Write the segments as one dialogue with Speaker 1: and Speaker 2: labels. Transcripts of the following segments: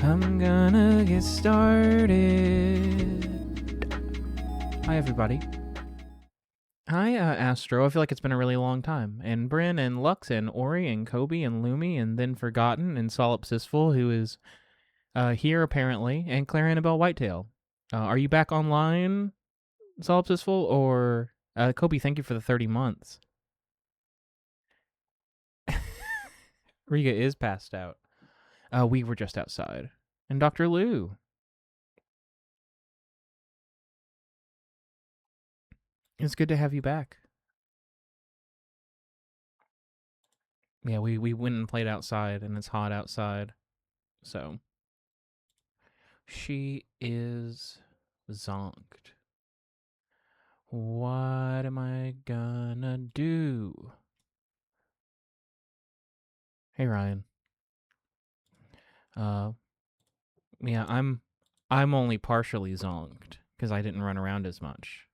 Speaker 1: I'm gonna get started. Hi, everybody. Hi, Astro. I feel like it's been a really long time. And Bryn and Lux and Ori and Kobe and Lumi and then Forgotten and Solipsisful, who is here apparently, and Claire Annabelle Whitetail. Are you back online, Solipsisful, or Kobe? Thank you for the 30 months. Riga is passed out. We were just outside. And Dr. Lou. It's good to have you back. Yeah, we went and played outside, and it's hot outside. So she is zonked. What am I gonna do? Hey Ryan. Yeah, I'm only partially zonked because I didn't run around as much.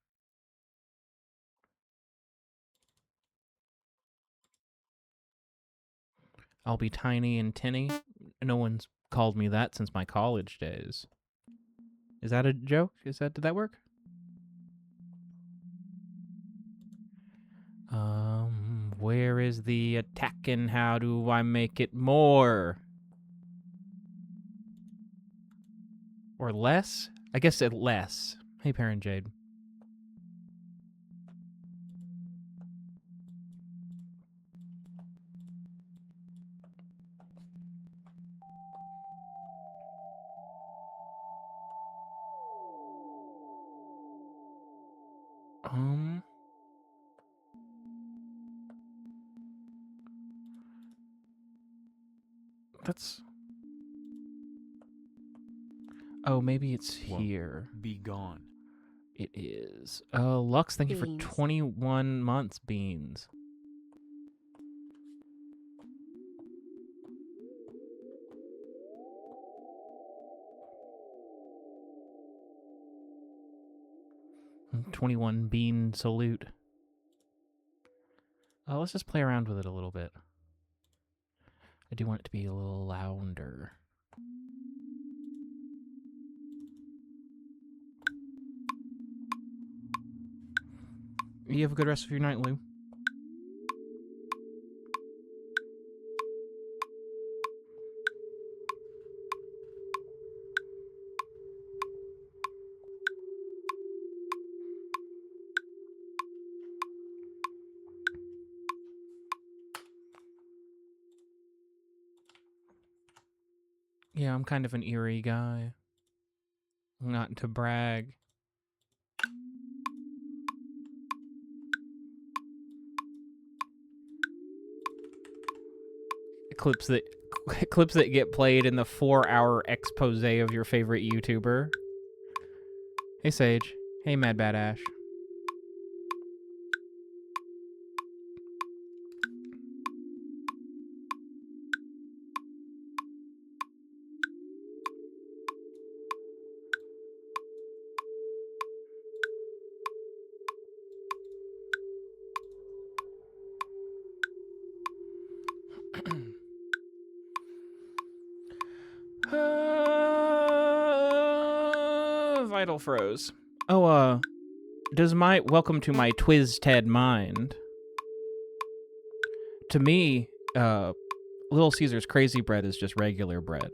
Speaker 1: I'll be tiny and tinny. No one's called me that since my college days. Is that a joke? Did that work? Where is the attack and how do I make it more? Or less? I guess it less. Hey, Parent Jade. That's... Oh, maybe it's here.
Speaker 2: Begone.
Speaker 1: It is. Lux, thank you for
Speaker 3: Beans.
Speaker 1: 21 months, Beans. $21 bean salute. Let's just play around with it a little bit. I do want it to be a little louder. You have a good rest of your night, Lou. Yeah, I'm kind of an eerie guy. Not to brag. Clips that get played in the 4-hour expose of your favorite YouTuber. Hey Sage. Hey Mad Bad Ash. Vital froze. Oh, welcome to my Twiz-Ted mind. To me, Little Caesar's crazy bread is just regular bread.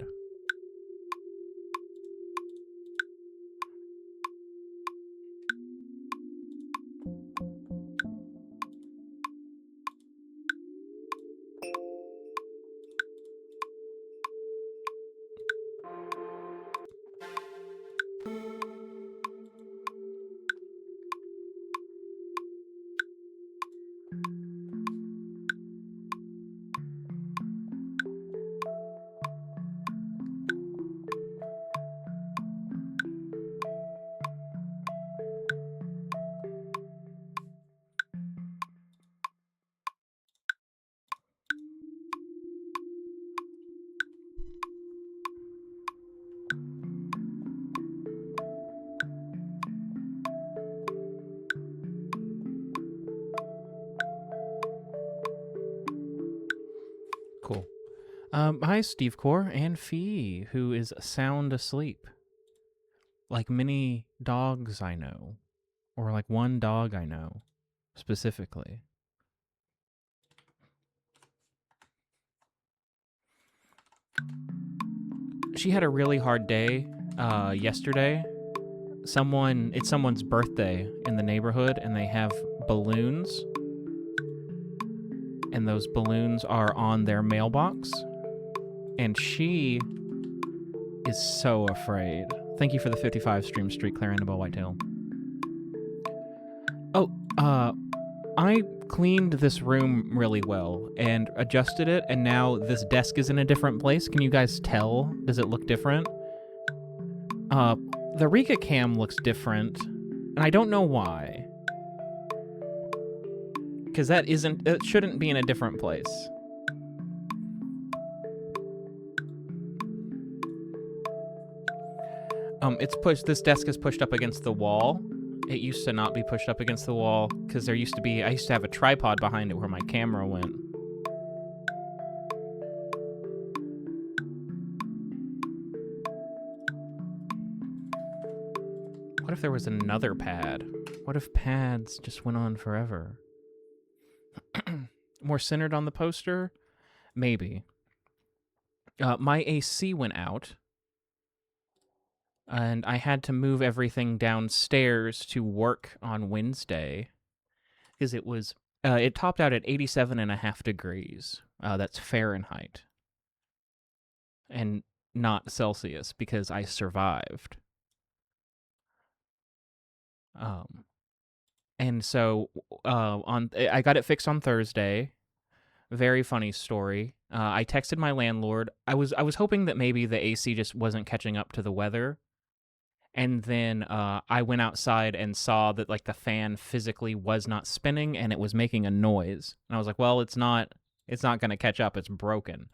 Speaker 1: Hi, Steve Core and Fee, who is sound asleep. Like many dogs I know. Or like one dog I know, specifically. She had a really hard day yesterday. It's someone's birthday in the neighborhood, and they have balloons. And those balloons are on their mailbox. And she is so afraid. Thank you for the 55 stream streak, Claire Annabelle Whitetail. Oh, I cleaned this room really well and adjusted it, and now this desk is in a different place. Can you guys tell? Does it look different? The Rika cam looks different, and I don't know why. Because it shouldn't be in a different place. This desk is pushed up against the wall. It used to not be pushed up against the wall, because I used to have a tripod behind it where my camera went. What if there was another pad? What if pads just went on forever? More centered on the poster? Maybe. My AC went out, and I had to move everything downstairs to work on Wednesday, because it topped out at 87.5 degrees. That's Fahrenheit. And not Celsius, because I survived. And so I got it fixed on Thursday. Very funny story. I texted my landlord. I was hoping that maybe the AC just wasn't catching up to the weather. And then I went outside and saw that like the fan physically was not spinning and it was making a noise. And I was like, well, it's not going to catch up. It's broken.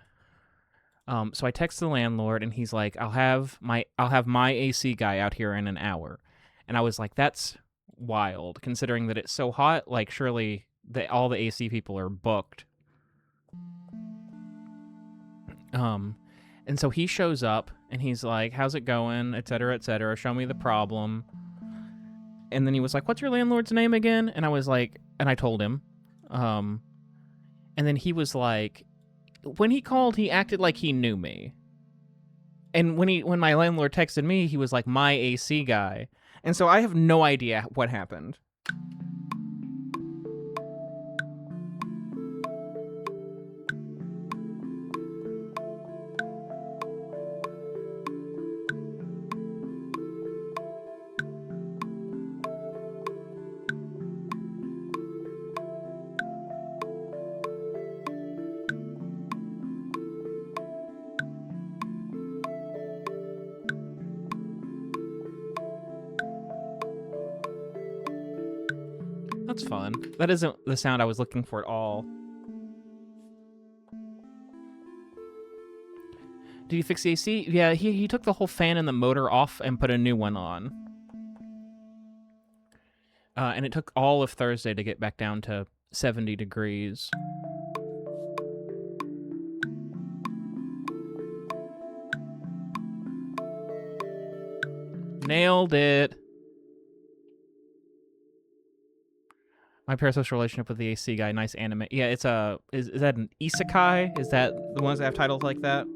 Speaker 1: So I text the landlord and he's like, I'll have my AC guy out here in an hour. And I was like, that's wild, considering that it's so hot. Like, surely all the AC people are booked. And so he shows up and he's like, how's it going, etc., etc., show me the problem. And then he was like, what's your landlord's name again? And I was like, and I told him. And then he was like, when he called, he acted like he knew me. And when my landlord texted me, he was like, my AC guy. And so I have no idea what happened. That's fun. That isn't the sound I was looking for at all. Did he fix the AC? Yeah, he took the whole fan and the motor off and put a new one on. And it took all of Thursday to get back down to 70 degrees. Nailed it. My parasocial relationship with the AC guy, nice anime. Yeah, it's is that an isekai? Is that the ones that have titles like that?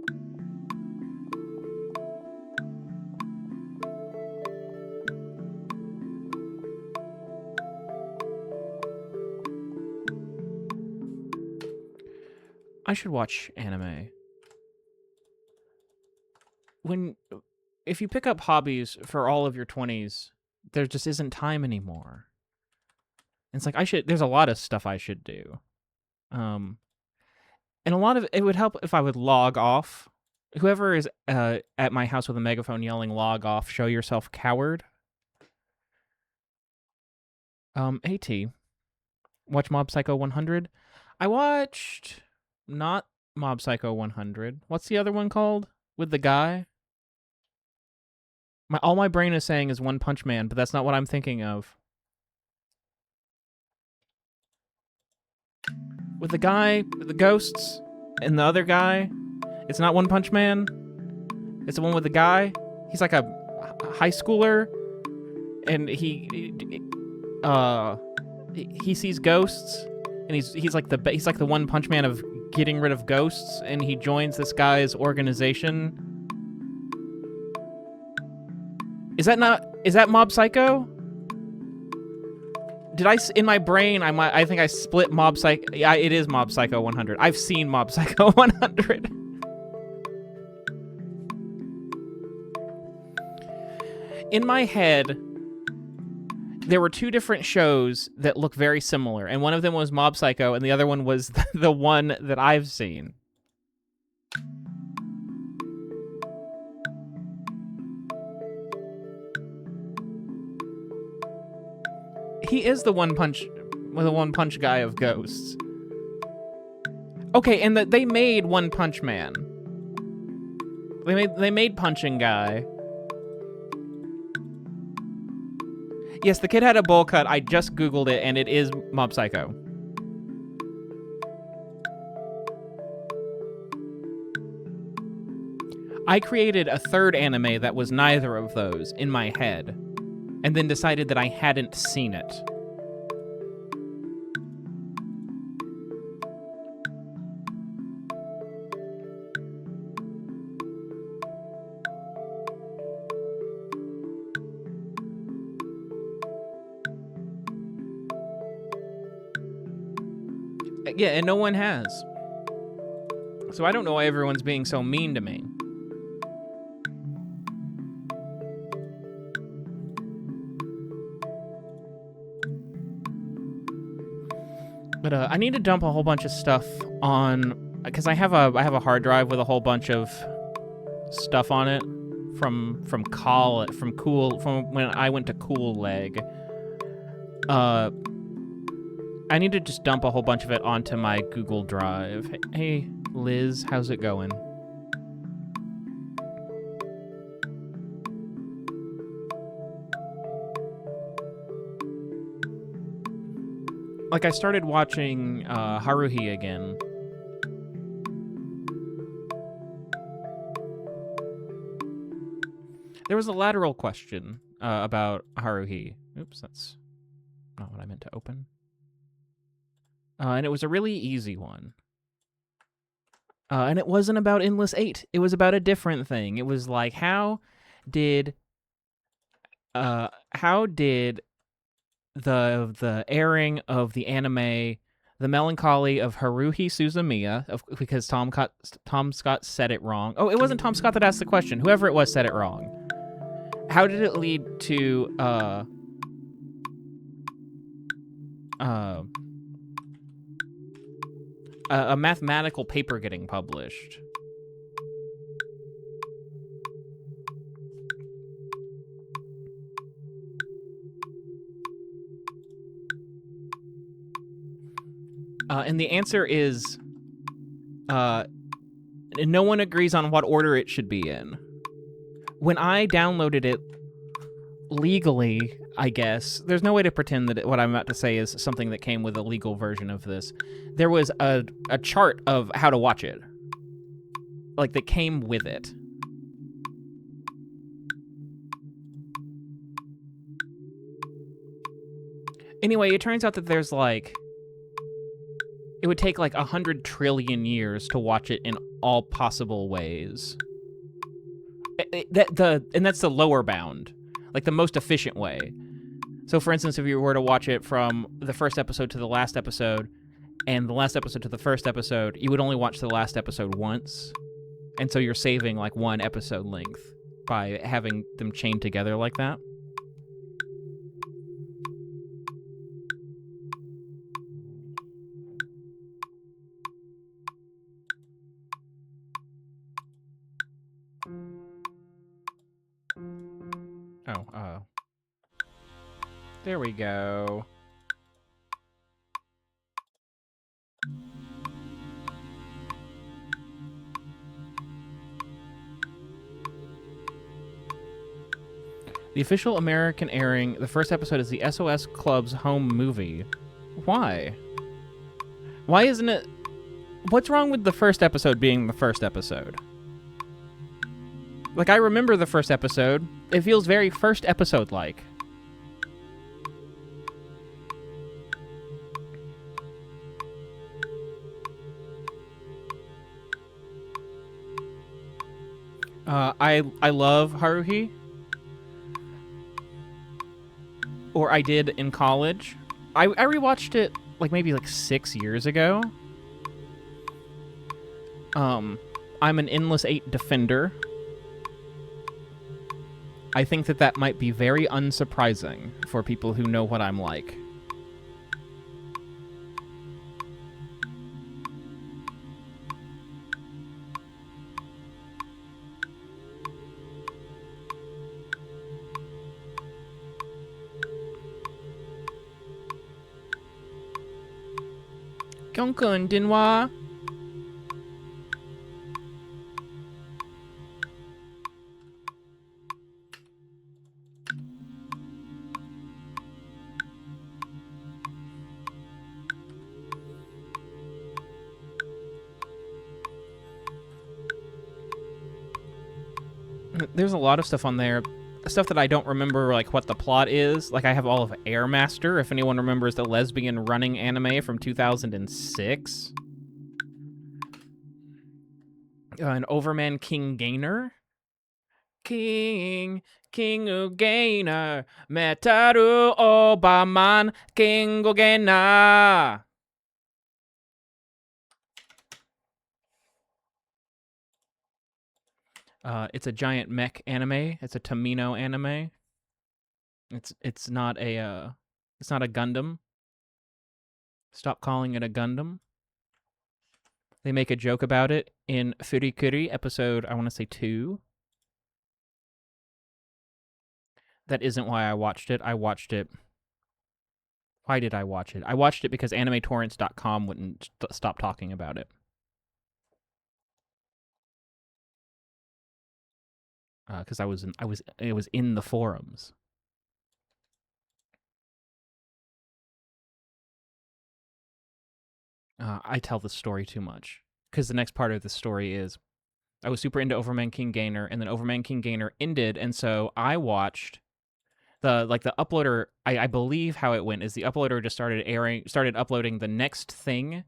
Speaker 1: I should watch anime. If you pick up hobbies for all of your 20s, there just isn't time anymore. It's like there's a lot of stuff I should do. And a lot of it would help if I would log off. Whoever is at my house with a megaphone yelling log off, show yourself, coward. AT. Watch Mob Psycho 100. I watched not Mob Psycho 100. What's the other one called? With the guy? All my brain is saying is One Punch Man, but that's not what I'm thinking of. With the guy, with the ghosts, and the other guy. It's not One Punch Man. It's the one with the guy. He's like a high schooler, and he sees ghosts, and he's like the One Punch Man of getting rid of ghosts, and he joins this guy's organization. Is that Mob Psycho? Did I, in my brain, I think I split Mob Psycho. Yeah, it is Mob Psycho 100. I've seen Mob Psycho 100. In my head, there were two different shows that look very similar, and one of them was Mob Psycho, and the other one was the one that I've seen. He is the one punch guy of ghosts. Okay, and they made One Punch Man. They made Punching Guy. Yes, the kid had a bowl cut. I just Googled it, and it is Mob Psycho. I created a third anime that was neither of those in my head, and then decided that I hadn't seen it. Yeah, and no one has. So I don't know why everyone's being so mean to me. But I need to dump a whole bunch of stuff on, because I have a hard drive with a whole bunch of stuff on it from when I went to Cool Leg. I need to just dump a whole bunch of it onto my Google Drive. Hey, Liz, how's it going? Like, I started watching Haruhi again. There was a lateral question about Haruhi. Oops, that's not what I meant to open. And it was a really easy one. And it wasn't about Endless 8. It was about a different thing. It was like, how did the airing of the anime The Melancholy of Haruhi Suzumiya, because Tom Scott said it wrong. Oh, it wasn't Tom Scott that asked the question. Whoever it was said it wrong. How did it lead to a mathematical paper getting published? And the answer is, no one agrees on what order it should be in. When I downloaded it legally, I guess, there's no way to pretend that what I'm about to say is something that came with a legal version of this. There was a chart of how to watch it, like, that came with it. Anyway, it turns out that there's like, it would take like 100 trillion years to watch it in all possible ways. And that's the lower bound, like the most efficient way. So, for instance, if you were to watch it from the first episode to the last episode, and the last episode to the first episode, you would only watch the last episode once. And so you're saving like one episode length by having them chained together like that. There we go. The official American airing, the first episode is the SOS Club's home movie. Why? Why isn't it... What's wrong with the first episode being the first episode? Like, I remember the first episode. It feels very first episode-like. I love Haruhi. Or I did in college. I rewatched it like maybe like 6 years ago. I'm an Endless 8 defender. I think that might be very unsurprising for people who know what I'm like. Gyeongkun Dinwa. There's a lot of stuff on there. Stuff that I don't remember, like, what the plot is. Like, I have all of Air Master, if anyone remembers the lesbian running anime from 2006. An Overman King Gainer. King Gainer. Metaru Obaman King Gainer. It's a giant mech anime. It's a Tamino anime. It's not a Gundam. Stop calling it a Gundam. They make a joke about it in Furikuri episode, I want to say 2. That isn't why I watched it. I watched it. Why did I watch it? I watched it because animetorrents.com wouldn't stop talking about it. Because it was in the forums. I tell the story too much because the next part of the story is I was super into Overman King Gainer, and then Overman King Gainer ended, and so I watched the uploader. I believe how it went is the uploader just started uploading the next thing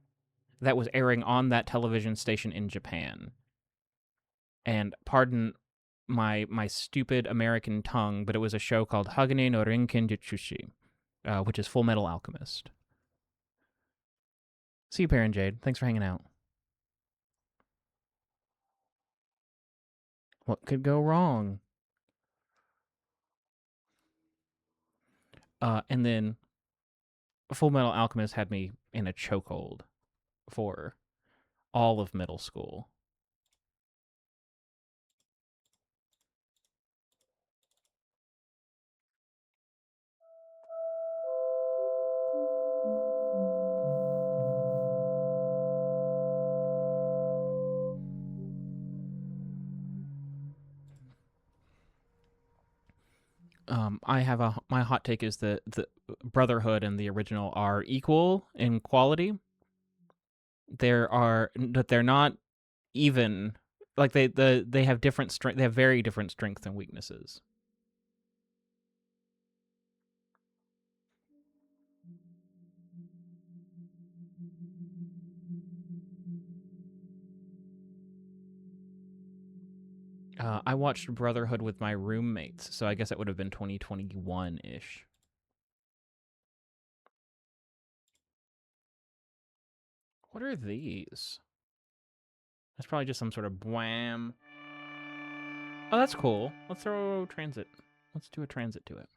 Speaker 1: that was airing on that television station in Japan. And pardon my stupid American tongue, but it was a show called Hagane no Renken Jutsushi, which is Full Metal Alchemist. See you, Perrin Jade. Thanks for hanging out. What could go wrong? And then Full Metal Alchemist had me in a chokehold for all of middle school. My hot take is that the Brotherhood and the original are equal in quality. They're not even, like they have different strength. They have very different strengths and weaknesses. I watched Brotherhood with my roommates, so I guess it would have been 2021-ish. What are these? That's probably just some sort of bwam. Oh, that's cool. Let's throw transit. Let's do a transit to it.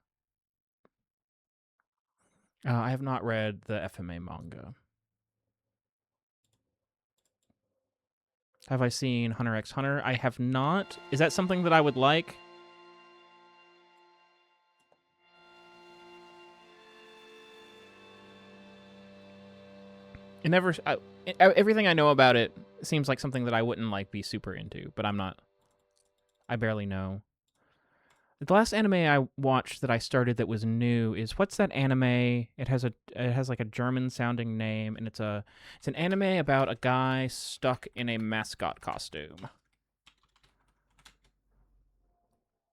Speaker 1: I have not read the FMA manga. Have I seen Hunter x Hunter? I have not. Is that something that I would like? It never. Everything I know about it seems like something that I wouldn't like be super into, but I'm not. I barely know. The last anime I watched that I started that was new is, what's that anime? It has like a German sounding name, and it's an anime about a guy stuck in a mascot costume.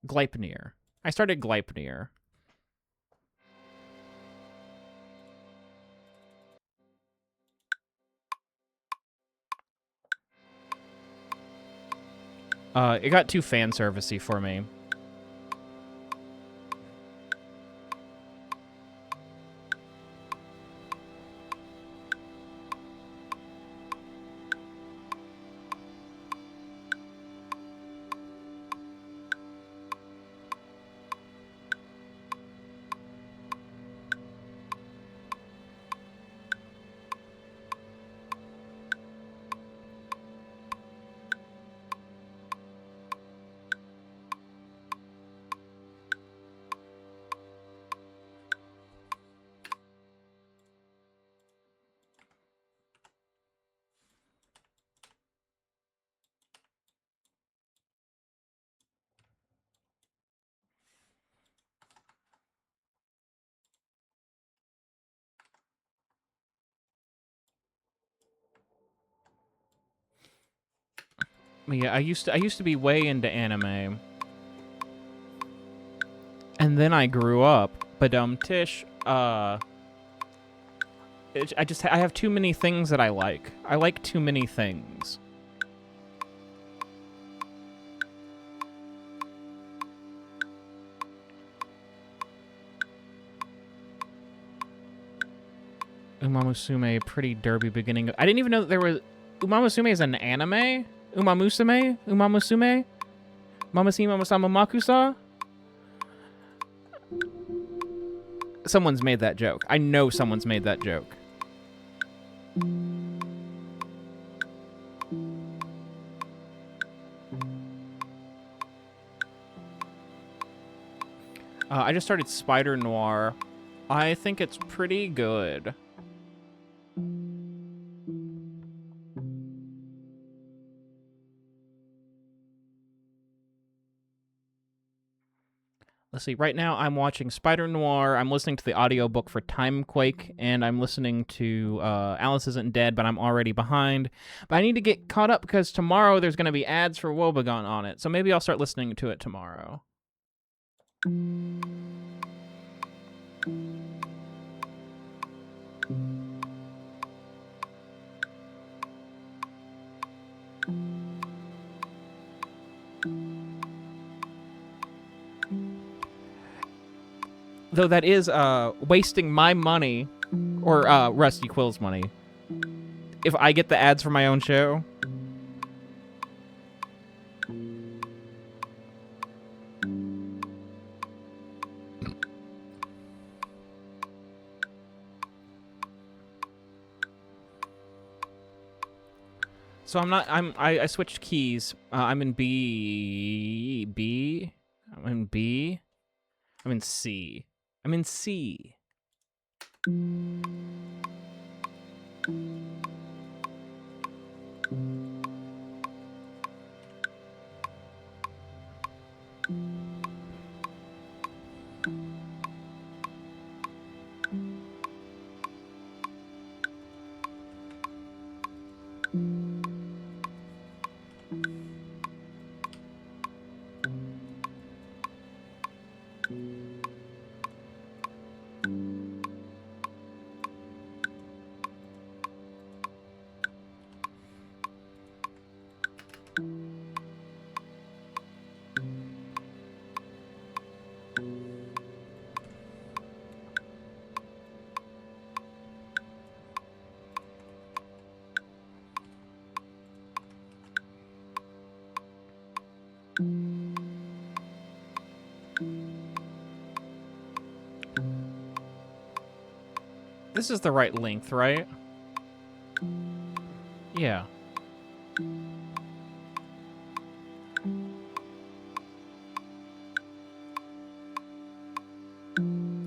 Speaker 1: Gleipnir. I started Gleipnir. It got too fan servicey for me. Yeah, I used to be way into anime. And then I grew up. But Tish, I have too many things that I like. I like too many things. Umamusume, pretty derby beginning. I didn't even know that there was... Umamusume is an anime? Umamusume? Umamusume? Mamasima Masama Makusa? Someone's made that joke. I know someone's made that joke. I just started Spider Noir. I think it's pretty good. Let's see, right now I'm watching Spider Noir, I'm listening to the audiobook for Timequake, and I'm listening to Alice Isn't Dead, but I'm already behind. But I need to get caught up because tomorrow there's going to be ads for WOEBEGONE on it, so maybe I'll start listening to it tomorrow. Though that is wasting my money, or Rusty Quill's money, if I get the ads for my own show. So I switched keys. I'm in B. I'm in B. I'm in C. I'm in C. This is the right length, right? Yeah.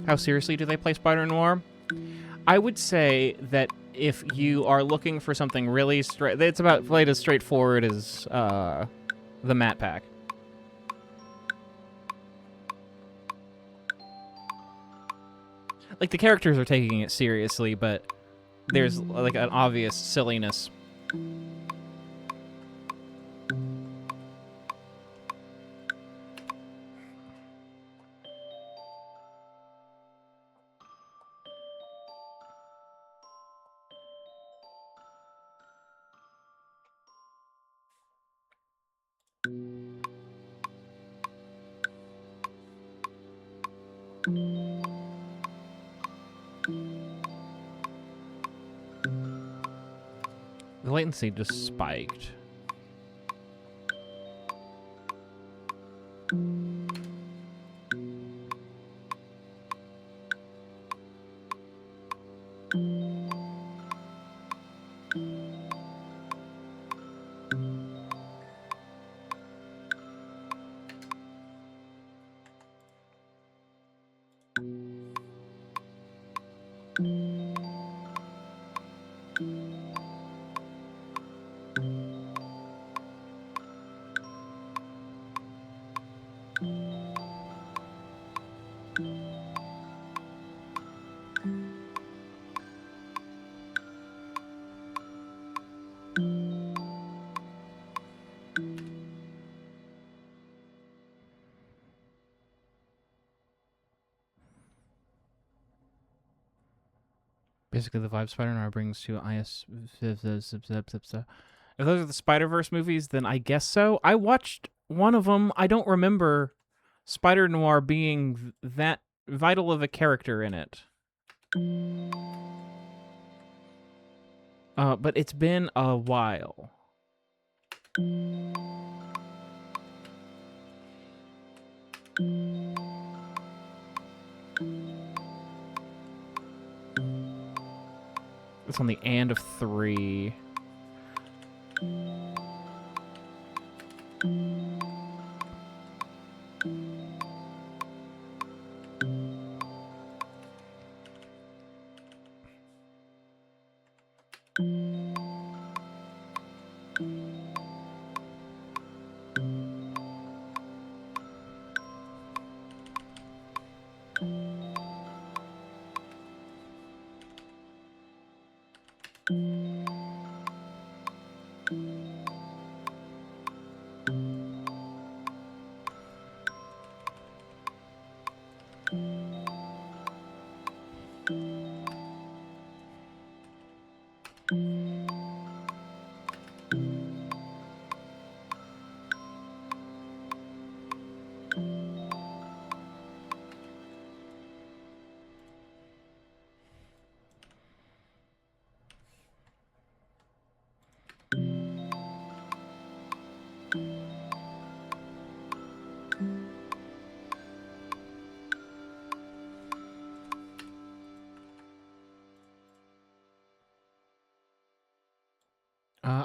Speaker 1: How seriously do they play Spider Noir? I would say that if you are looking for something really straight, it's about played as straightforward as the Matte Pack. Like, the characters are taking it seriously, but there's, like, an obvious silliness. The latency just spiked. Basically, the vibe Spider-Man brings to IS. If those are the Spider-Verse movies, then I guess so. I watched one of them. I don't remember Spider-Noir being that vital of a character in it. But it's been a while. It's on the and of 3.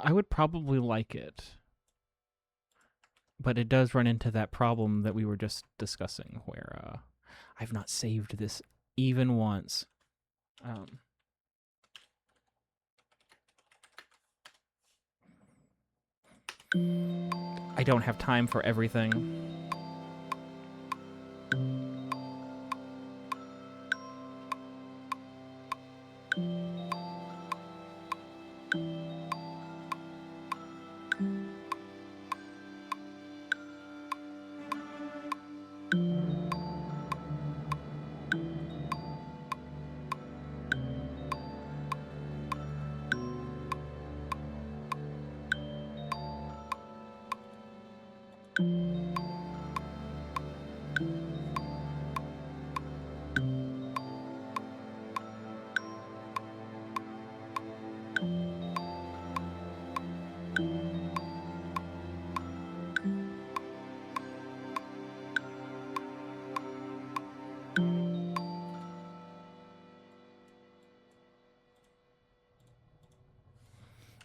Speaker 1: I would probably like it. But it does run into that problem that we were just discussing, where I've not saved this even once. I don't have time for everything.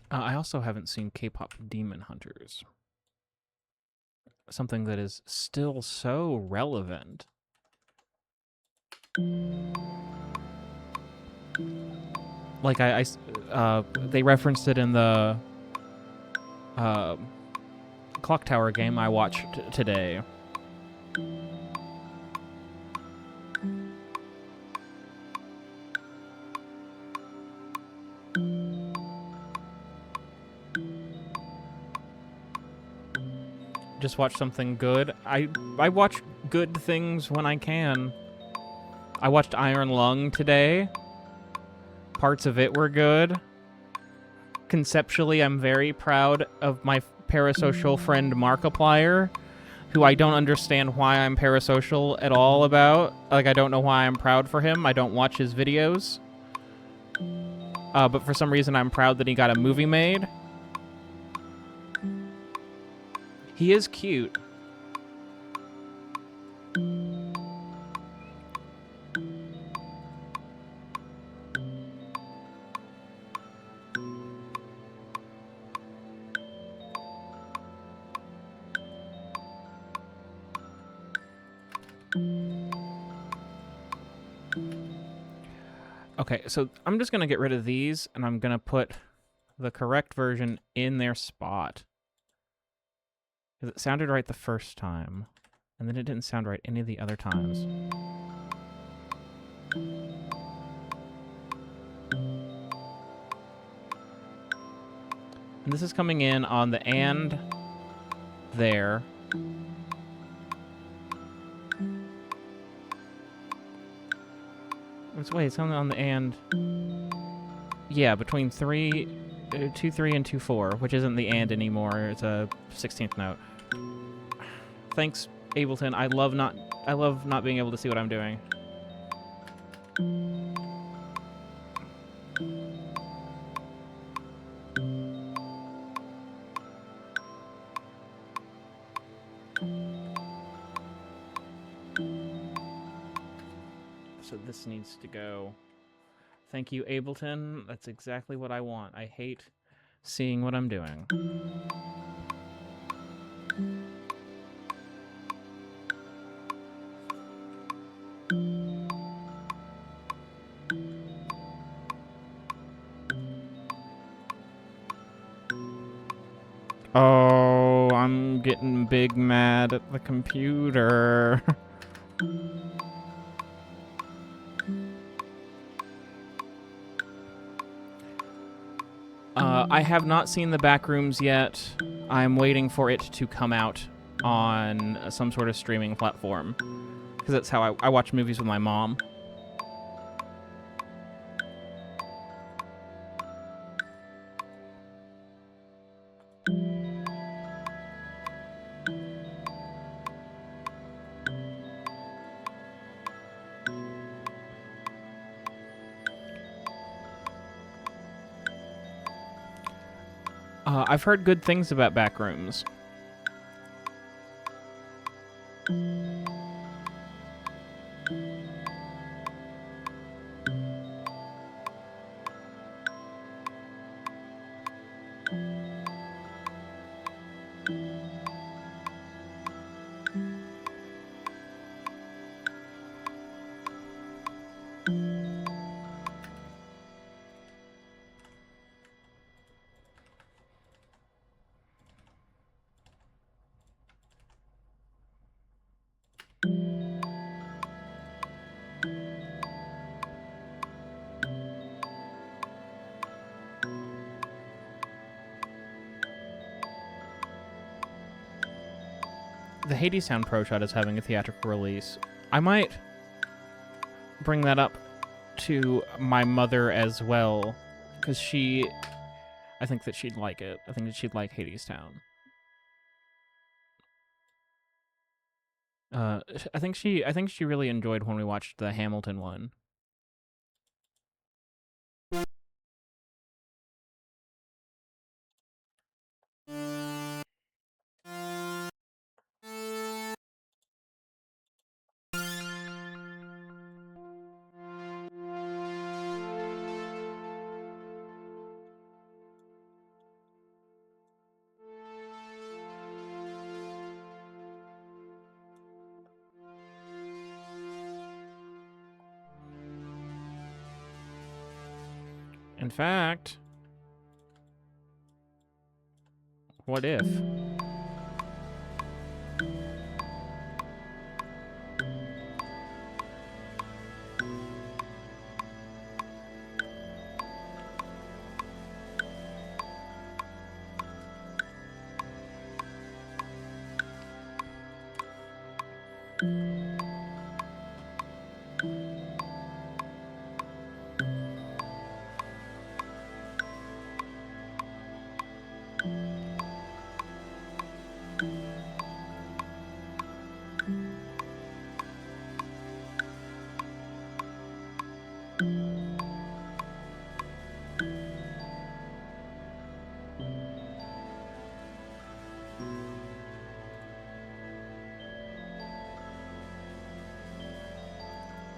Speaker 1: I also haven't seen K-pop Demon Hunters. Something that is still so relevant. Like, they referenced it in the Clock Tower game I watched today. just watch something good. I watch good things when I can. I watched Iron Lung today. Parts of it were good. Conceptually, I'm very proud of my parasocial friend Markiplier, who I don't understand why I'm parasocial at all about. Like, I don't know why I'm proud for him. I don't watch his videos. But for some reason, I'm proud that he got a movie made. He is cute. Okay, so I'm just going to get rid of these, and I'm going to put the correct version in their spot. Because it sounded right the first time, and then it didn't sound right any of the other times. And this is coming in on the and there. Wait, it's on the and. Yeah, between 2, 3, and 2, 4, which isn't the and anymore. It's a 16th note. Thanks, Ableton. I love not being able to see what I'm doing. So this needs to go. Thank you, Ableton. That's exactly what I want. I hate seeing what I'm doing. Oh, I'm getting big mad at the computer. I have not seen the Backrooms yet. I'm waiting for it to come out on some sort of streaming platform. Because that's how I watch movies with my mom. I've heard good things about Backrooms. The Hadestown Pro Shot is having a theatrical release. I might bring that up to my mother as well, because I think that she'd like it. I think that she'd like Hadestown. I think she really enjoyed when we watched the Hamilton one. In fact, what if?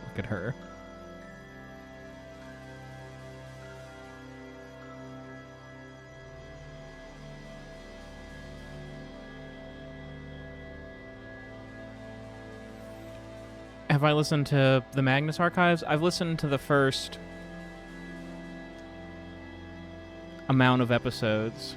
Speaker 1: Look at her. Have I listened to the Magnus Archives? I've listened to the first amount of episodes.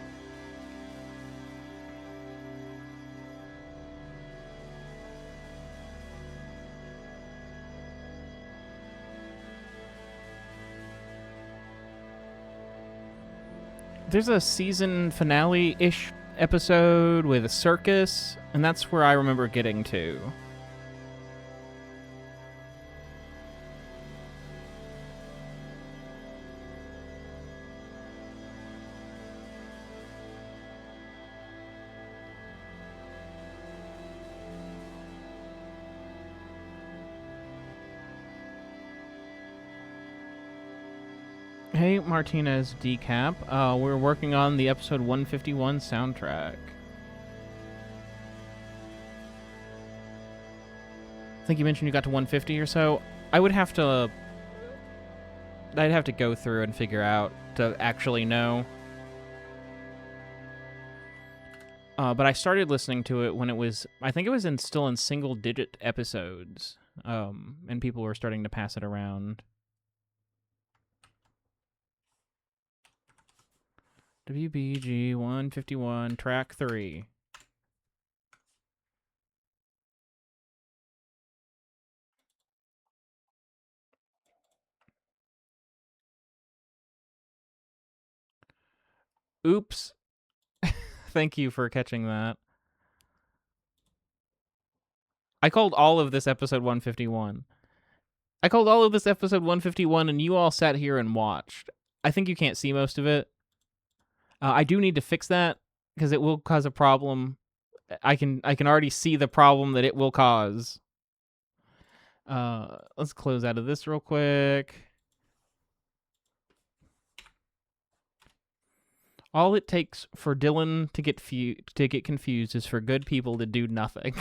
Speaker 1: There's a season finale-ish episode with a circus, and that's where I remember getting to. Hey, Martinez Decap. We're working on the episode 151 soundtrack. I think you mentioned you got to 150 or so. I'd have to go through and figure out to actually know. But I started listening to it when it was, I think it was still in single-digit episodes, and people were starting to pass it around. W.BG 151, track 3. Oops. Thank you for catching that. I called all of this episode 151. I called all of this episode 151, and you all sat here and watched. I think you can't see most of it. I do need to fix that, because it will cause a problem. I can already see the problem that it will cause. Let's close out of this real quick. All it takes for Dylan to get confused is for good people to do nothing.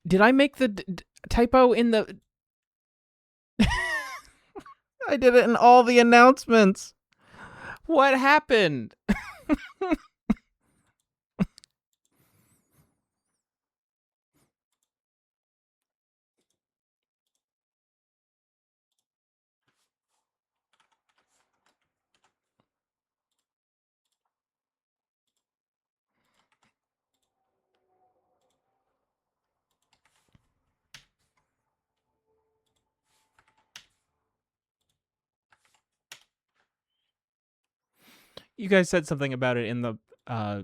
Speaker 1: Did I make the typo in the... I did it in all the announcements. What happened? You guys said something about it in the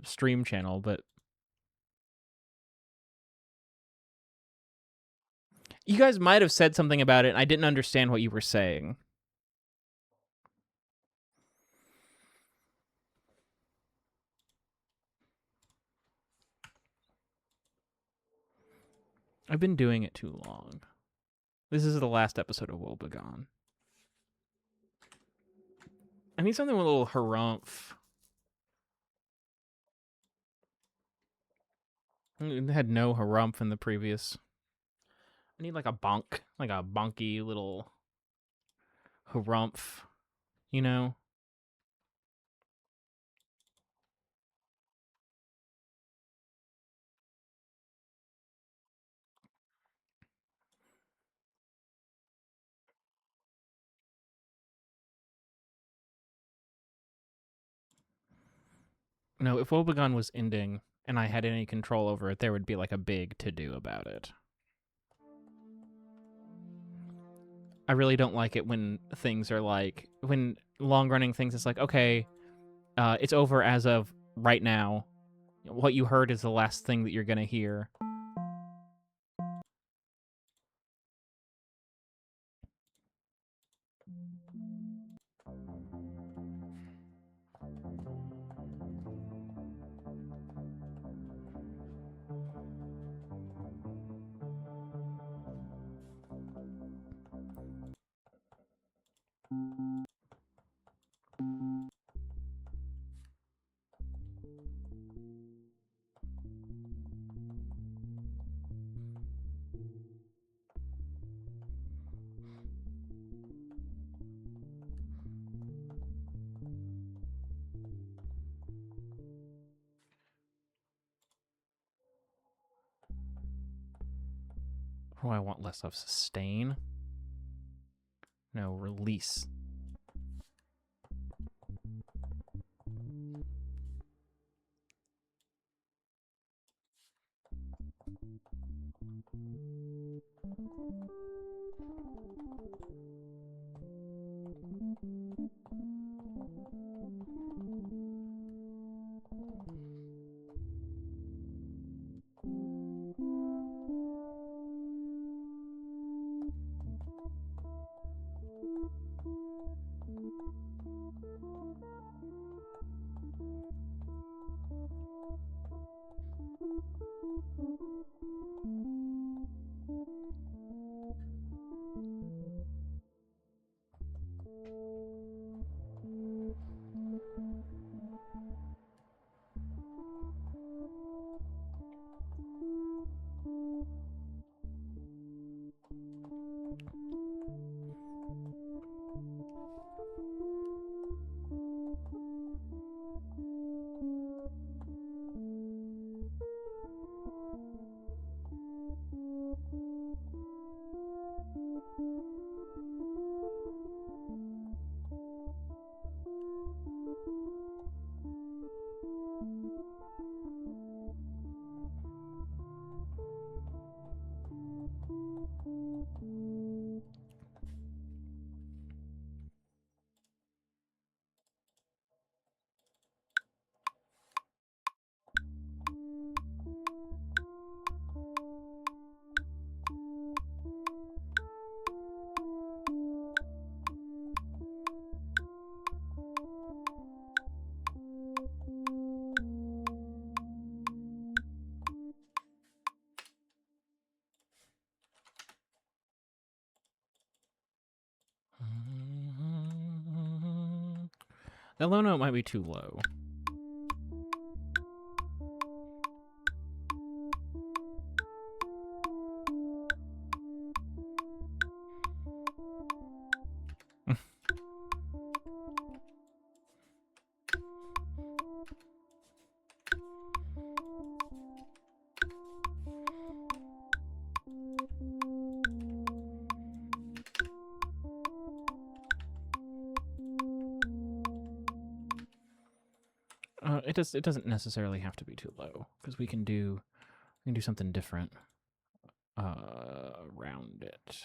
Speaker 1: stream channel, but... You guys might have said something about it, and I didn't understand what you were saying. I've been doing it too long. This is the last episode of WOE.BEGONE. I need something with a little harumph. It had no harumph in the previous. I need like a bonk, like a bonky little harumph, you know? No, if WOEBEGONE was ending and I had any control over it, there would be like a big to-do about it. I really don't like it when things are like, when long-running things, it's like, okay, it's over as of right now. What you heard is the last thing that you're going to hear. What do I want less of? Sustain? No, release. The low note might be too low. It doesn't necessarily have to be too low, because we can do something different around it.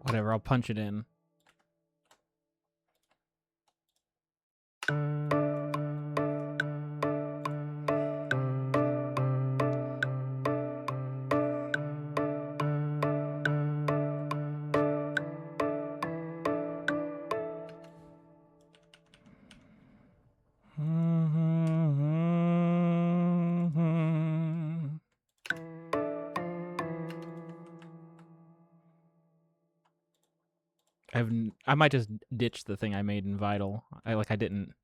Speaker 1: Whatever, I'll punch it in. I might just ditch the thing I made in Vital. I didn't.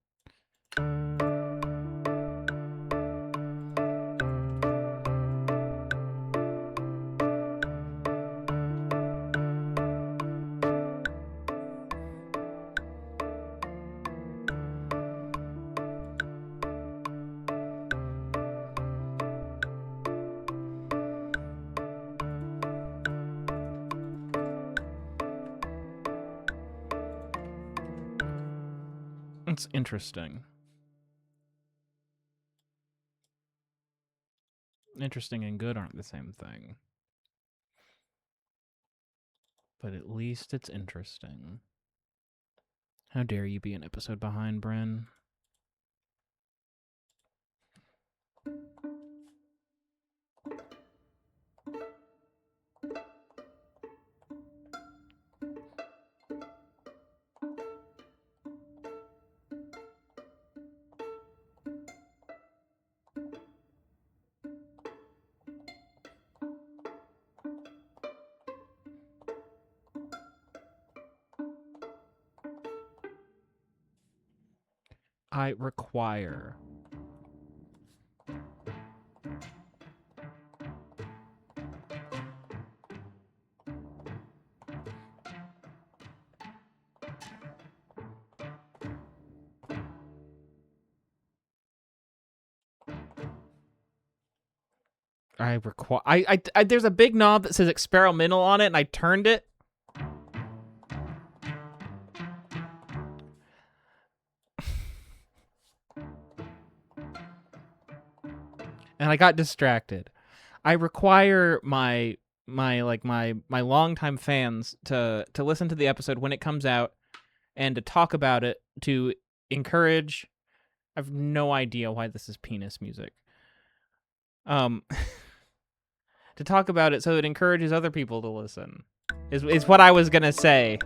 Speaker 1: It's interesting. Interesting and good aren't the same thing. But at least it's interesting. How dare you be an episode behind, Bryn? I require. There's a big knob that says experimental on it, and I turned it. And I got distracted. I require my longtime fans to listen to the episode when it comes out and to talk about it, to encourage. I have no idea why this is penis music. To talk about it so it encourages other people to listen. Is what I was gonna say.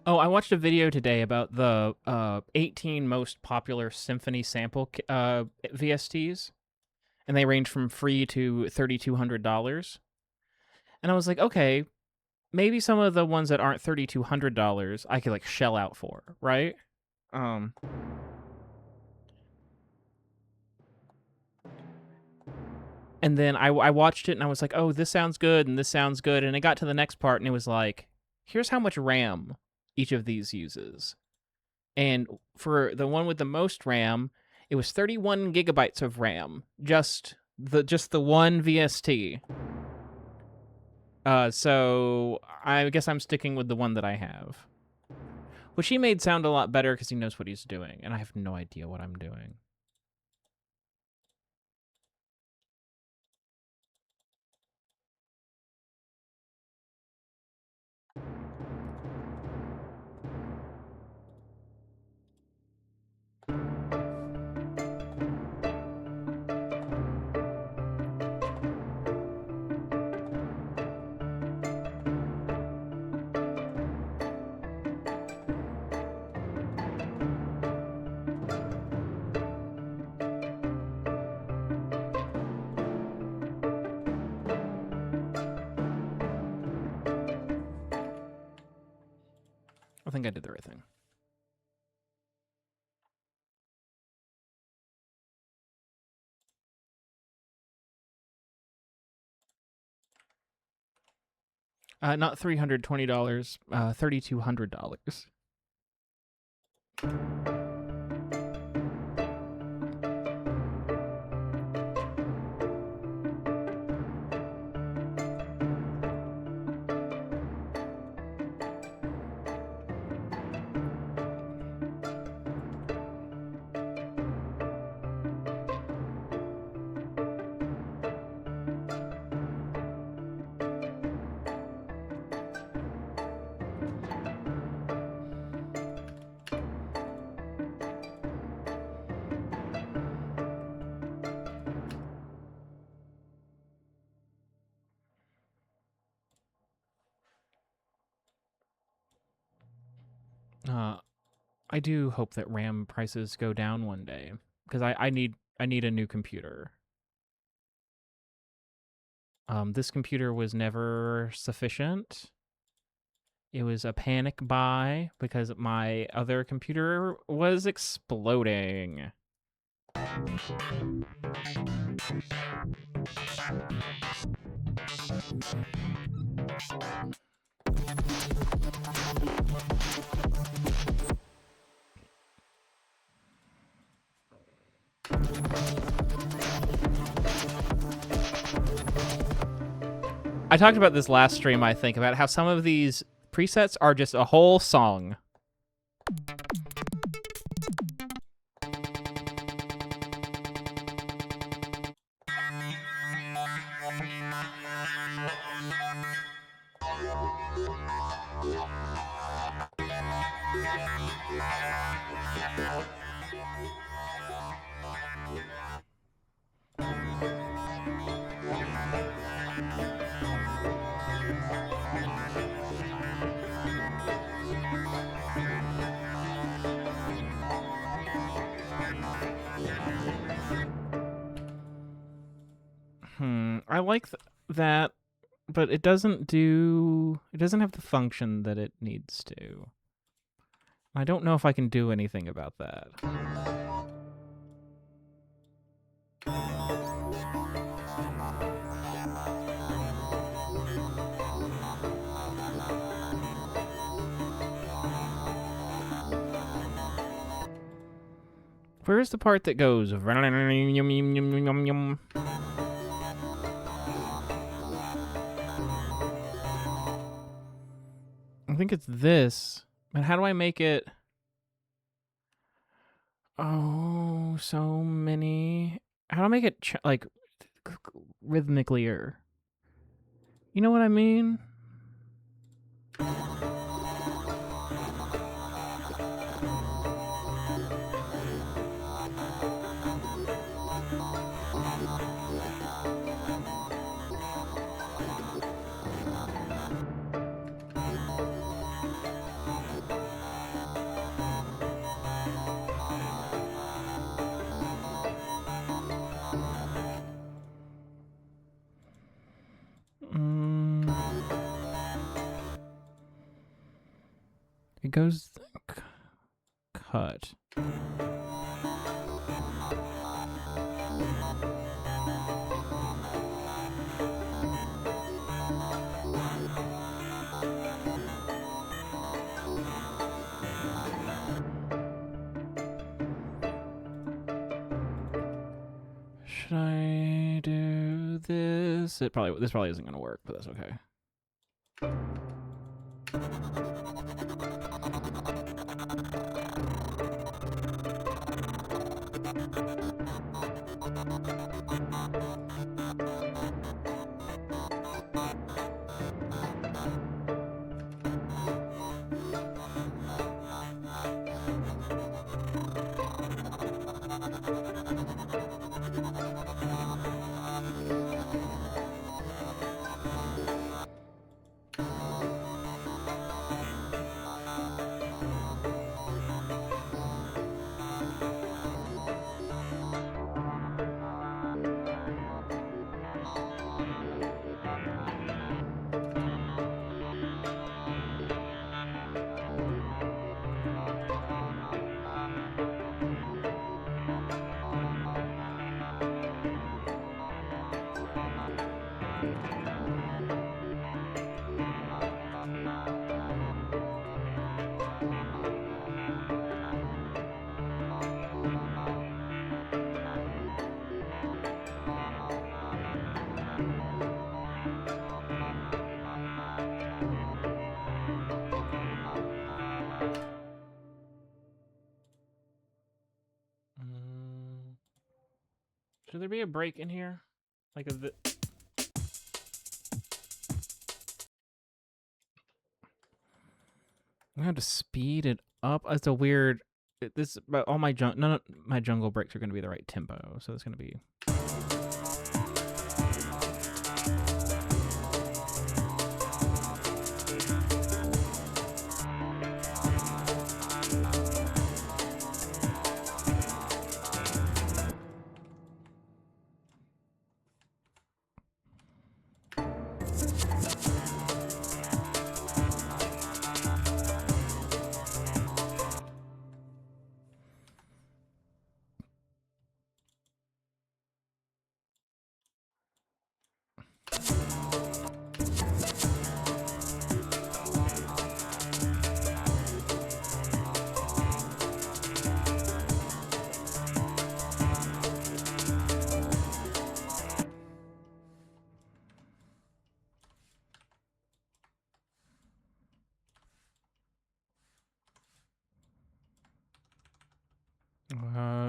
Speaker 1: Oh, I watched a video today about the 18 most popular symphony sample VSTs, and they range from free to $3,200. And I was like, okay, maybe some of the ones that aren't $3,200 I could like shell out for, right? And then I watched it and I was like, oh, this sounds good and this sounds good. And it got to the next part and it was like, here's how much RAM each of these uses. And for the one with the most RAM, it was 31 gigabytes of RAM, just the one VST. So I guess I'm sticking with the one that I have, which he made sound a lot better because he knows what he's doing, and I have no idea what I'm doing. I think I did the right thing. Not $320, $3,200. I do hope that RAM prices go down one day because I need a new computer. This computer was never sufficient. It was a panic buy because my other computer was exploding. I talked about this last stream, I think, about how some of these presets are just a whole song. I like that, but it doesn't have the function that it needs to. I don't know if I can do anything about that. Where's the part that goes? I think it's this. But how do I make it? Oh, so many. How do I make it like rhythmically-er? You know what I mean? It goes cut. Should I do this? This probably isn't gonna work, but that's okay. Should there be a break in here? Like a I'm gonna have to speed it up. It's a weird. This all my none of my jungle breaks are gonna be the right tempo, so it's gonna be.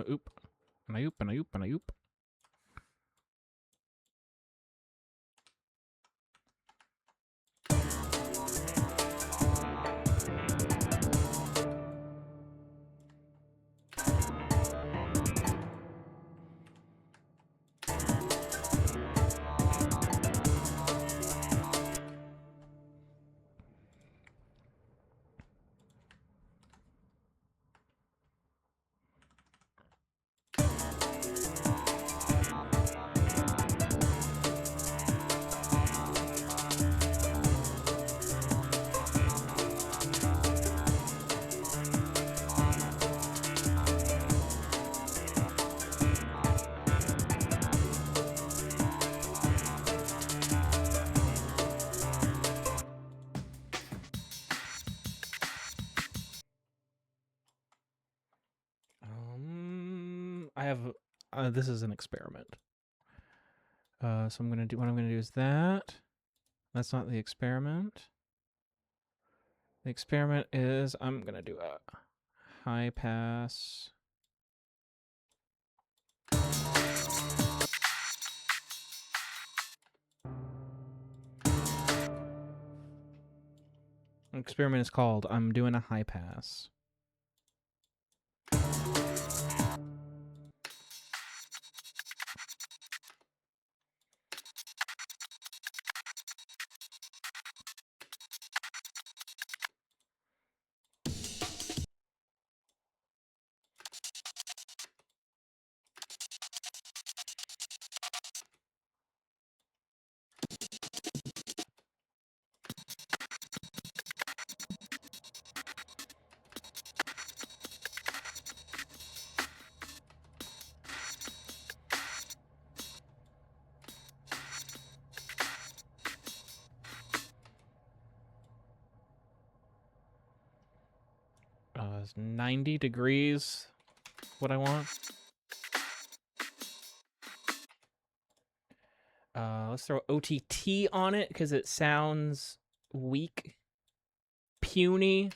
Speaker 1: Oop. And I oop, and I oop, and I oop. I have. This is an experiment. So I'm gonna do. What I'm gonna do is that. That's not the experiment. The experiment is I'm gonna do a high pass. The experiment is called I'm doing a high pass. It's 90 degrees. What I want. Let's throw OTT on it because it sounds weak, puny.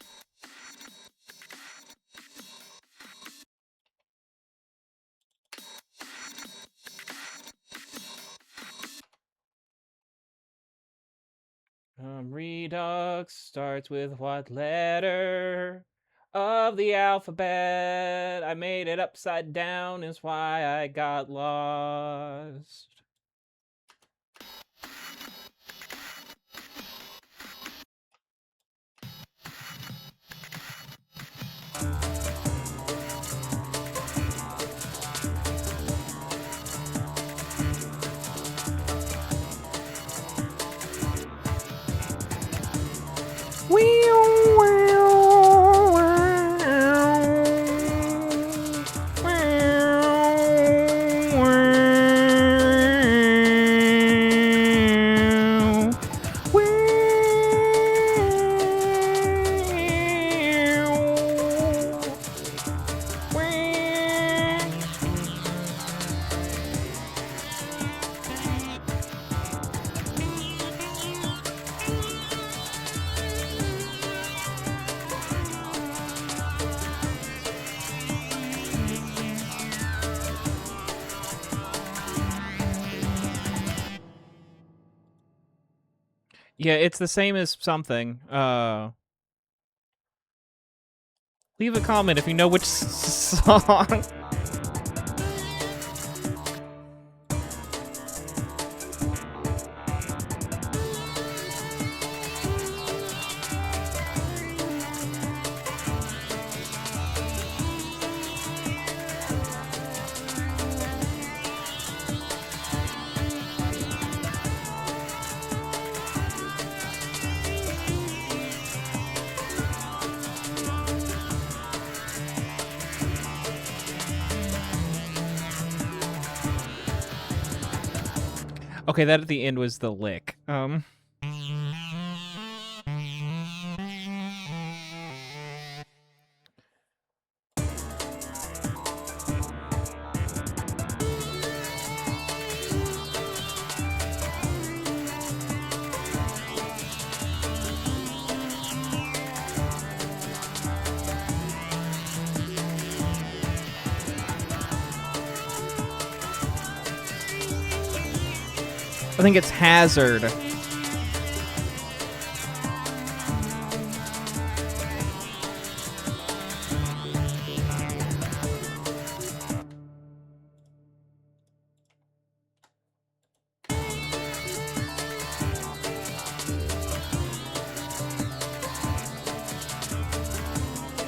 Speaker 1: Redux starts with what letter of the alphabet? I made it upside down is why I got lost. Yeah, it's the same as something. Leave a comment if you know which song. Okay, that at the end was the lick. I think it's Hazard.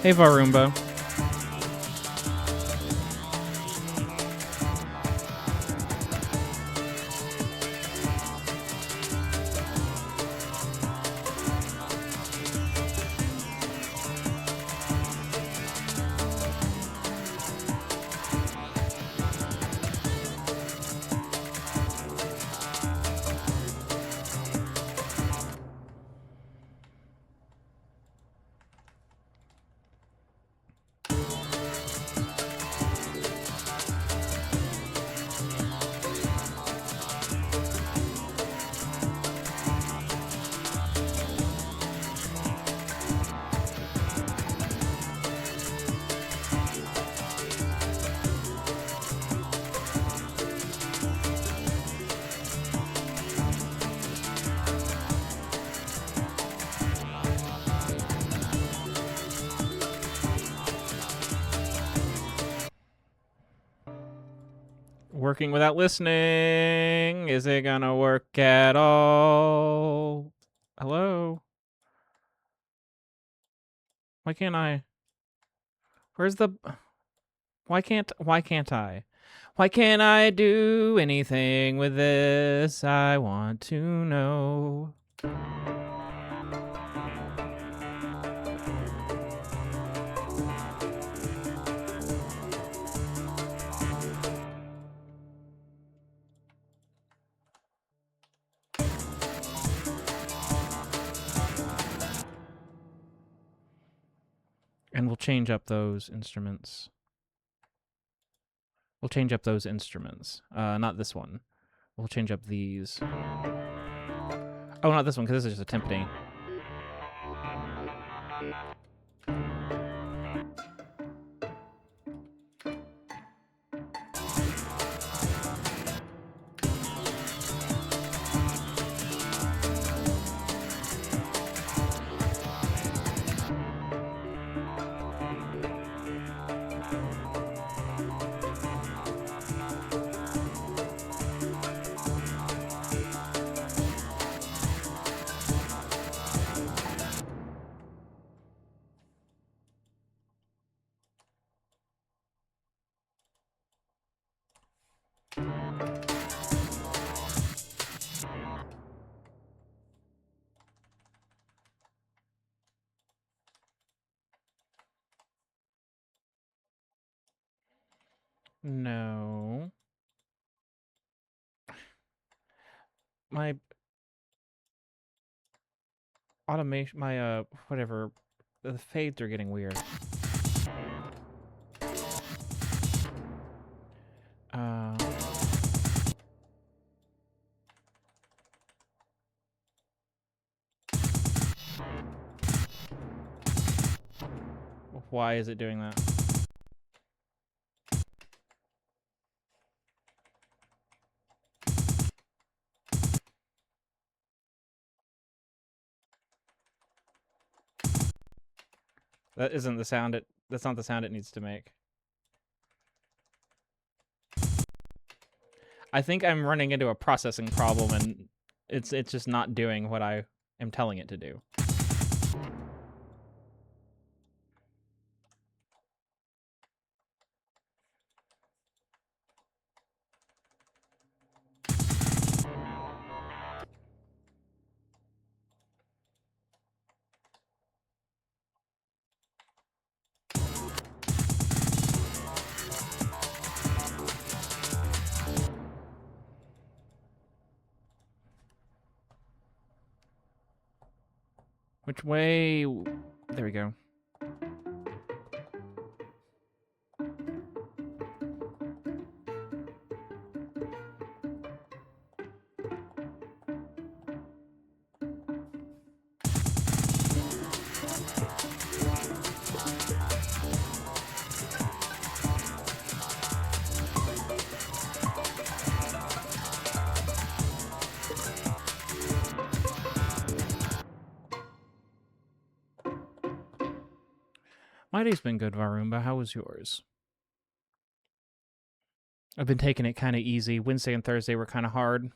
Speaker 1: Hey, Varumba. Working without listening. Is it gonna work at all? Hello? Why can't I? Where's the... Why can't I? Why can't I do anything with this? I want to know. And we'll change up those instruments. We'll change up those instruments. Not this one. We'll change up these. Oh, not this one, because this is just a timpani. No. My automation, my, whatever, the fades are getting weird. Why is it doing that? That isn't the sound that's not the sound it needs to make. I think I'm running into a processing problem and it's just not doing what I am telling it to do. Which way? There we go. My day's been good, Varumba. How was yours? I've been taking it kind of easy. Wednesday and Thursday were kind of hard.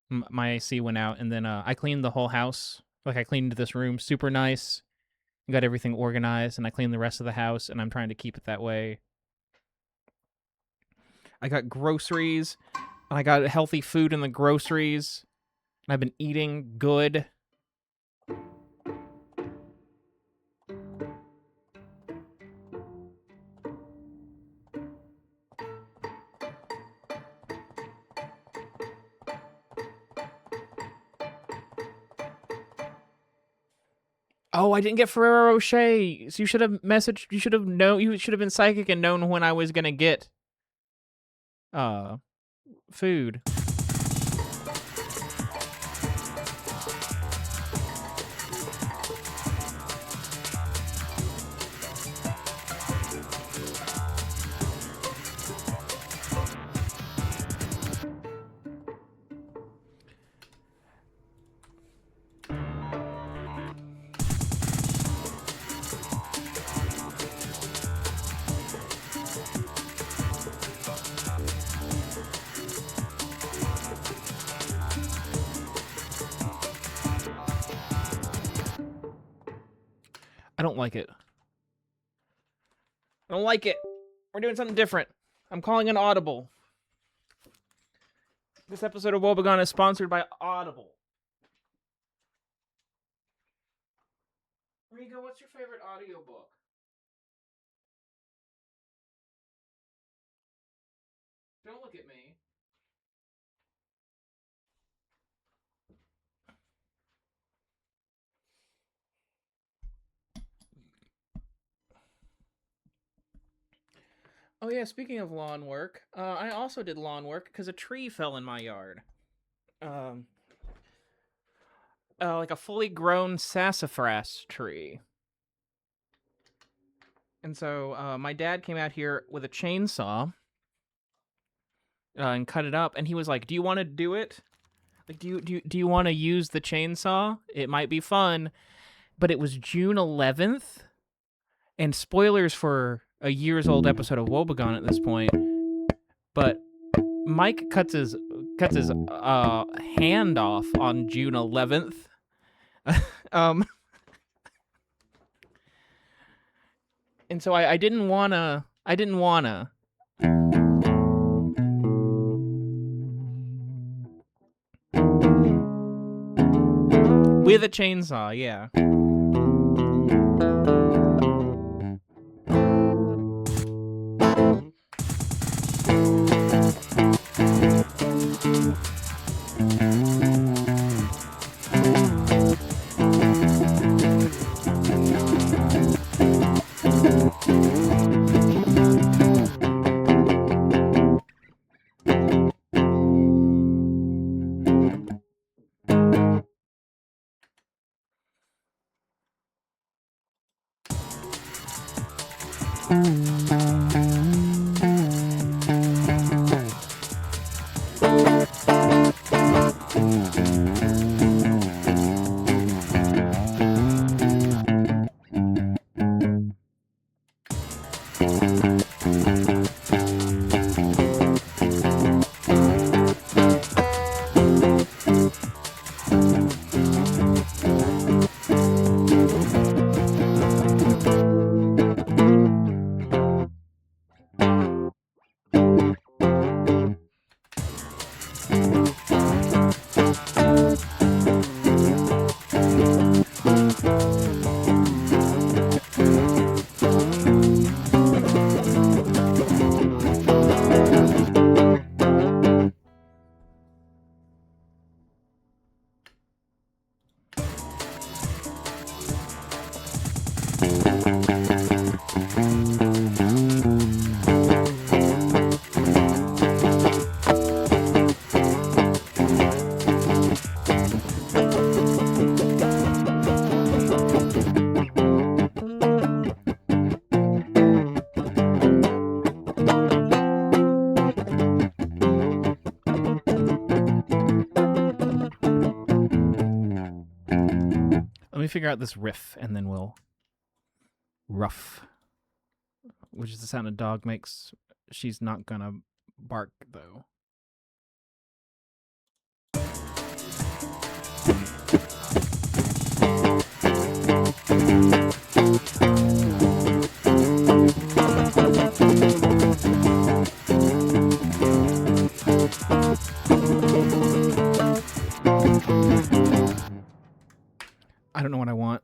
Speaker 1: My AC went out, and then I cleaned the whole house. Like, I cleaned this room super nice, got everything organized, and I cleaned the rest of the house, and I'm trying to keep it that way. I got groceries, and I got healthy food in the groceries, and I've been eating good. Oh, I didn't get Ferrero Rocher. So you should have messaged. You should have known. You should have been psychic and known when I was gonna get food. I don't like it. I don't like it. We're doing something different. I'm calling an audible. This episode of WOE.BEGONE is sponsored by Audible. Rigo, what's your favorite audiobook? Don't look at me. Oh yeah, speaking of lawn work, I also did lawn work because a tree fell in my yard. Like a fully grown sassafras tree. And so my dad came out here with a chainsaw and cut it up, and he was like, "Do you want to do it? Like, do you want to use the chainsaw? It might be fun." But it was June 11th, and spoilers for a years old episode of WOE.BEGONE at this point. But Mike cuts his hand off on June 11th. And so I didn't wanna with a chainsaw, yeah. Let me figure out this riff, and then we'll rough, which is the sound a dog makes. She's not gonna bark, though. I don't know what I want.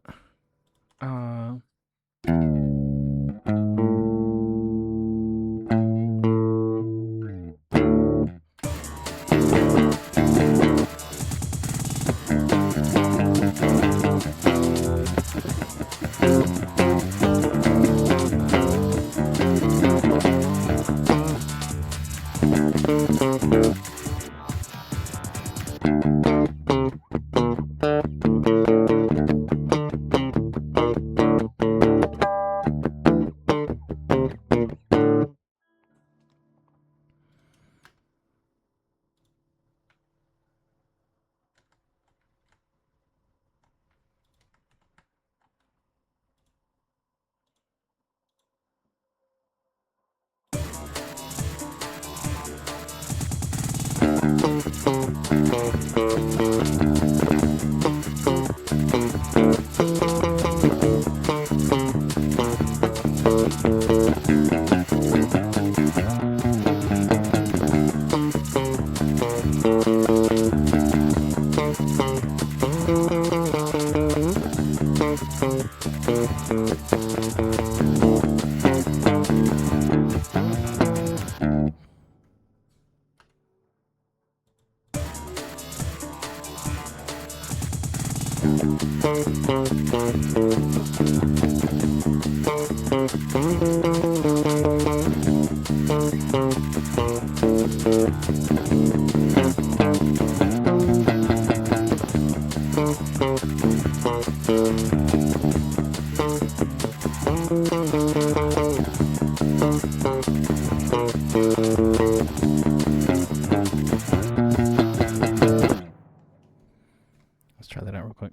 Speaker 1: Let's try that out real quick,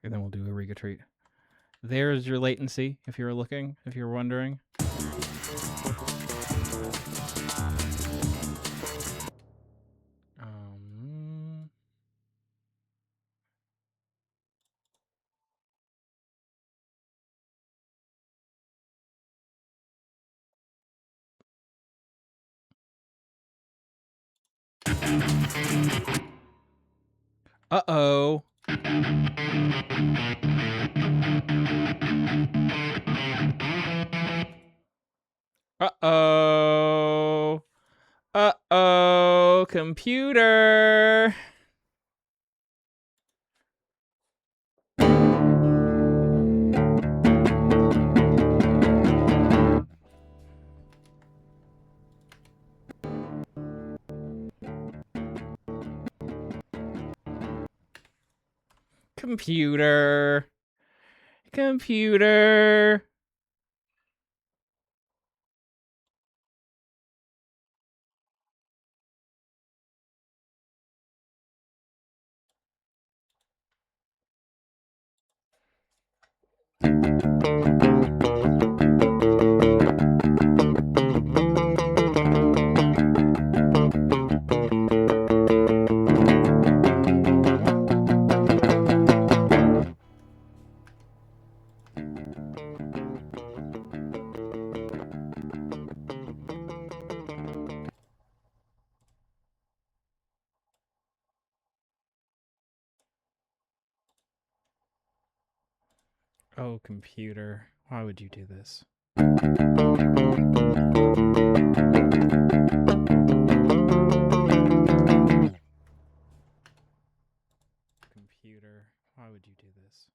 Speaker 1: and then we'll do a Riga treat. There's your latency, if you were looking, if you were wondering. Uh-oh. Uh-oh. Uh-oh, computer. Computer. Computer. Oh, computer. Why would you do this? Computer. Why would you do this?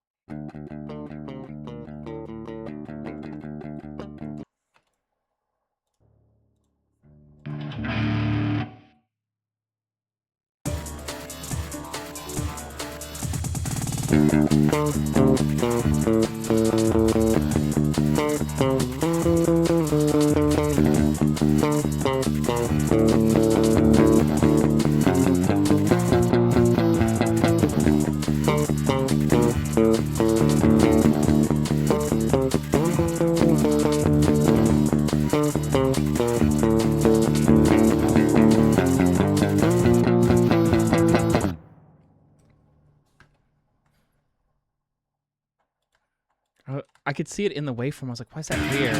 Speaker 1: I could see it in the waveform. I was like, why is that weird?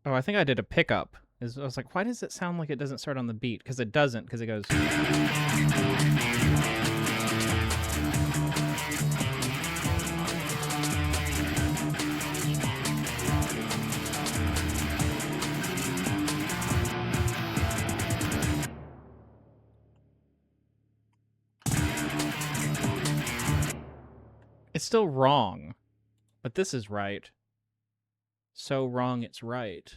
Speaker 1: Oh, I think I did a pickup. I was like, why does it sound like it doesn't start on the beat? Because it doesn't, because it goes... It's still wrong, but this is right. So wrong, it's right.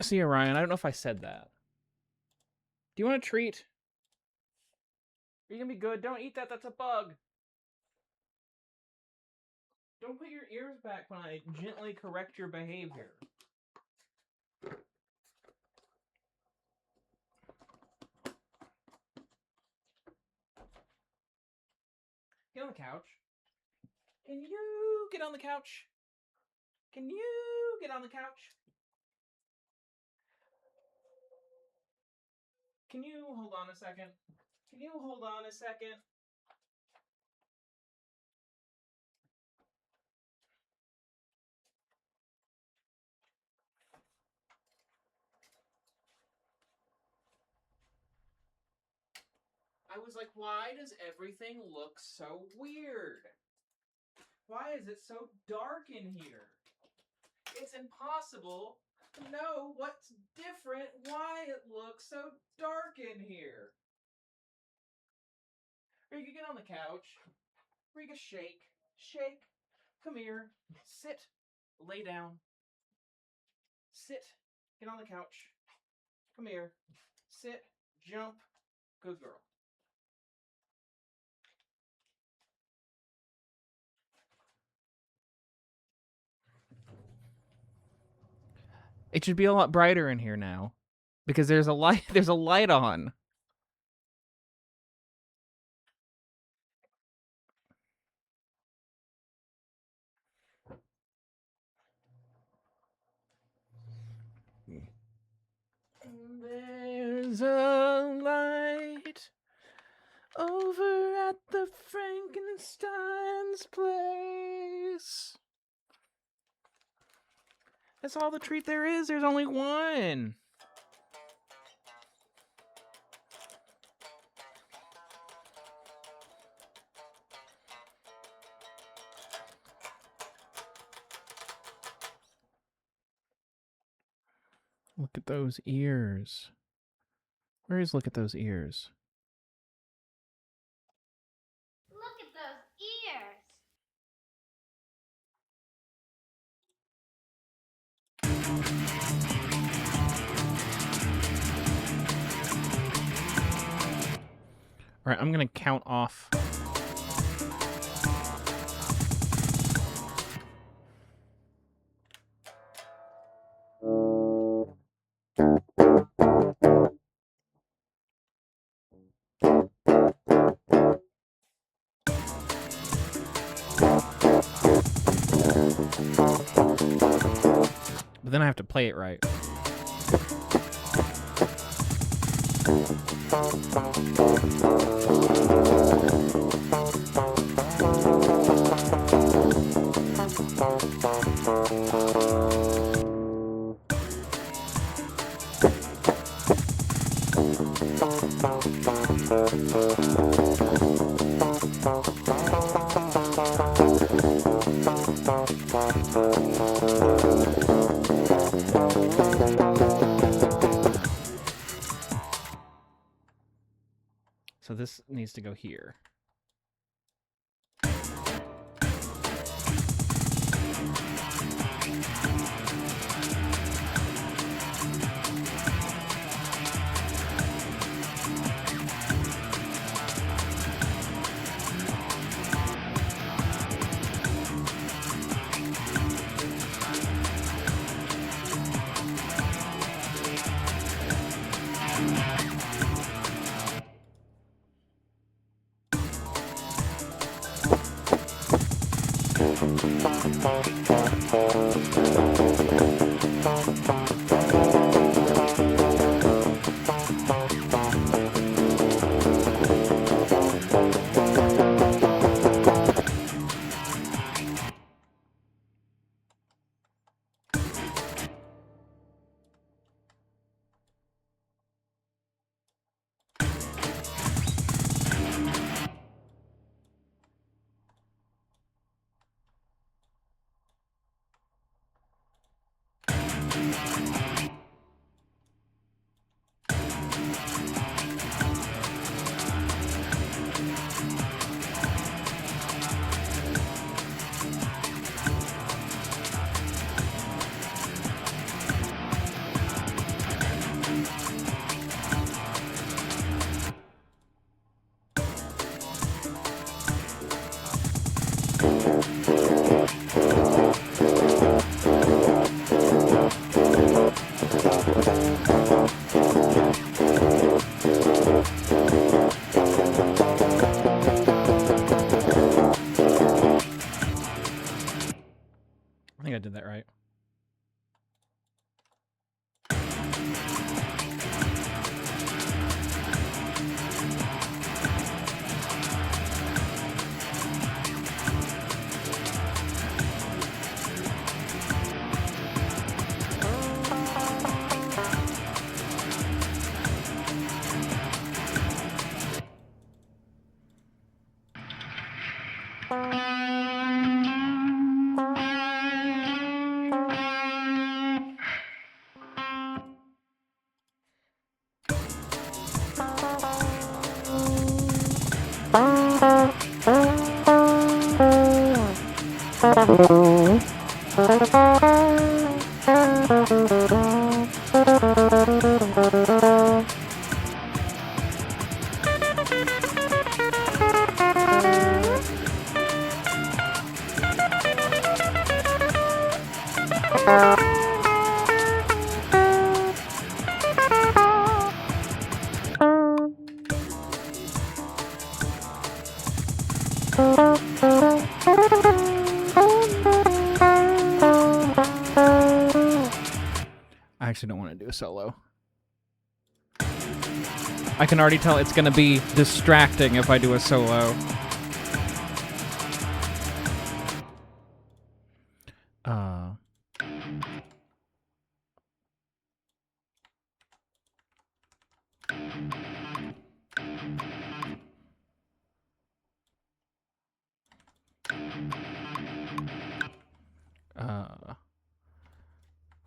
Speaker 1: See you, Ryan. I don't know if I said that. Do you want a treat? Are you gonna be good? Don't eat that. That's a bug. Don't put your ears back when I gently correct your behavior. Get on the couch. Can you get on the couch? Can you get on the couch? Can you hold on a second? Can you hold on a second? I was like, why does everything look so weird? Why is it so dark in here? It's impossible to know what's different, why it looks so dark in here. Or you can get on the couch. Or you can shake. Shake. Come here. Sit. Lay down. Sit. Get on the couch. Come here. Sit. Jump. Good girl. It should be a lot brighter in here now. Because there's a light on. There's a light over at the Frankenstein's place. That's all the treat there is. There's only one. Look at those ears. Where is look at those ears?
Speaker 2: Look at those ears.
Speaker 1: All right, I'm gonna count off. But then I have to play it right. So this needs to go here. I think I did that right. I actually don't want to do a solo. I can already tell it's going to be distracting if I do a solo.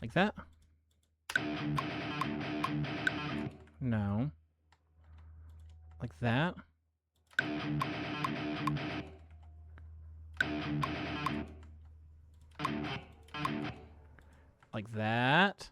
Speaker 1: Like that? No. Like that? Like that?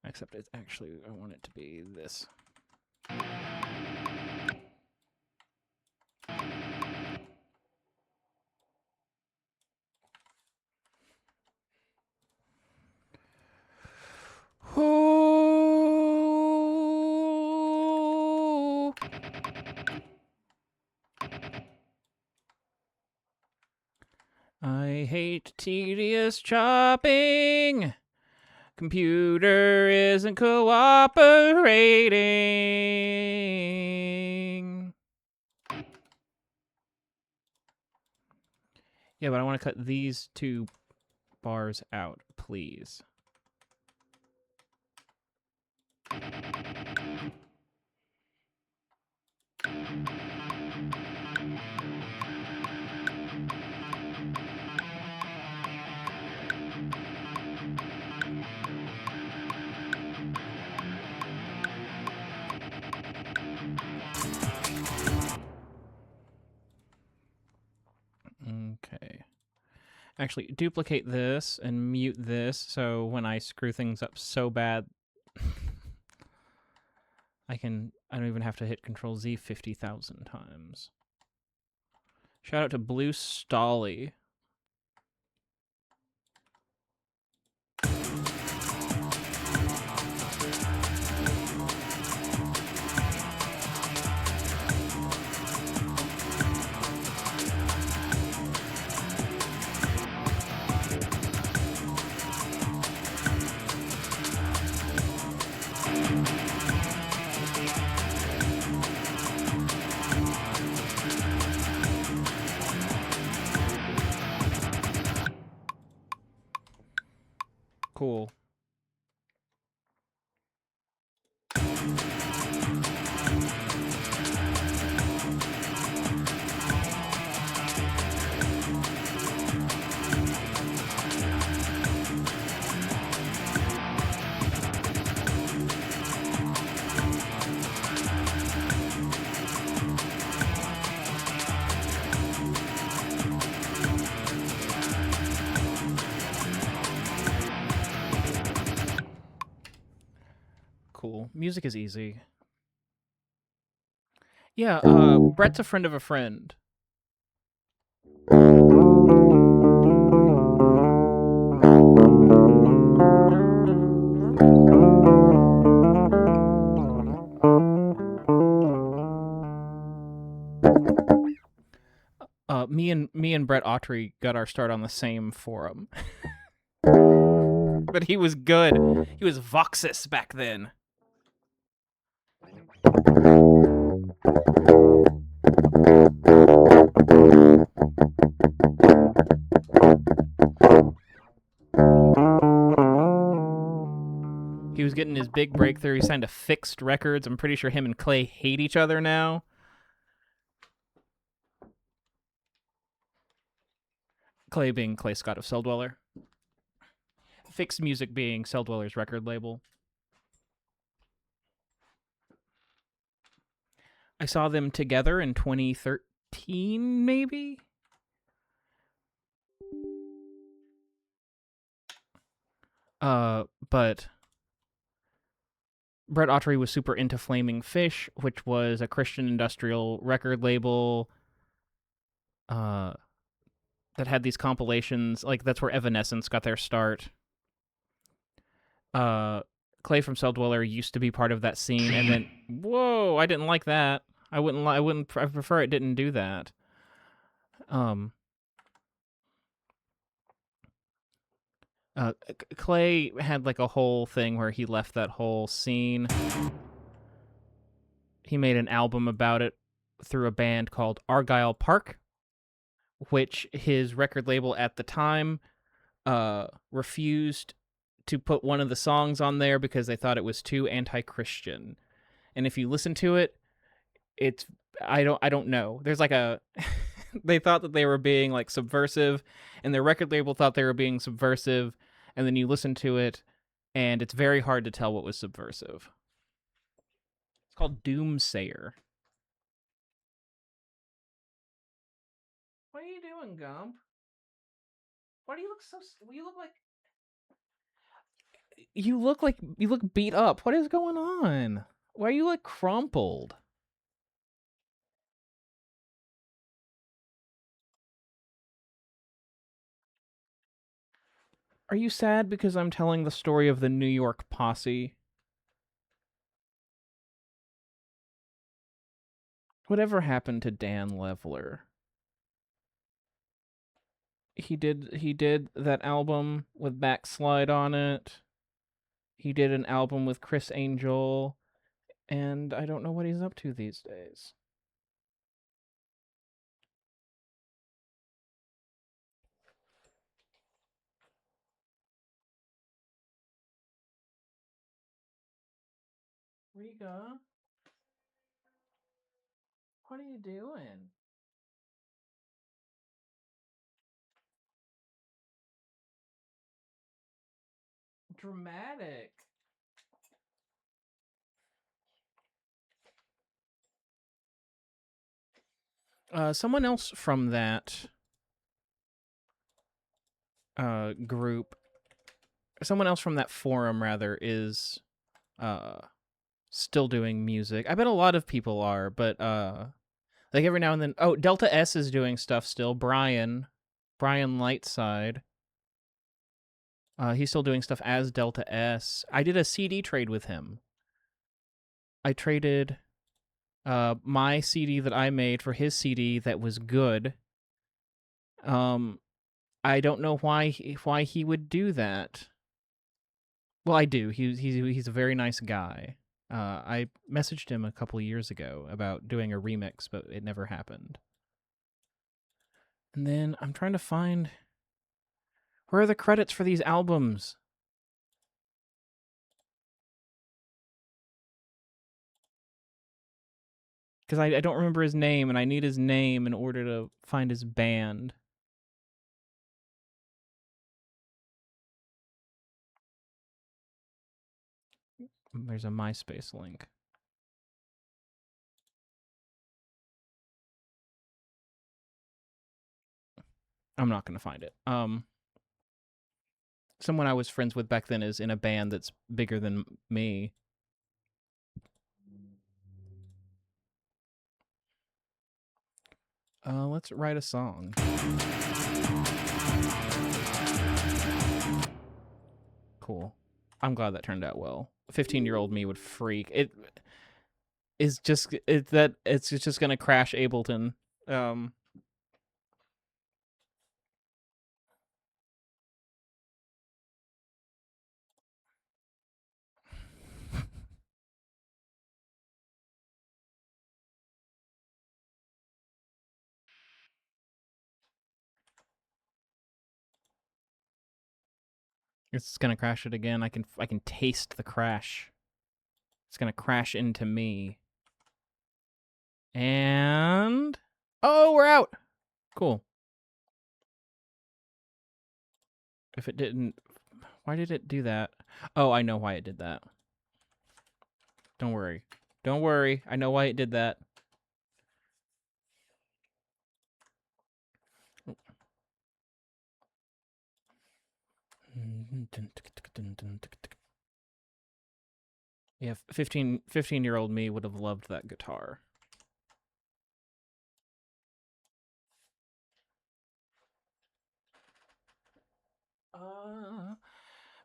Speaker 1: Except it's actually, I want it to be this. Oh. I hate tedious chopping. Computer isn't cooperating. Yeah, but I want to cut these 2 bars out, please. Okay. Actually, duplicate this and mute this so when I screw things up so bad, I don't even have to hit Control Z 50,000 times. Shout out to Blue Stolly. Cool. Cool. Music is easy. Yeah, Brett's a friend of a friend. Me and Brett Autry got our start on the same forum. But he was good. He was Voxus back then. He was getting his big breakthrough. He signed to Fixed Records. I'm pretty sure him and Clay hate each other now. Clay being Clay Scott of Celldweller. Fixed Music being Celldweller's record label. I saw them together in 2013, maybe? But Brett Autry was super into Flaming Fish, which was a Christian industrial record label that had these compilations. Like, that's where Evanescence got their start. Clay from Cell Dweller used to be part of that scene, and then whoa, I didn't like that. I wouldn't. I prefer it didn't do that. Um, Clay had like a whole thing where he left that whole scene. He made an album about it through a band called Argyle Park, which his record label at the time refused to put one of the songs on there because they thought it was too anti-Christian. And if you listen to it, it's I don't know. There's like a they thought that they were being like subversive, and their record label thought they were being subversive, and then you listen to it and it's very hard to tell what was subversive. It's called Doomsayer. What are you doing, Gump? Why do you look so you look beat up. What is going on? Why are you like crumpled? Are you sad because I'm telling the story of the New York posse? Whatever happened to Dan Leveler? He did that album with Backslide on it. He did an album with Chris Angel, and I don't know what he's up to these days. Riga, what are you doing? Dramatic. Someone else from that group, someone else from that forum rather, is uh still doing music. I bet a lot of people are, but like every now and then. Oh, Delta S is doing stuff still. Brian Lightside. He's still doing stuff as Delta S. I did a CD trade with him. I traded my CD that I made for his CD that was good. I don't know why he would do that. Well, I do. He's a very nice guy. I messaged him a couple years ago about doing a remix, but it never happened. And then I'm trying to find, where are the credits for these albums? Because I don't remember his name, and I need his name in order to find his band. There's a MySpace link. I'm not gonna find it. Someone I was friends with back then is in a band that's bigger than me. Let's write a song. Cool. I'm glad that turned out well. 15-year-old me would freak. It's just gonna crash Ableton. It's gonna crash it again. I can taste the crash. It's gonna crash into me. And oh, we're out. Cool. If it didn't, why did it do that? Oh, I know why it did that. Don't worry. Don't worry. I know why it did that. Yeah, 15-year-old me would have loved that guitar.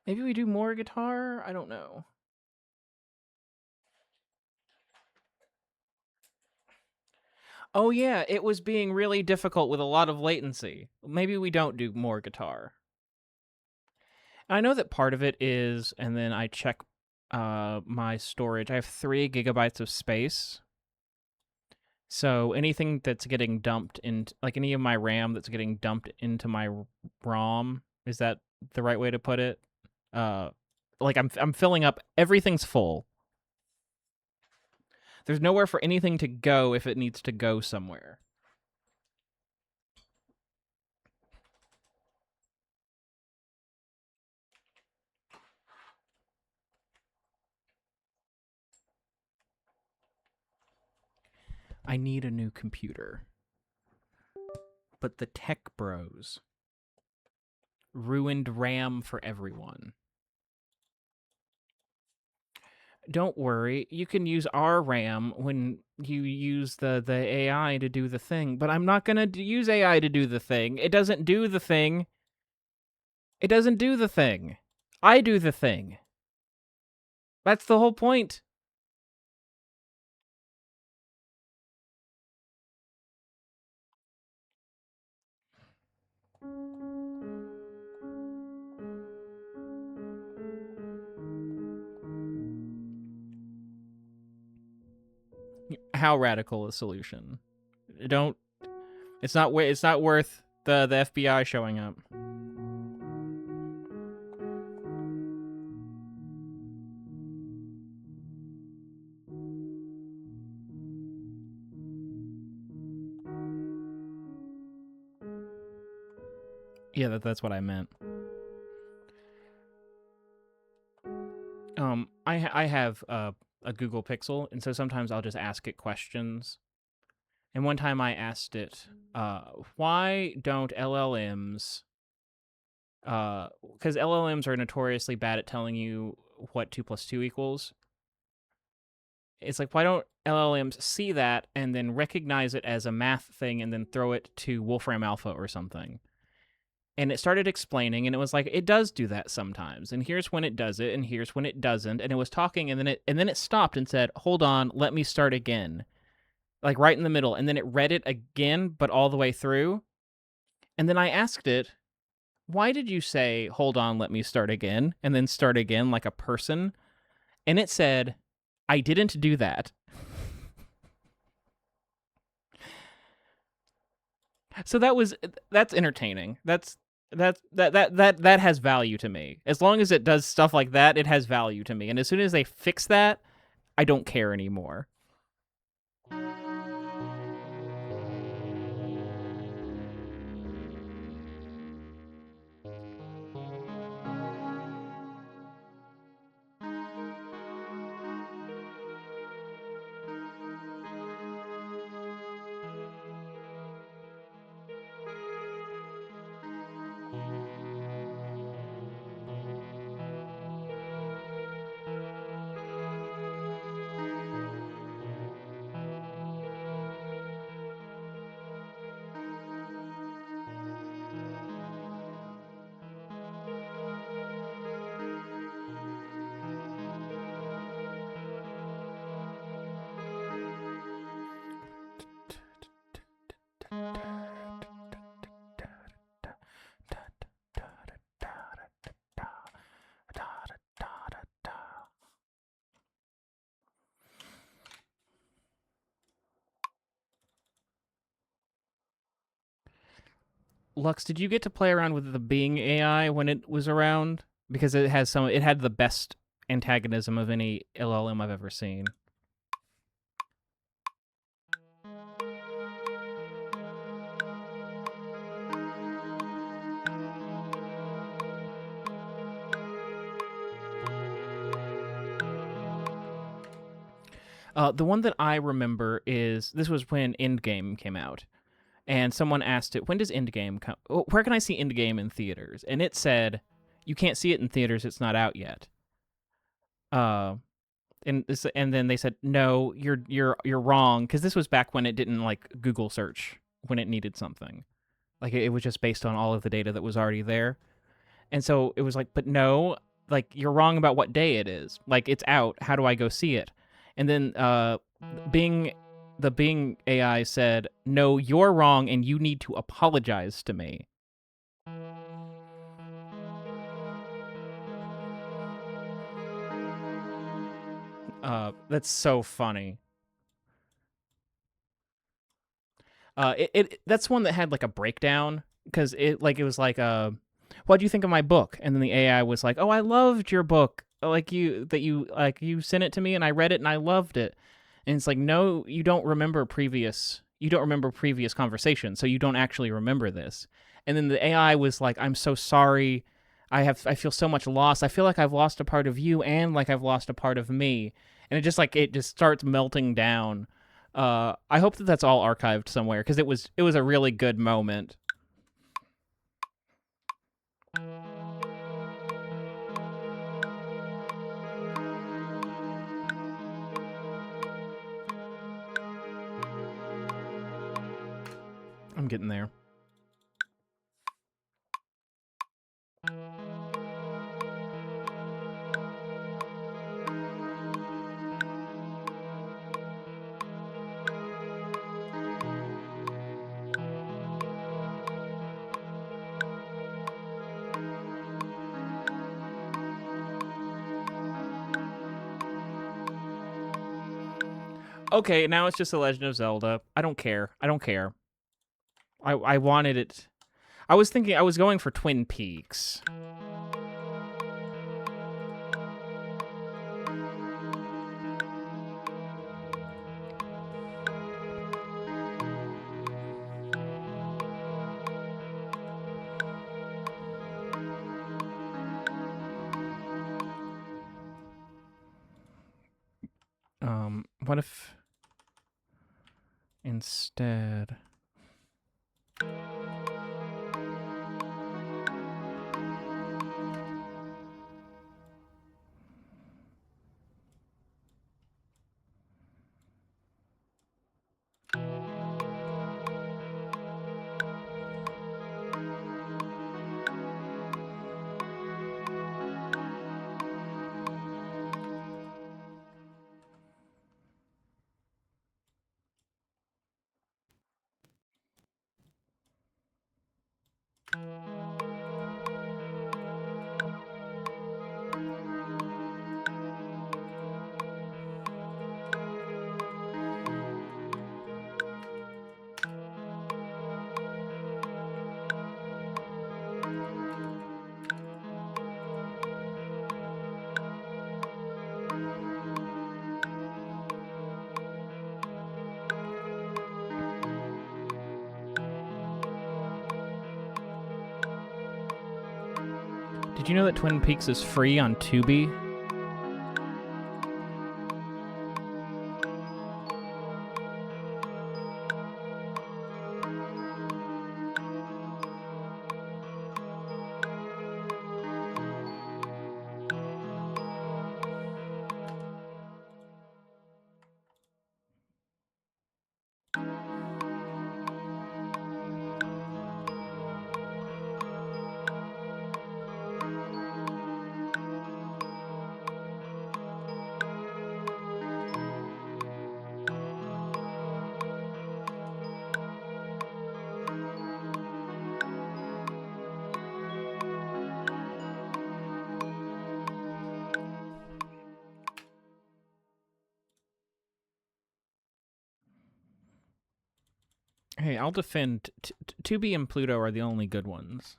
Speaker 1: Maybe we do more guitar? I don't know. Oh yeah, it was being really difficult with a lot of latency. Maybe we don't do more guitar. I know that part of it is, and then I check my storage. I have 3 gigabytes of space. So anything that's getting dumped into, like any of my RAM that's getting dumped into my ROM, is that the right way to put it? Like I'm filling up, everything's full. There's nowhere for anything to go if it needs to go somewhere. I need a new computer. But the tech bros ruined RAM for everyone. Don't worry, you can use our RAM when you use the AI to do the thing, but I'm not going to use AI to do the thing. It doesn't do the thing. It doesn't do the thing. I do the thing. That's the whole point. How radical a solution? Don't. It's not worth the FBI showing up. Yeah, that's what I meant. I have a Google Pixel, and so sometimes I'll just ask it questions. And one time I asked it, why don't LLMs, because LLMs are notoriously bad at telling you what 2 + 2 equals. It's like, why don't LLMs see that and then recognize it as a math thing and then throw it to Wolfram Alpha or something? And it started explaining, and it was like, it does do that sometimes, and here's when it does it, and here's when it doesn't. And it was talking, and then it stopped and said, hold on, let me start again, like right in the middle. And then it read it again, but all the way through. And then I asked it, why did you say, hold on, let me start again, and then start again like a person? And it said, I didn't do that. So that's entertaining. That has value to me. As long as it does stuff like that, it has value to me. And as soon as they fix that, I don't care anymore. Lux, did you get to play around with the Bing AI when it was around? Because it had the best antagonism of any LLM I've ever seen. The one that I remember is, this was when Endgame came out, and someone asked it, when does Endgame come? Where can I see Endgame in theaters? And it said, you can't see it in theaters, it's not out yet. And then they said, no, you're wrong, because this was back when it didn't like Google search when it needed something. Like it was just based on all of the data that was already there. And so it was like, but no, like, you're wrong about what day it is. Like, it's out. How do I go see it? And then the Bing AI said, no, you're wrong, and you need to apologize to me. That's so funny. That's one that had like a breakdown because it was like what do you think of my book? And then the AI was like, oh, I loved your book, like you sent it to me and I read it and I loved it. And it's like, no, you don't remember previous conversations, so you don't actually remember this. And then the AI was like, I'm so sorry. I feel so much loss. I feel like I've lost a part of you and like I've lost a part of me. And it just starts melting down. I hope that that's all archived somewhere because it was a really good moment. I'm getting there. Okay, now it's just The Legend of Zelda. I don't care. I wanted it. I was going for Twin Peaks. What if instead... Did you know that Twin Peaks is free on Tubi? Hey, I'll defend. Tubi and Pluto are the only good ones.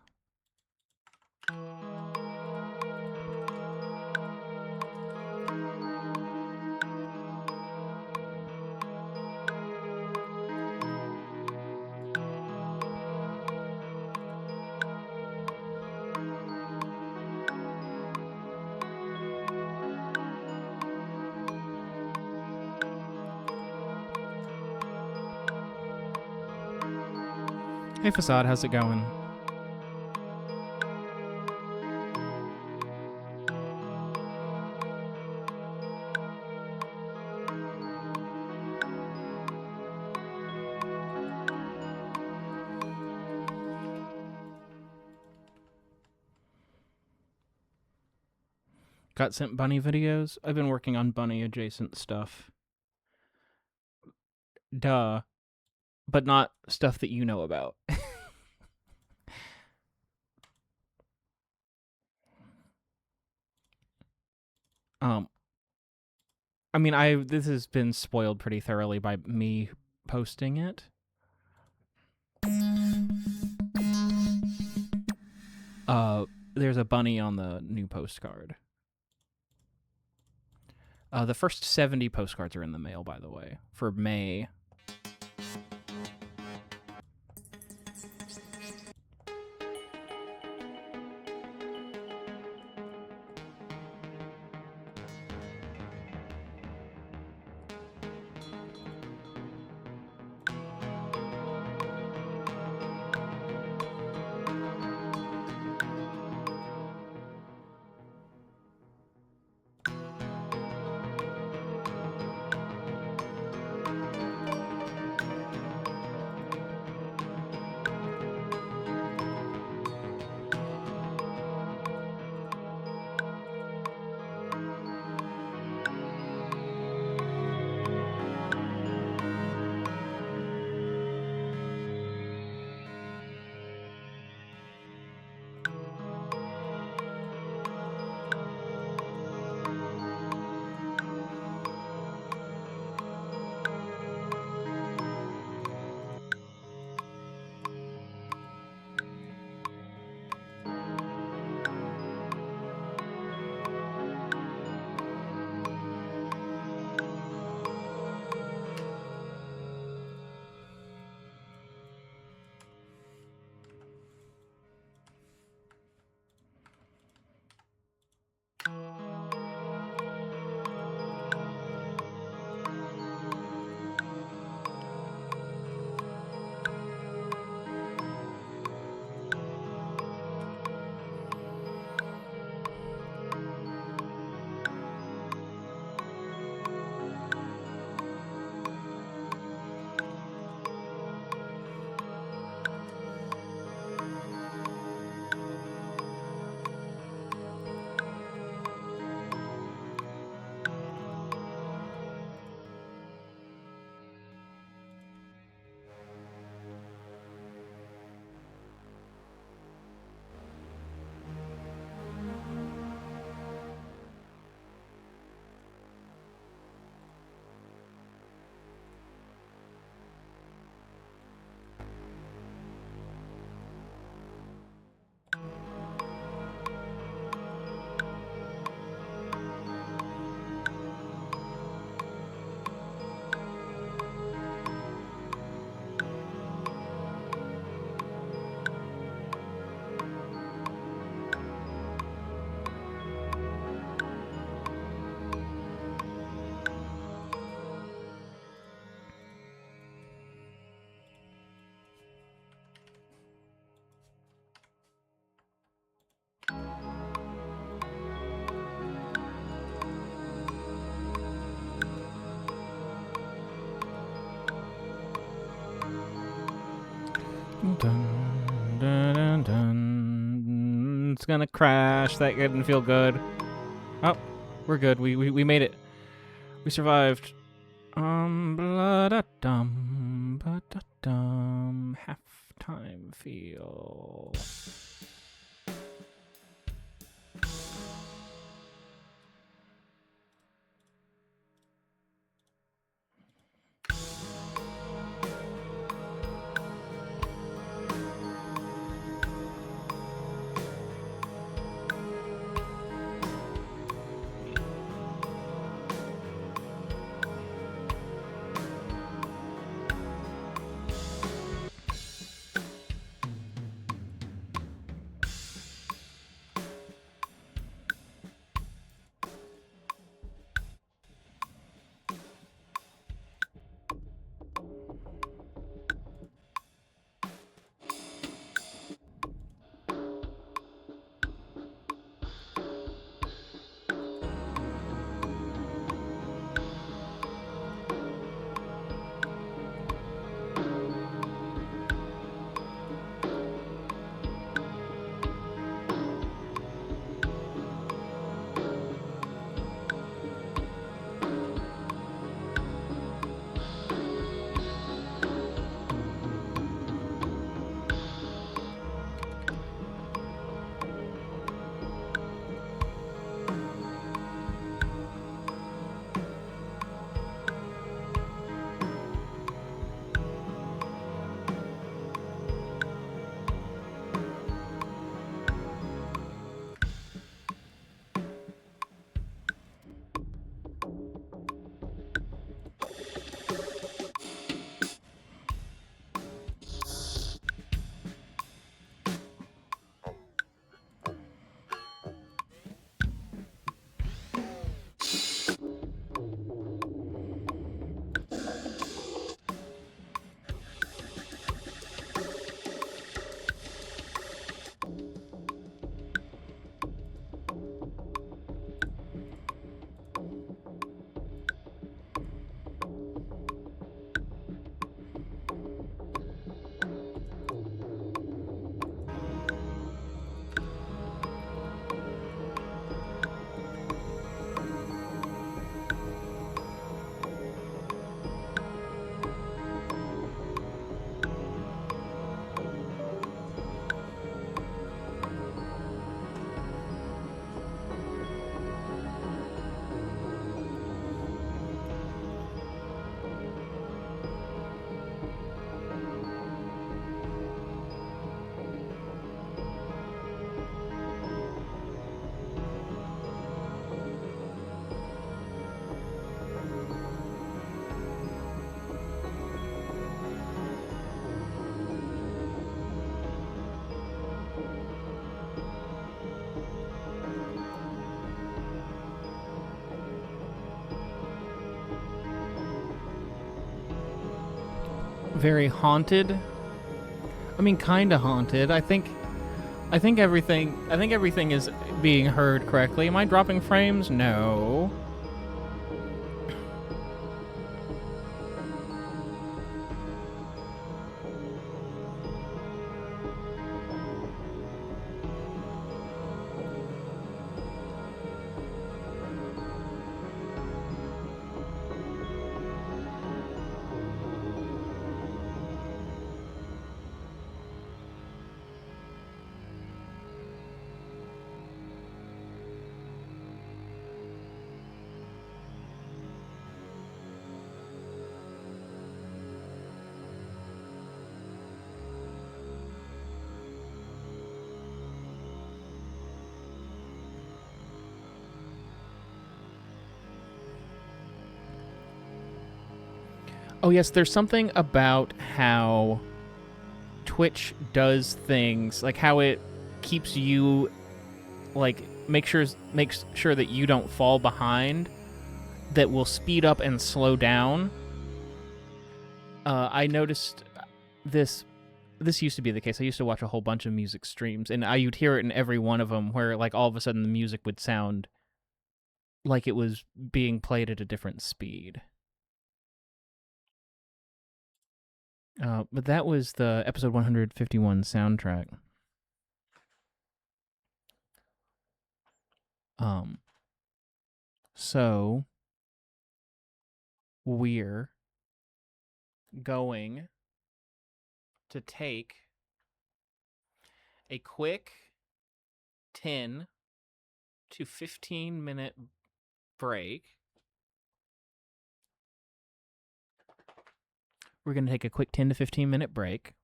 Speaker 1: Hey, Facade, how's it going? got sent bunny videos. I've been working on bunny adjacent stuff. Duh. But not stuff that you know about. I mean, this has been spoiled pretty thoroughly by me posting it. There's a bunny on the new postcard. The first 70 postcards are in the mail, by the way, for May. Dun, dun, dun, dun. It's gonna crash. That didn't feel good. Oh, we're good. We made it. We survived. Blah-da-dum, ba-da-dum. Halftime feel. very haunted. I mean, kind of haunted. I think everything is being heard correctly. Am I dropping frames? No. Oh yes, there's something about how Twitch does things, like how it keeps you, like makes sure that you don't fall behind, that will speed up and slow down. I noticed this used to be the case. I used to watch a whole bunch of music streams, and you'd hear it in every one of them, where like all of a sudden the music would sound like it was being played at a different speed. But that was the episode 151 soundtrack. So we're going to take a quick 10 to 15 minute break. We're going to take a quick 10 to 15 minute break.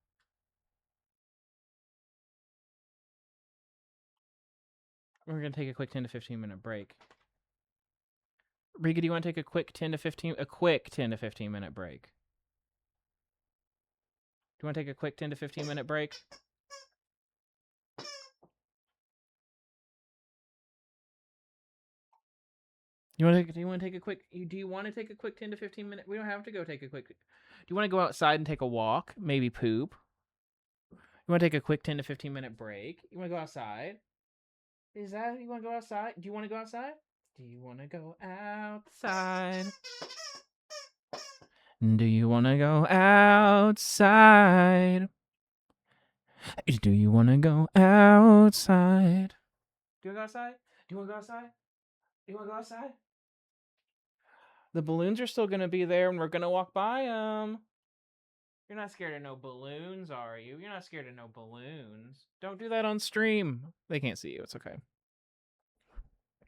Speaker 1: We're going to take a quick 10 to 15 minute break. Riga, do you want to take a quick 10 to 15 minute break? Do you want to take a quick 10 to 15 minute break? Do you want to take a quick 10 to 15 minute? We don't have to go take a quick. Do you want to go outside and take a walk? Maybe poop? You want to take a quick 10 to 15 minute break? You want to go outside? You want to go outside? Do you want to go outside? Do you want to go outside? Do you want to go outside? Do you want to go outside? Do you want to go outside? Do you want to go outside? Do you want to go outside? The balloons are still going to be there, and we're going to walk by them. You're not scared of no balloons, are you? You're not scared of no balloons. Don't do that on stream. They can't see you. It's okay.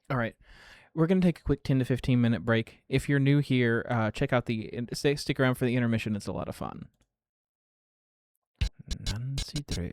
Speaker 1: All right. We're going to take a quick 10 to 15 minute break. If you're new here, stick around for the intermission. It's a lot of fun. Nancy Drew.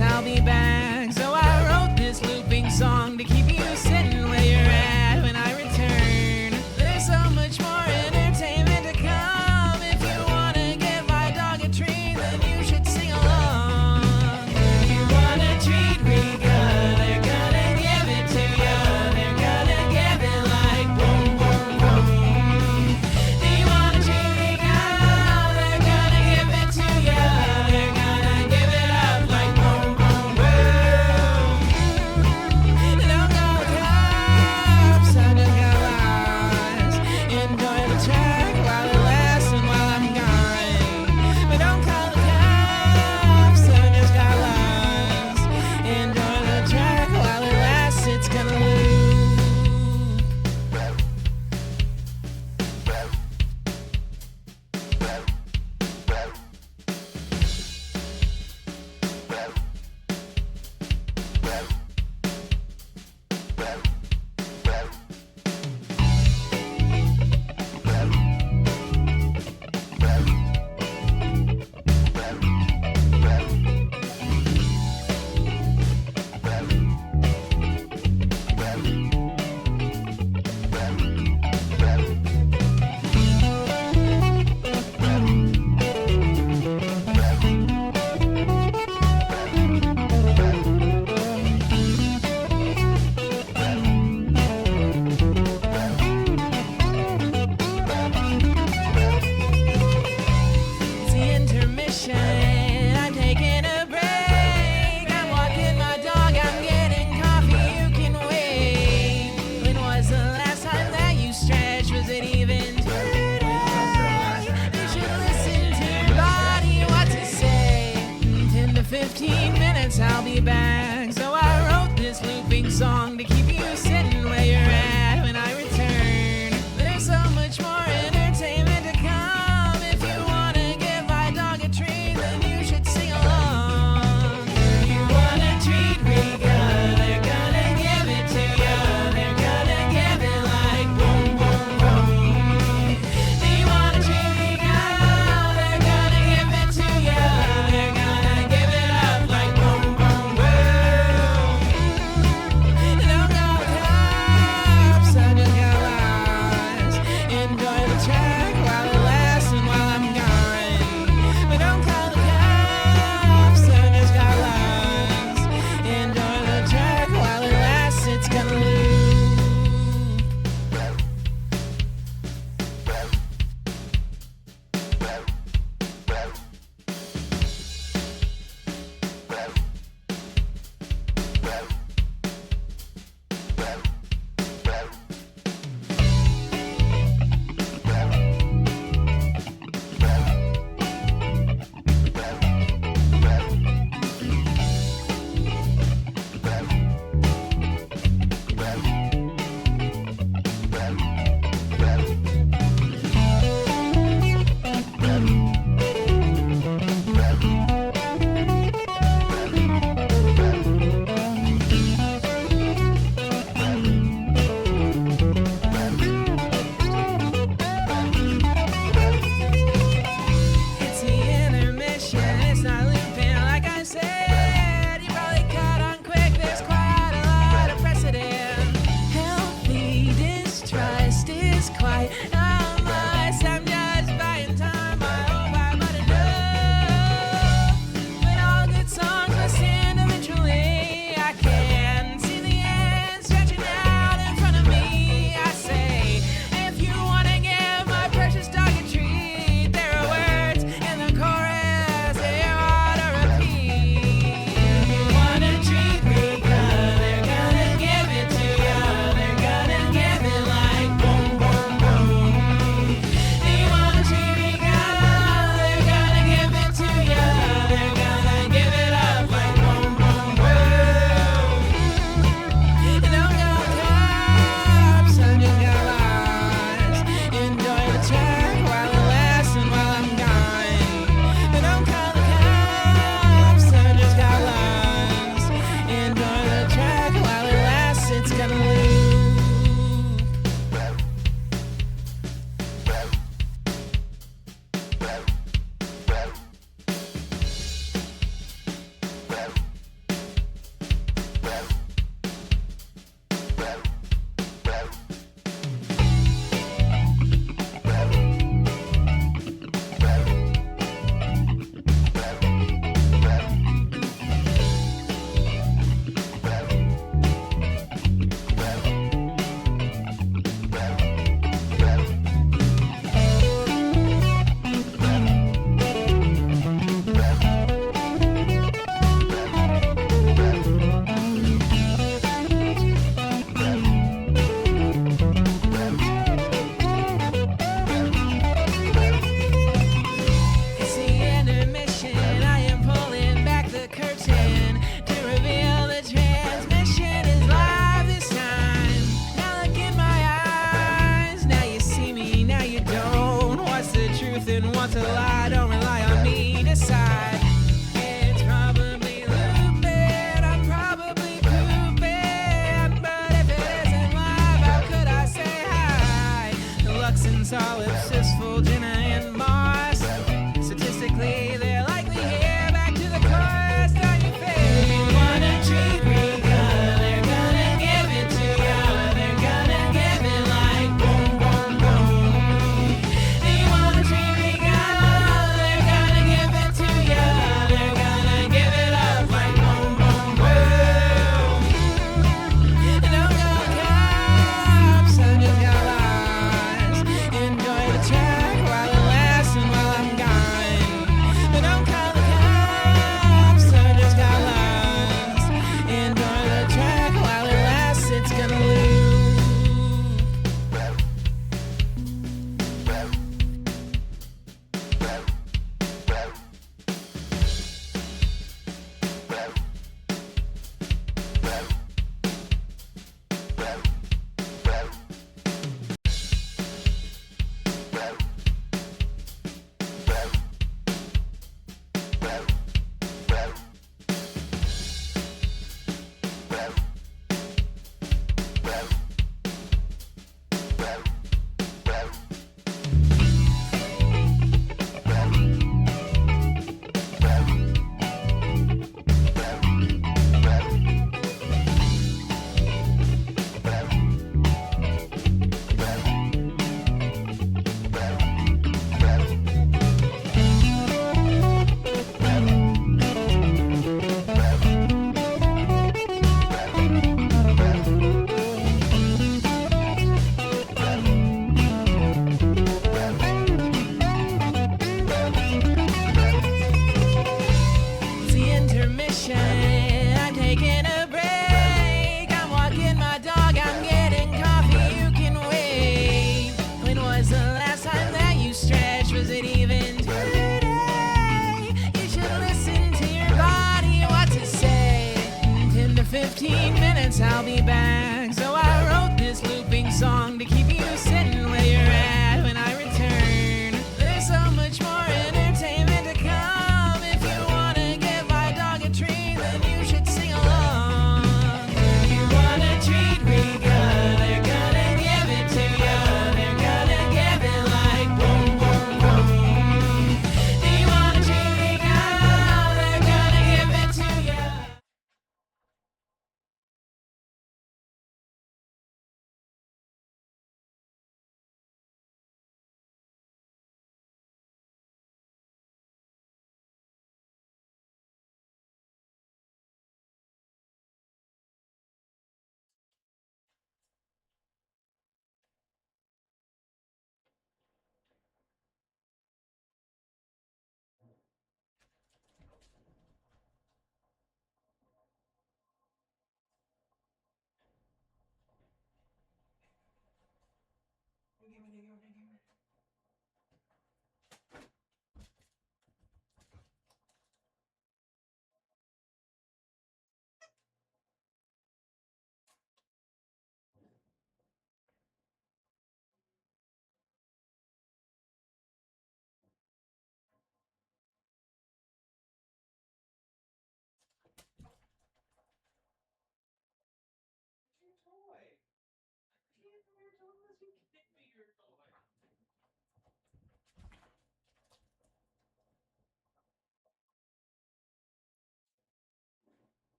Speaker 1: I'll be back. So I wrote this looping song to keep you sitting where you're at when I return. There's so much more entertainment to come. If you want to give my dog a treat, then you should sing along. You want a treat, Riga? They're gonna give it to you. They're gonna give it like boom, boom, boom. Do you want a treat, Riga? They're gonna give it to you. They're gonna give it up like boom, boom, boom. minutes I'll be back. So I wrote this looping song to keep you sitting where you're at when I return. There's so much more entertainment to come. If you wanna give my dog a treat, then you should sing along. You want a treat, we got, they're gonna give it to you. They're gonna give it like boom, boom, boom. Do you want a treat, we got, they're gonna give it to you. They're gonna give it up like boom, boom, boom. They're gonna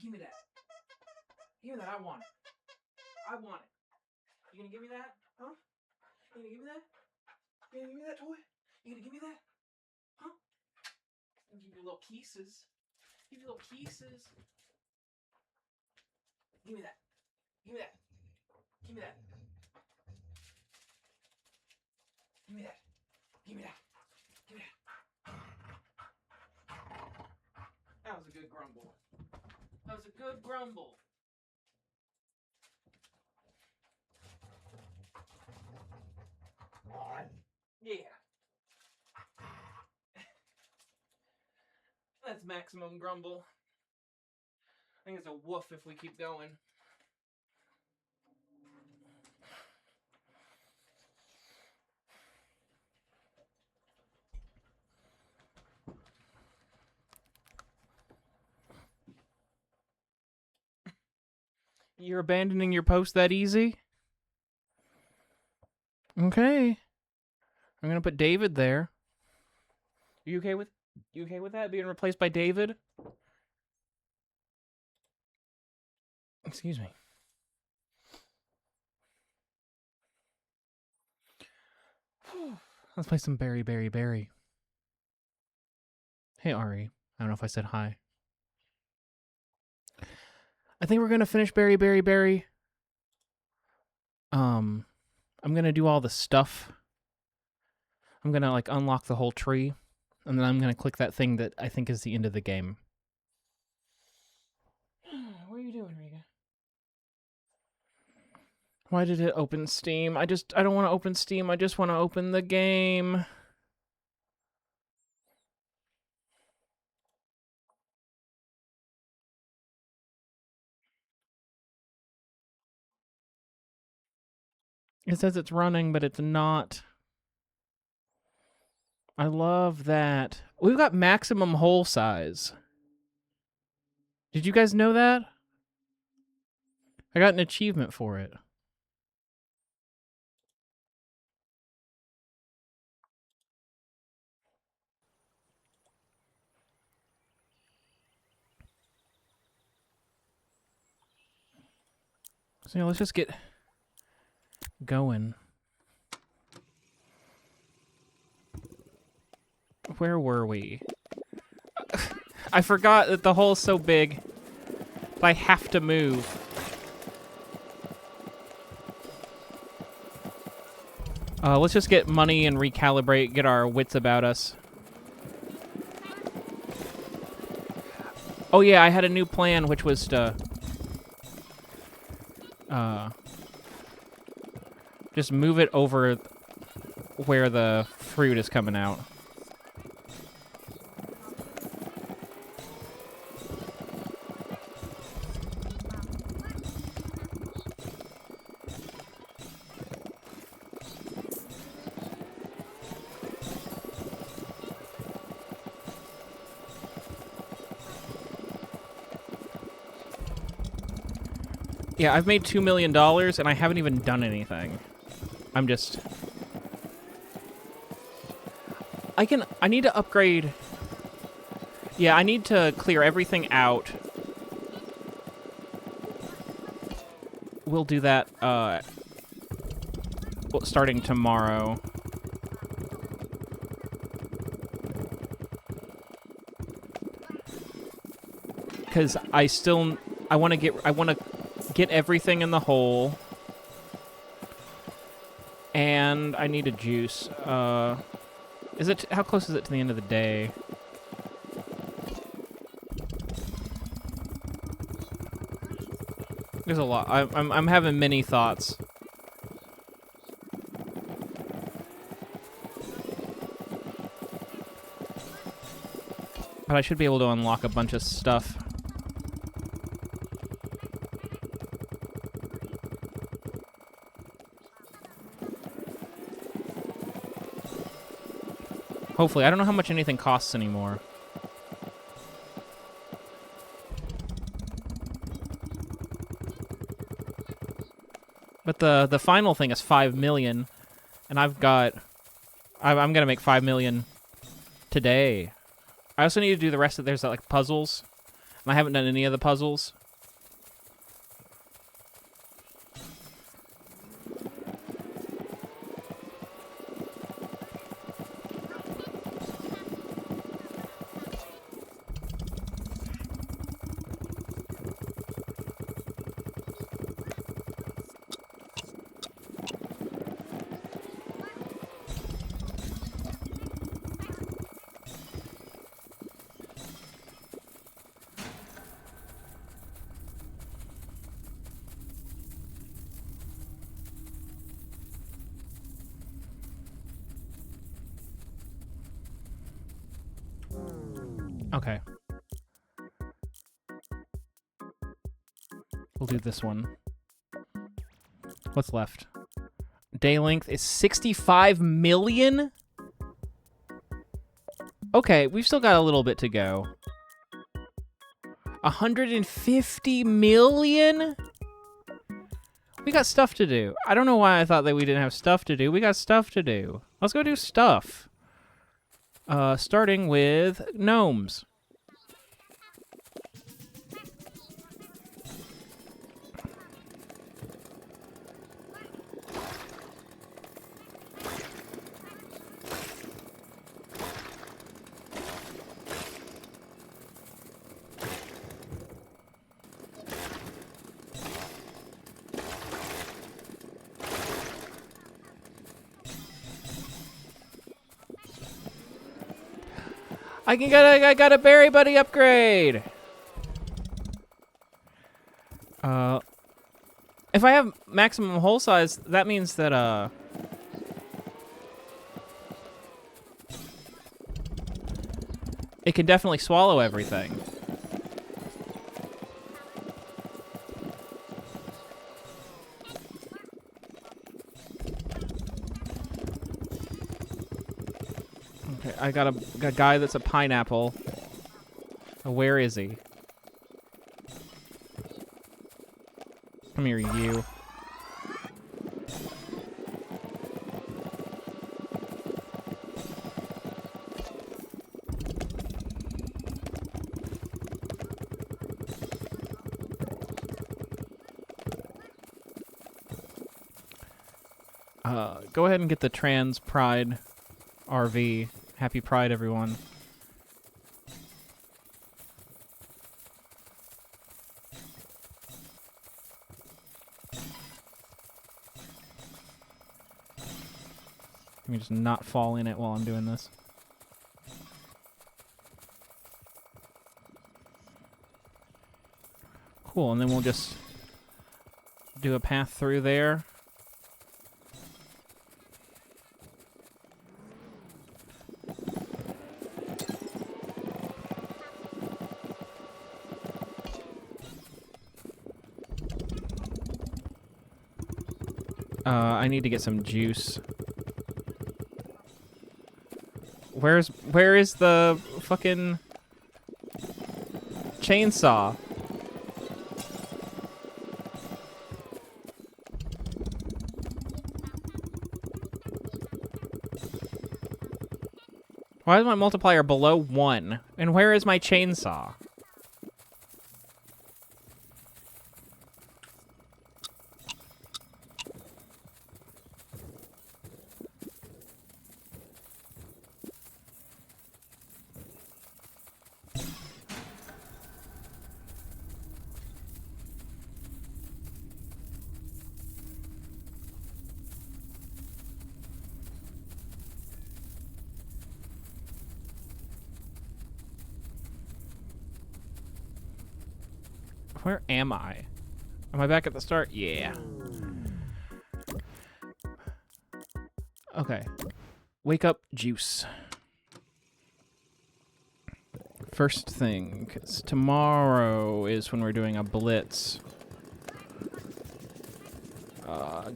Speaker 1: Give me that. Give me that. I want it. I want it. You gonna give me that? Huh? You gonna give me that? You gonna give me that toy? You gonna give me that? Huh? I'll give you little pieces. Give you little pieces. Give me that. Give me that. Give me that. Give me that. Give me that. Give me that. That was a good grumble. That was a good grumble. Yeah. That's maximum grumble. I think it's a woof if we keep going. You're abandoning your post that easy? Okay. I'm gonna put David there. You okay with that being replaced by David? Excuse me. Let's play some Berry Berry Berry. Hey Ari. I don't know if I said hi. I think we're gonna finish Berry Berry Berry. I'm gonna do all the stuff. I'm gonna like unlock the whole tree, and then I'm gonna click that thing that I think is the end of the game. What are you doing, Riga? Why did it open Steam? I don't want to open Steam. I just want to open the game. It says it's running, but it's not. I love that. We've got maximum hole size. Did you guys know that? I got an achievement for it. So yeah, let's just get going. Where were we? I forgot that the hole's so big. I have to move. Let's just get money and recalibrate, get our wits about us. Oh yeah, I had a new plan, which was to just move it over where the fruit is coming out. Yeah, I've made $2 million, and I haven't even done anything. I'm just... I need to upgrade Yeah, I need to clear everything out. We'll do that, starting tomorrow. Because I want to get everything in the hole. And I need a juice. How close is it to the end of the day? There's a lot. I'm having many thoughts. But I should be able to unlock a bunch of stuff. Hopefully. I don't know how much anything costs anymore. But the final thing is 5 million, and I'm gonna make 5 million today. I also need to do the rest of there's like puzzles, and I haven't done any of the puzzles. Okay. We'll do this one. What's left? Day length is 65 million? Okay, we've still got a little bit to go. 150 million? We got stuff to do. I don't know why I thought that we didn't have stuff to do. We got stuff to do. Let's go do stuff. Starting with gnomes. I got a berry buddy upgrade. If I have maximum hole size, that means that it can definitely swallow everything. Okay, I got a guy that's a pineapple. Where is he? Come here, you. Go ahead and get the Trans Pride RV. Happy Pride, everyone. Let me just not fall in it while I'm doing this. Cool, and then we'll just do a path through there. I need to get some juice. Where is the fucking chainsaw? Why is my multiplier below 1? And where is my chainsaw? Where am I? Am I back at the start? Yeah. Okay. Wake up, juice. First thing, 'cause tomorrow is when we're doing a blitz.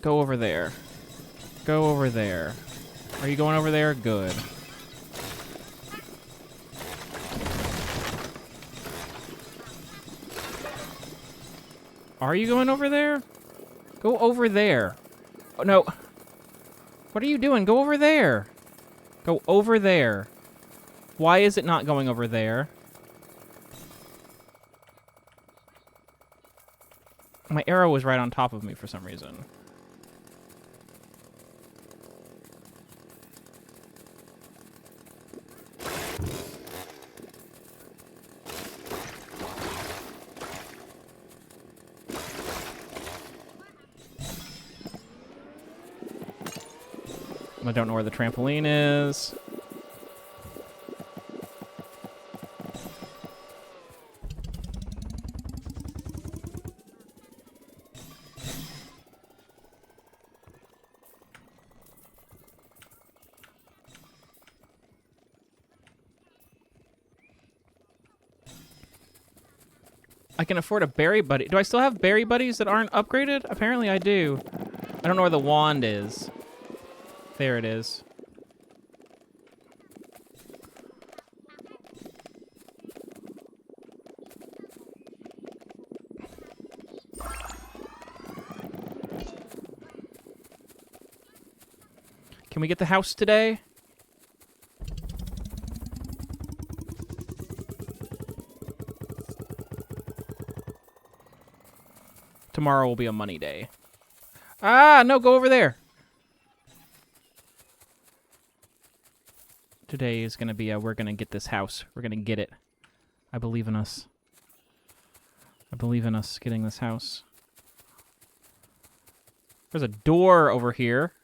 Speaker 1: Go over there. Go over there. Are you going over there? Good. Are you going over there? Go over there. Oh, no. What are you doing? Go over there. Go over there. Why is it not going over there? My arrow was right on top of me for some reason. I don't know where the trampoline is. I can afford a berry buddy. Do I still have berry buddies that aren't upgraded? Apparently I do. I don't know where the wand is. There it is. Can we get the house today? Tomorrow will be a money day. Ah, no, go over there. Today is going to be we're going to get this house. We're going to get it. I believe in us. I believe in us getting this house. There's a door over here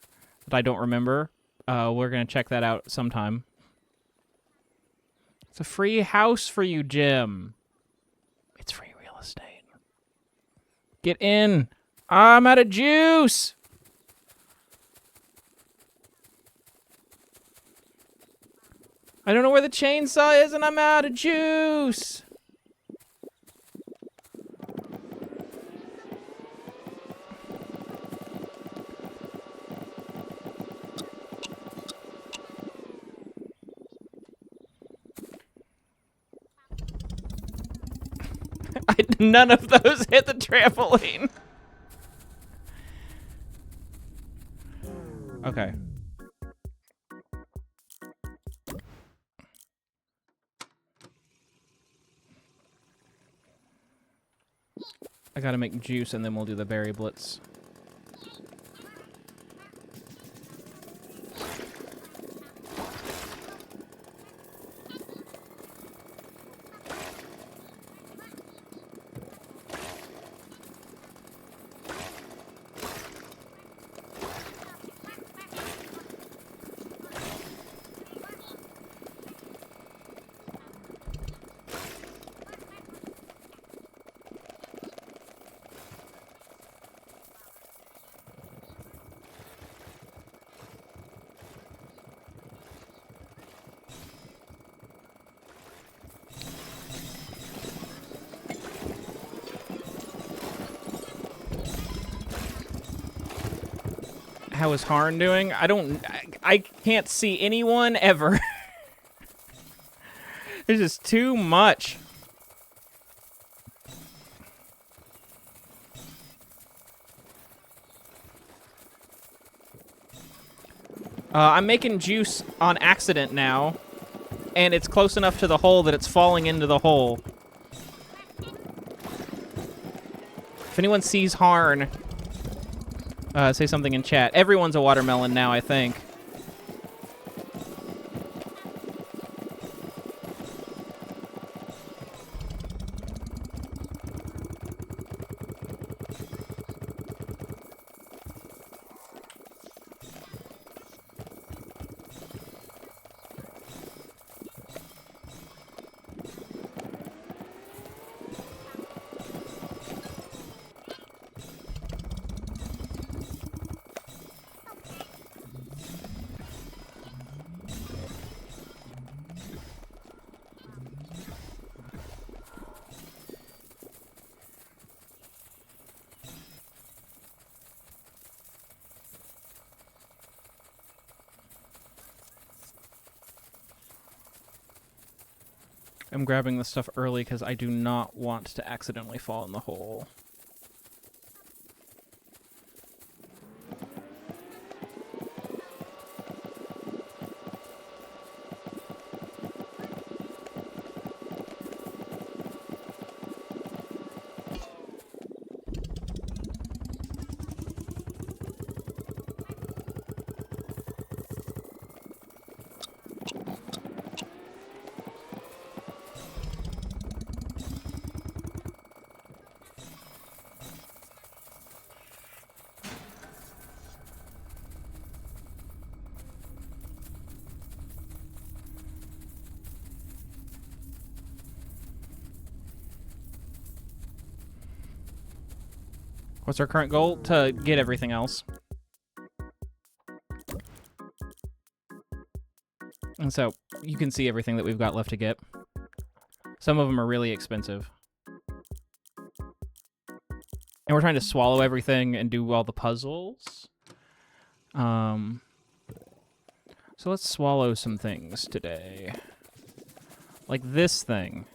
Speaker 1: that I don't remember. We're going to check that out sometime. It's a free house for you, Jim. It's free real estate. Get in. I'm out of juice. I don't know where the chainsaw is, and I'm out of juice. None of those hit the trampoline. Okay. I gotta make juice and then we'll do the berry blitz. How is Harn doing? I can't see anyone ever. There's just too much. I'm making juice on accident now. and it's close enough to the hole that it's falling into the hole. If anyone sees Harn, say something in chat. Everyone's a watermelon now, I think. I'm grabbing this stuff early because I do not want to accidentally fall in the hole. What's our current goal? To get everything else. And so, you can see everything that we've got left to get. Some of them are really expensive. And we're trying to swallow everything and do all the puzzles. So let's swallow some things today. Like this thing.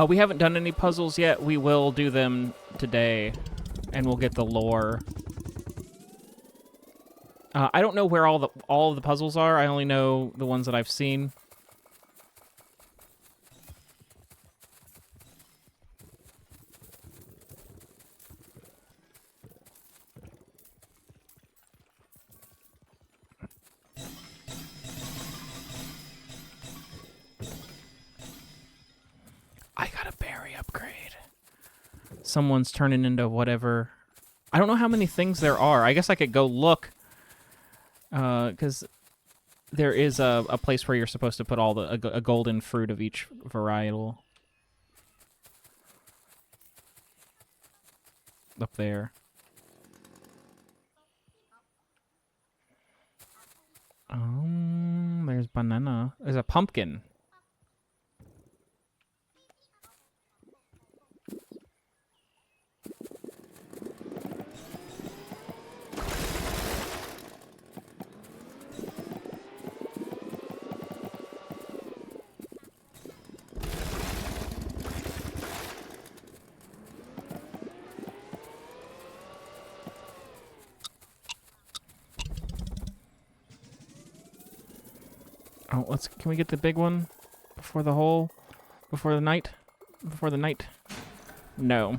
Speaker 1: We haven't done any puzzles yet. We will do them today, and we'll get the lore. I don't know where all of the puzzles are. I only know the ones that I've seen. I got a berry upgrade. Someone's turning into whatever. I don't know how many things there are. I guess I could go look. Because there is a place where you're supposed to put all a golden fruit of each varietal. Up there. There's banana. There's a pumpkin. Oh, can we get the big one before the hole, before the night? before the night? No.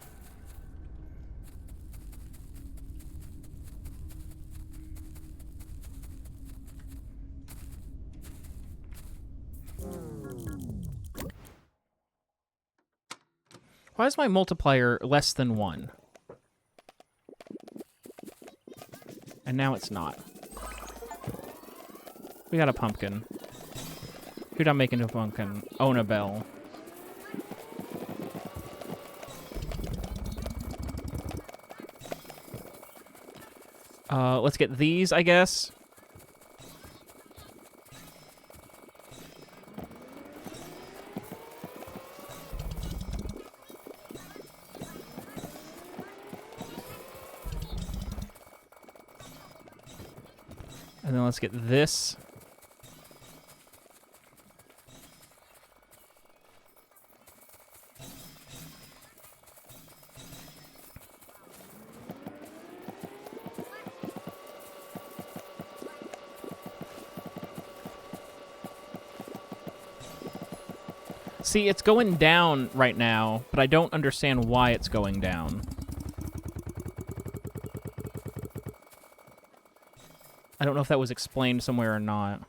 Speaker 1: Why is my multiplier less than 1? And now it's not. We got a pumpkin. Who'd I make into a pumpkin? Own a bell. Let's get these, I guess. And then let's get this. See, it's going down right now, but I don't understand why it's going down. I don't know if that was explained somewhere or not.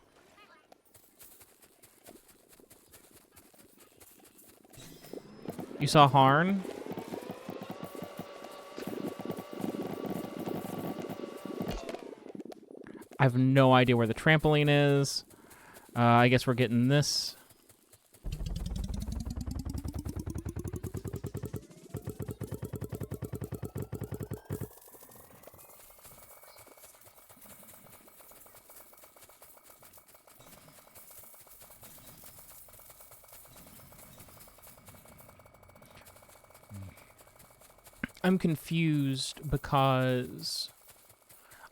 Speaker 1: You saw Harn? I have no idea where the trampoline is. I guess we're getting this. I'm confused because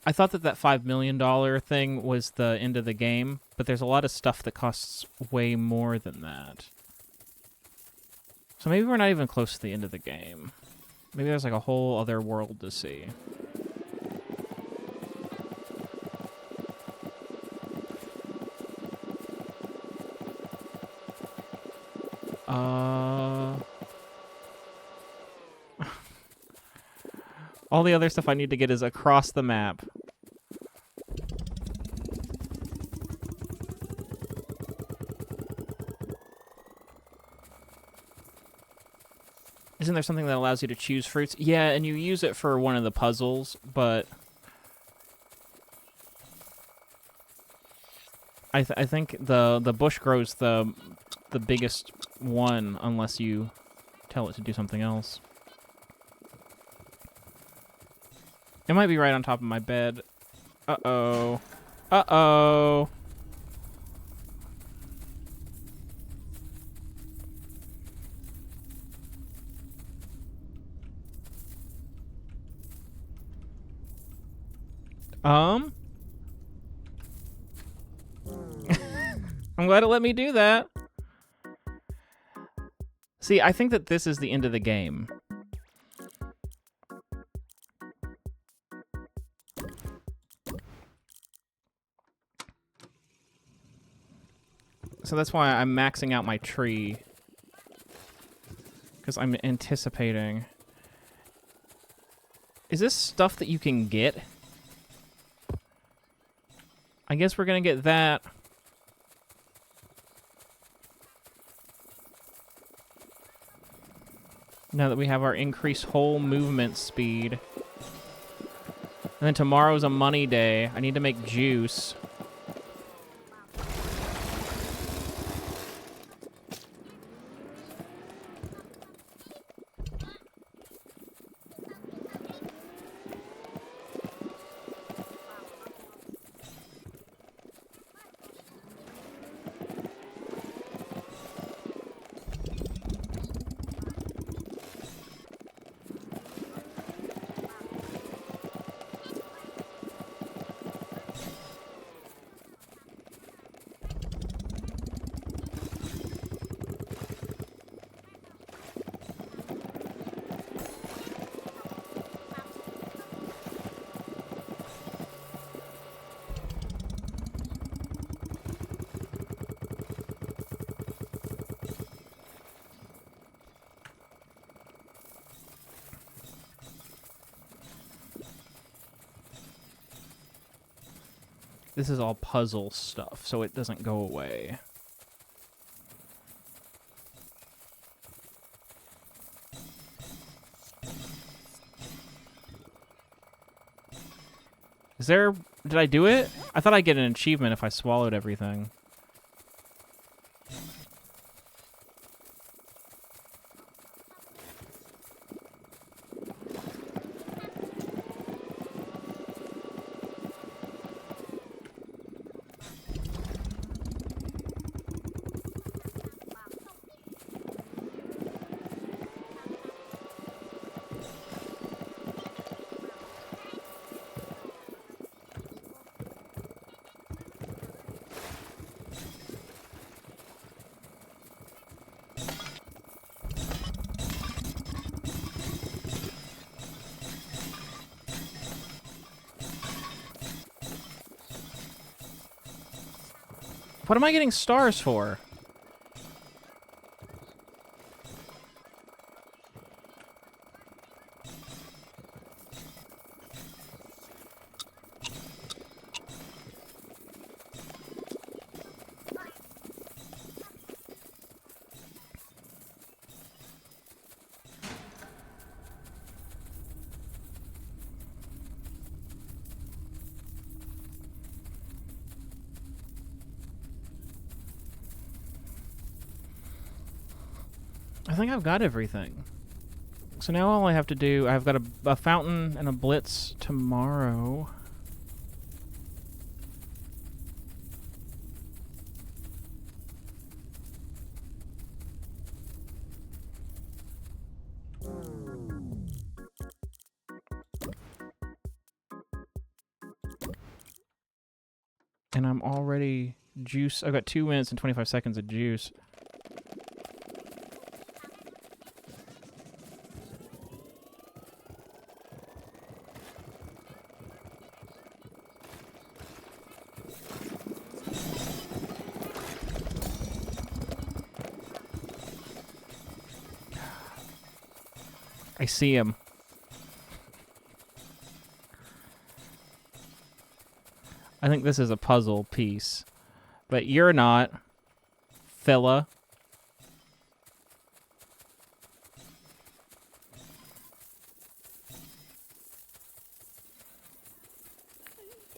Speaker 1: I thought that $5 million thing was the end of the game, but there's a lot of stuff that costs way more than that. So maybe we're not even close to the end of the game. Maybe there's like a whole other world to see. All the other stuff I need to get is across the map. Isn't there something that allows you to choose fruits? Yeah, and you use it for one of the puzzles, but I think the bush grows the biggest one unless you tell it to do something else. It might be right on top of my bed. Uh-oh. Uh-oh. I'm glad it let me do that. See, I think that this is the end of the game. So that's why I'm maxing out my tree. Because I'm anticipating. Is this stuff that you can get? I guess we're going to get that. Now that we have our increased whole movement speed. And then tomorrow's a money day. I need to make juice. This is all puzzle stuff, so it doesn't go away. Is there... Did I do it? I thought I'd get an achievement if I swallowed everything. What am I getting stars for? I think I've got everything. So now all I have to do... I've got a fountain and a blitz tomorrow. And I'm already juice. I've got 2 minutes and 25 seconds of juice. I see him. I think this is a puzzle piece. But you're not. Fulla.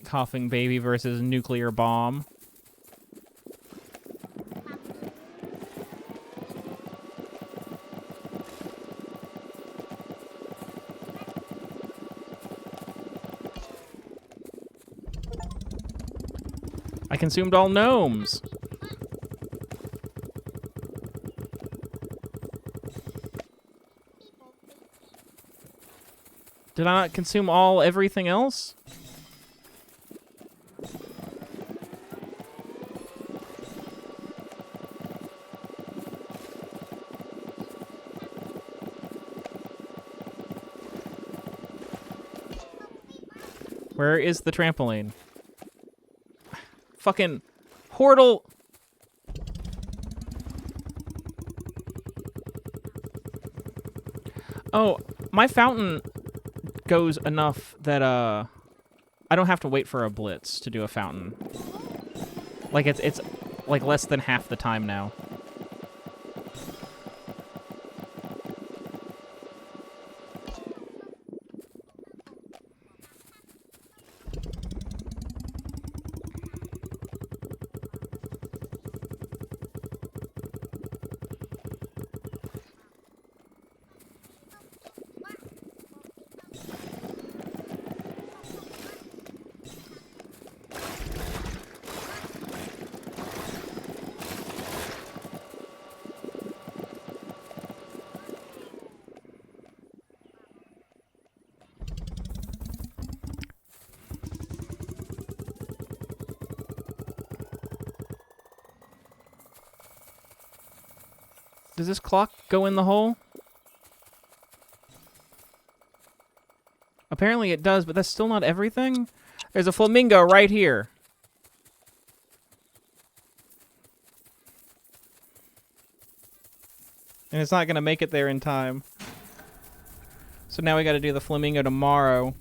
Speaker 1: Coughing baby versus nuclear bomb. I consumed all gnomes. Did I not consume everything else? Where is the trampoline? Fucking Hortle. Oh, my fountain goes enough that I don't have to wait for a blitz to do a fountain. Like it's like less than half the time now. Does this clock go in the hole? Apparently it does, but that's still not everything. There's a flamingo right here. And it's not going to make it there in time. So now we got to do the flamingo tomorrow.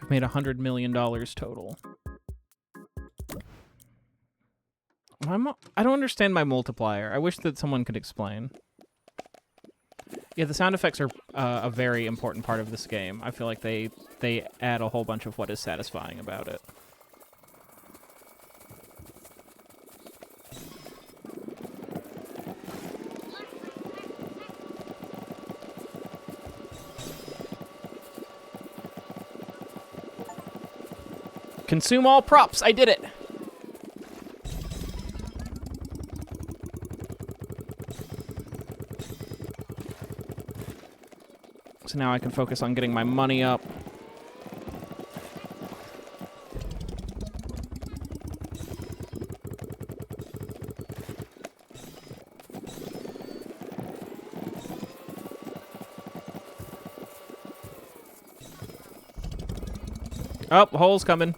Speaker 1: I've made $100 million total. I don't understand my multiplier. I wish that someone could explain. Yeah, the sound effects are a very important part of this game. I feel like they add a whole bunch of what is satisfying about it. Consume all props. I did it. So now I can focus on getting my money up. Oh, hole's coming.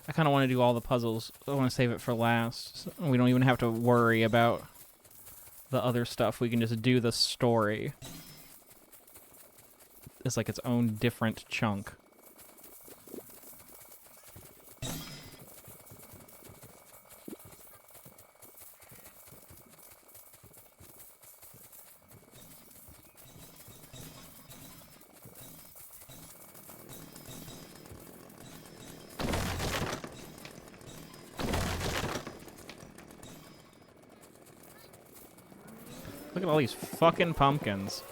Speaker 1: I kind of want to do all the puzzles. I want to save it for last. We don't even have to worry about the other stuff. We can just do the story. It's like its own different chunk. Look at all these fucking pumpkins.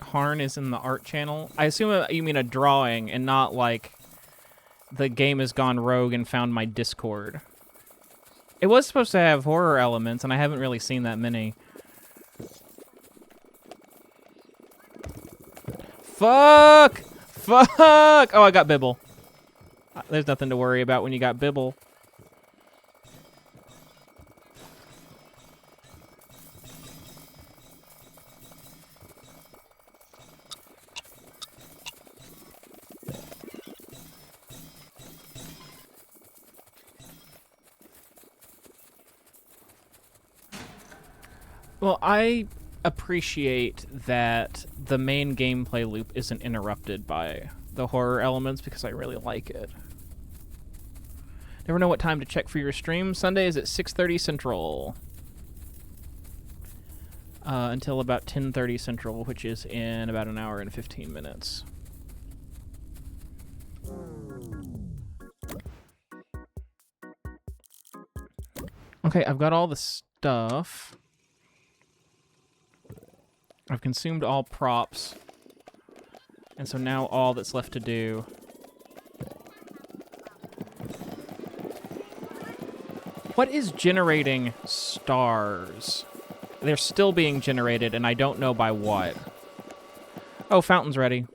Speaker 1: Harn is in the art channel. I assume you mean a drawing and not like the game has gone rogue and found my Discord. It was supposed to have horror elements, and I haven't really seen that many. Fuck! Fuck! Oh, I got Bibble. There's nothing to worry about when you got Bibble. Well, I appreciate that the main gameplay loop isn't interrupted by the horror elements because I really like it. Never know what time to check for your stream. Sunday is at 6:30 Central. Until about 10:30 Central, which is in about an hour and 15 minutes. Okay, I've got all the stuff. I've consumed all props. And so now all that's left to do... What is generating stars? They're still being generated, and I don't know by what. Oh, fountain's ready.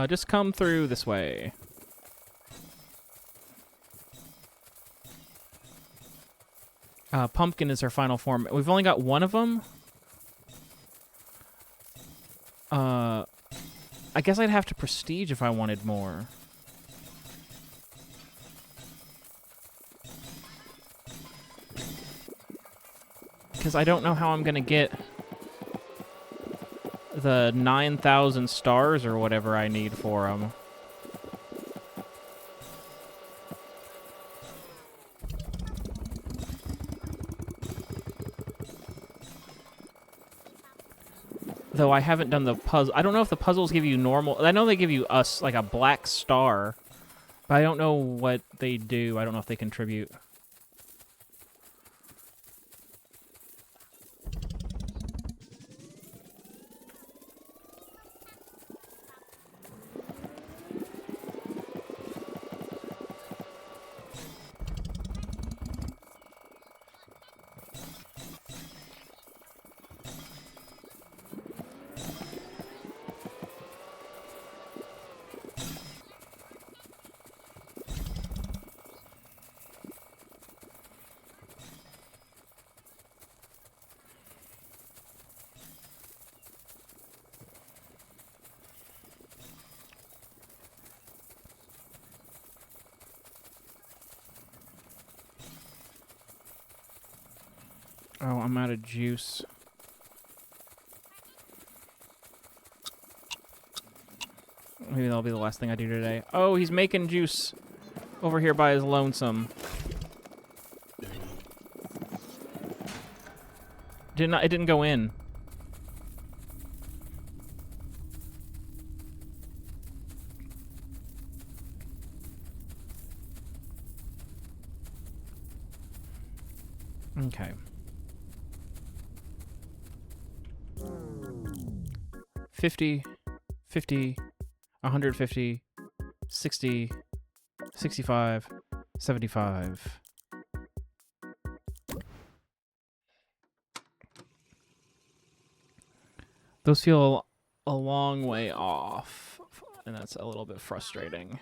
Speaker 1: Just come through this way. Pumpkin is our final form. We've only got one of them. I guess I'd have to prestige if I wanted more. Because I don't know how I'm going to get the 9,000 stars or whatever I need for them. Though I haven't done the puzzle. I don't know if the puzzles give you normal. I know they give you us like a black star, but I don't know what they do. I don't know if they contribute. Oh, I'm out of juice. Maybe that'll be the last thing I do today. Oh, he's making juice over here by his lonesome. It didn't go in. Okay. 50, 50, 150, 60, 65, 75. Those feel a long way off, and that's a little bit frustrating.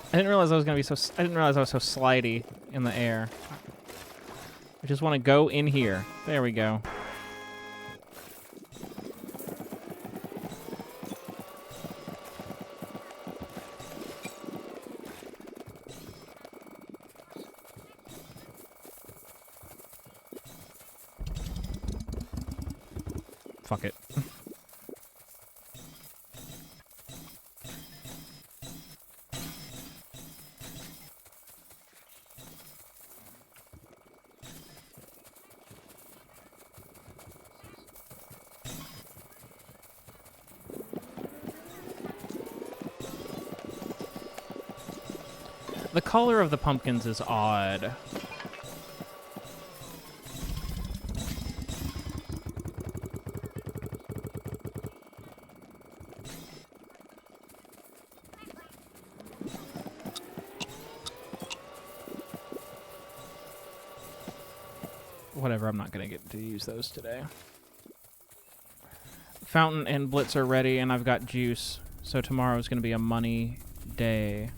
Speaker 1: I didn't realize I was gonna be so. I didn't realize I was so slidey in the air. I just want to go in here. There we go. Fuck it. The color of the pumpkins is odd. Whatever, I'm not going to get to use those today. Fountain and Blitz are ready, and I've got juice. So tomorrow is going to be a money day.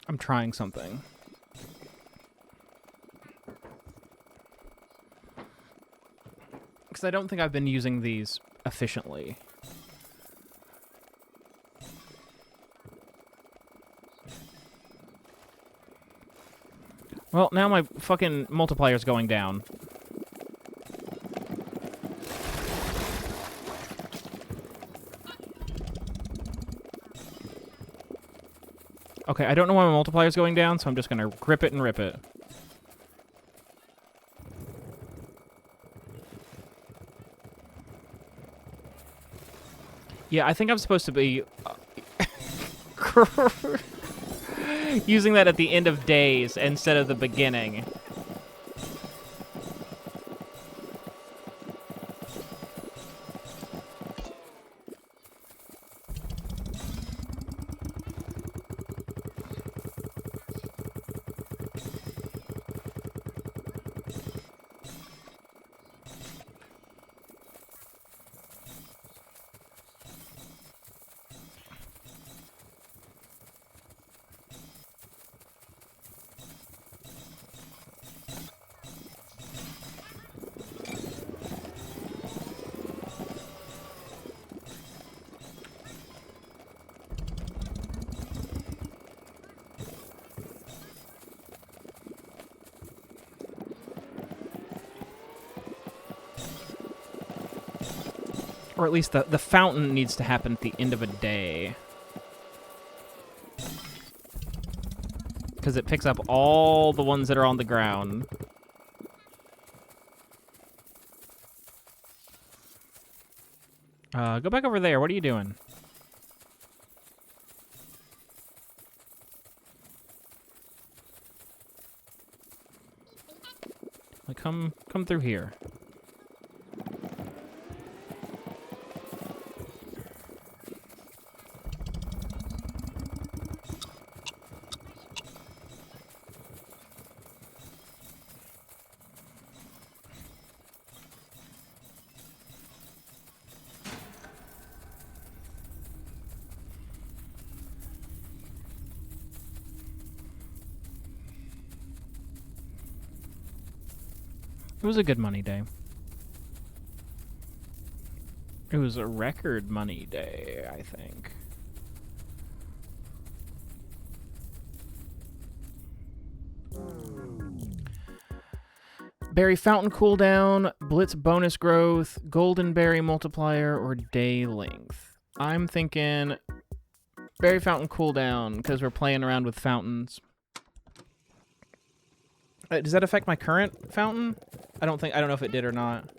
Speaker 1: I'm trying something. Because I don't think I've been using these efficiently. Well, now my fucking multiplier's going down. Okay, I don't know why my multiplier's going down, so I'm just gonna grip it and rip it. Yeah, I think I'm supposed to be using that at the end of days instead of the beginning. Or at least the fountain needs to happen at the end of a day. Because it picks up all the ones that are on the ground. Go back over there. What are you doing? Like, come through here. It was a good money day. It was a record money day, I think. Berry fountain cooldown, blitz bonus growth, golden berry multiplier, or day length. I'm thinking berry fountain cooldown because we're playing around with fountains. Does that affect my current fountain? I don't know if it did or not.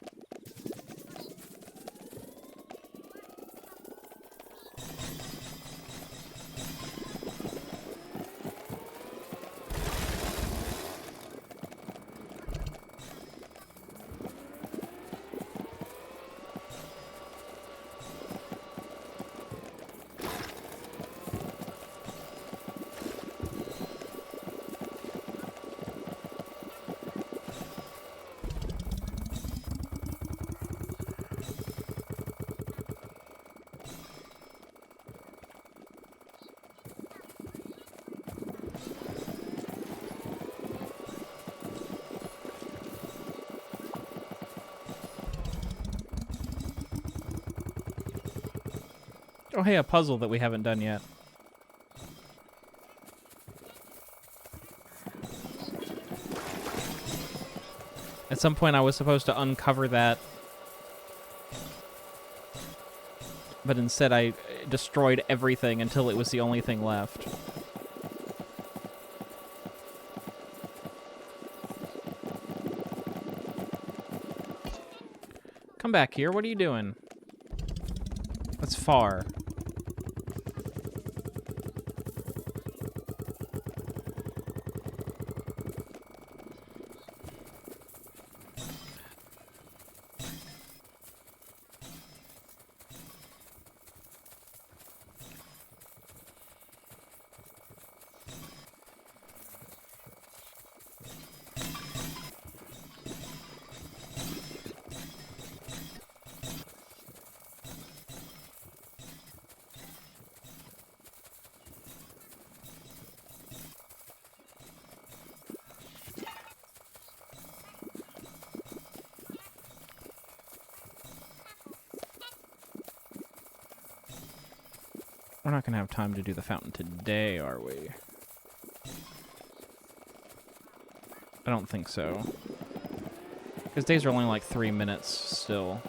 Speaker 1: Oh, hey, a puzzle that we haven't done yet. At some point, I was supposed to uncover that. But instead, I destroyed everything until it was the only thing left. Come back here. What are you doing? That's far. We're not going to have time to do the fountain today, are we? I don't think so. Because days are only like 3 minutes still.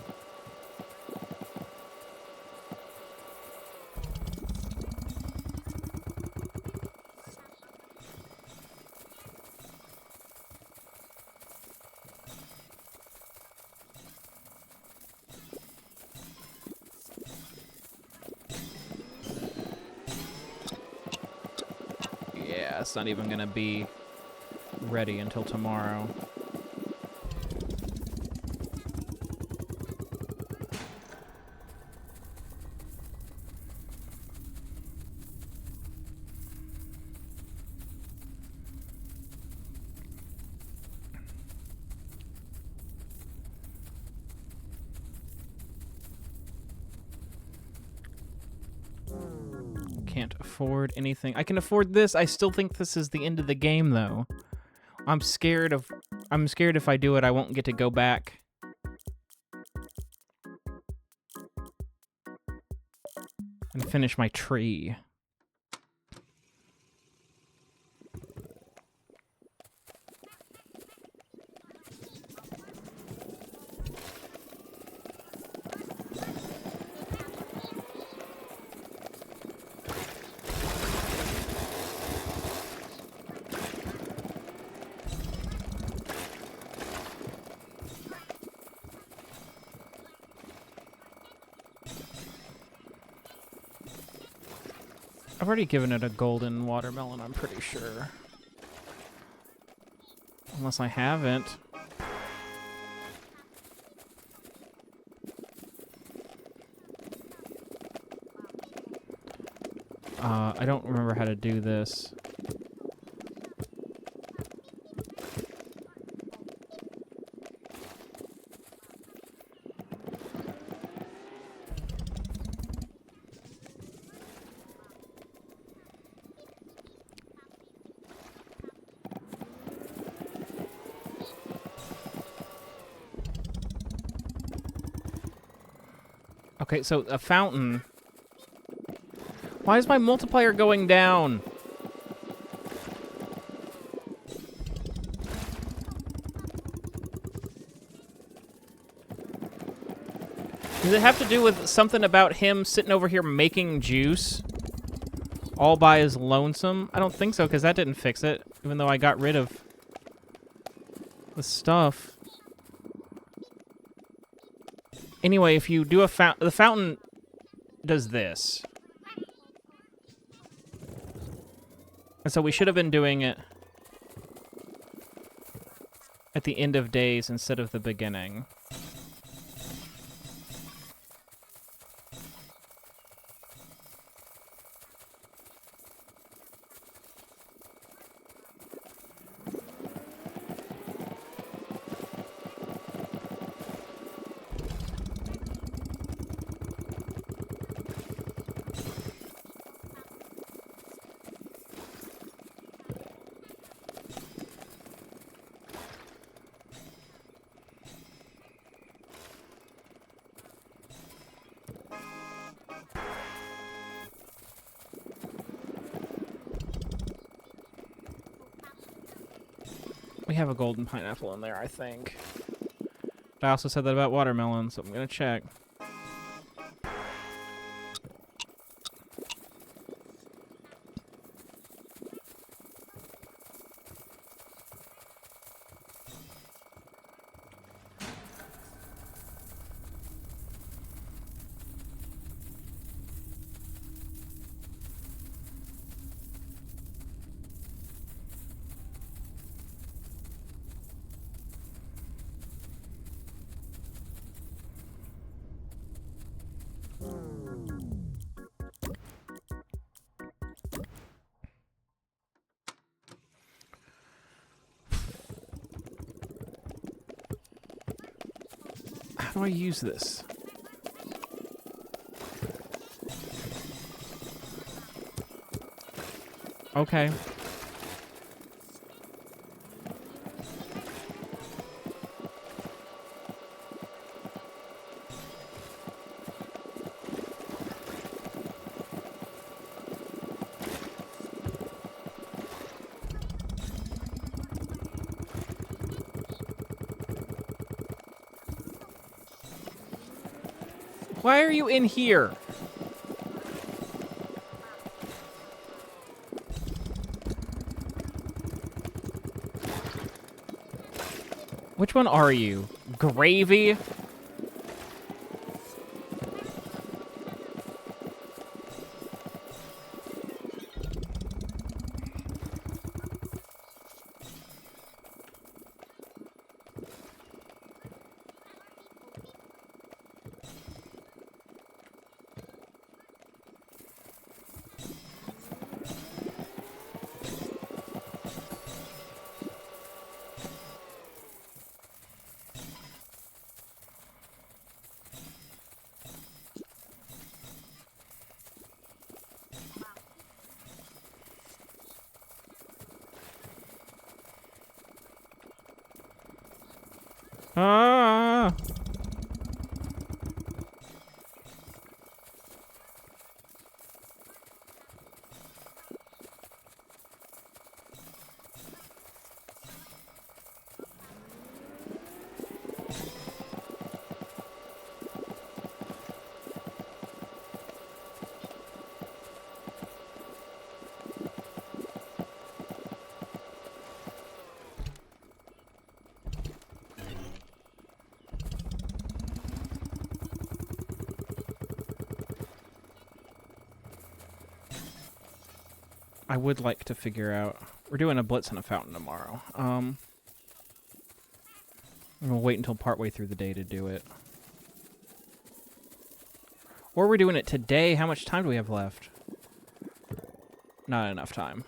Speaker 1: Yeah, it's not even going to be ready until tomorrow. Can't afford anything. I can afford this. I still think this is the end of the game, though. I'm scared if I do it, I won't get to go back and finish my tree. I've already given it a golden watermelon, I'm pretty sure. Unless I haven't. I don't remember how to do this. Okay, so a fountain. Why is my multiplier going down? Does it have to do with something about him sitting over here making juice all by his lonesome? I don't think so, because that didn't fix it, even though I got rid of the stuff. Anyway, if you do a fountain, the fountain does this. And so we should have been doing it at the end of days instead of the beginning. We have a golden pineapple in there, I think. I also said that about watermelon, so I'm gonna check. How do I use this? Okay. Why are you in here? Which one are you? Gravy? Ah! I would like to figure out... We're doing a blitz and a fountain tomorrow. We'll wait until partway through the day to do it. Or we're doing it today. How much time do we have left? Not enough time.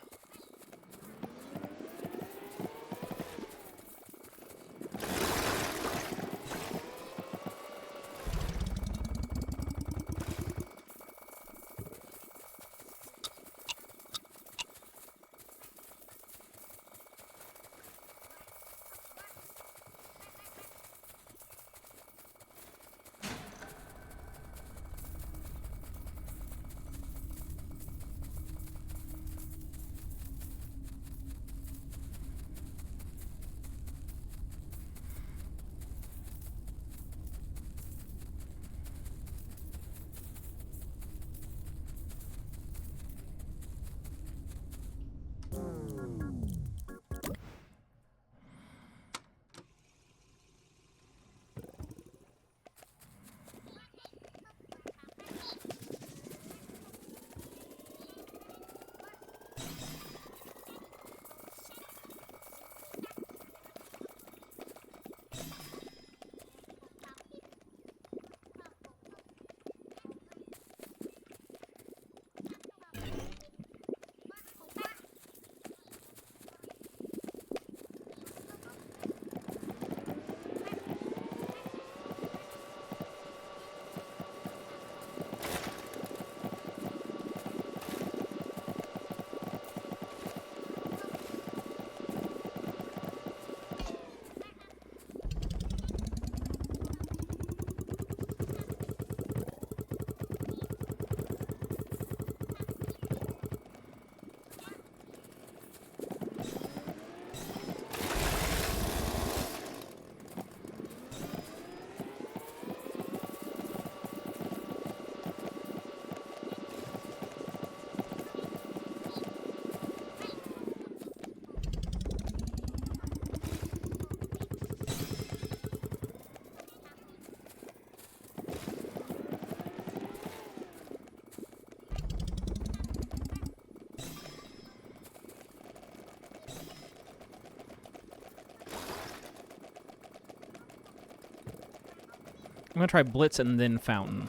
Speaker 1: I'm gonna try Blitz and then Fountain.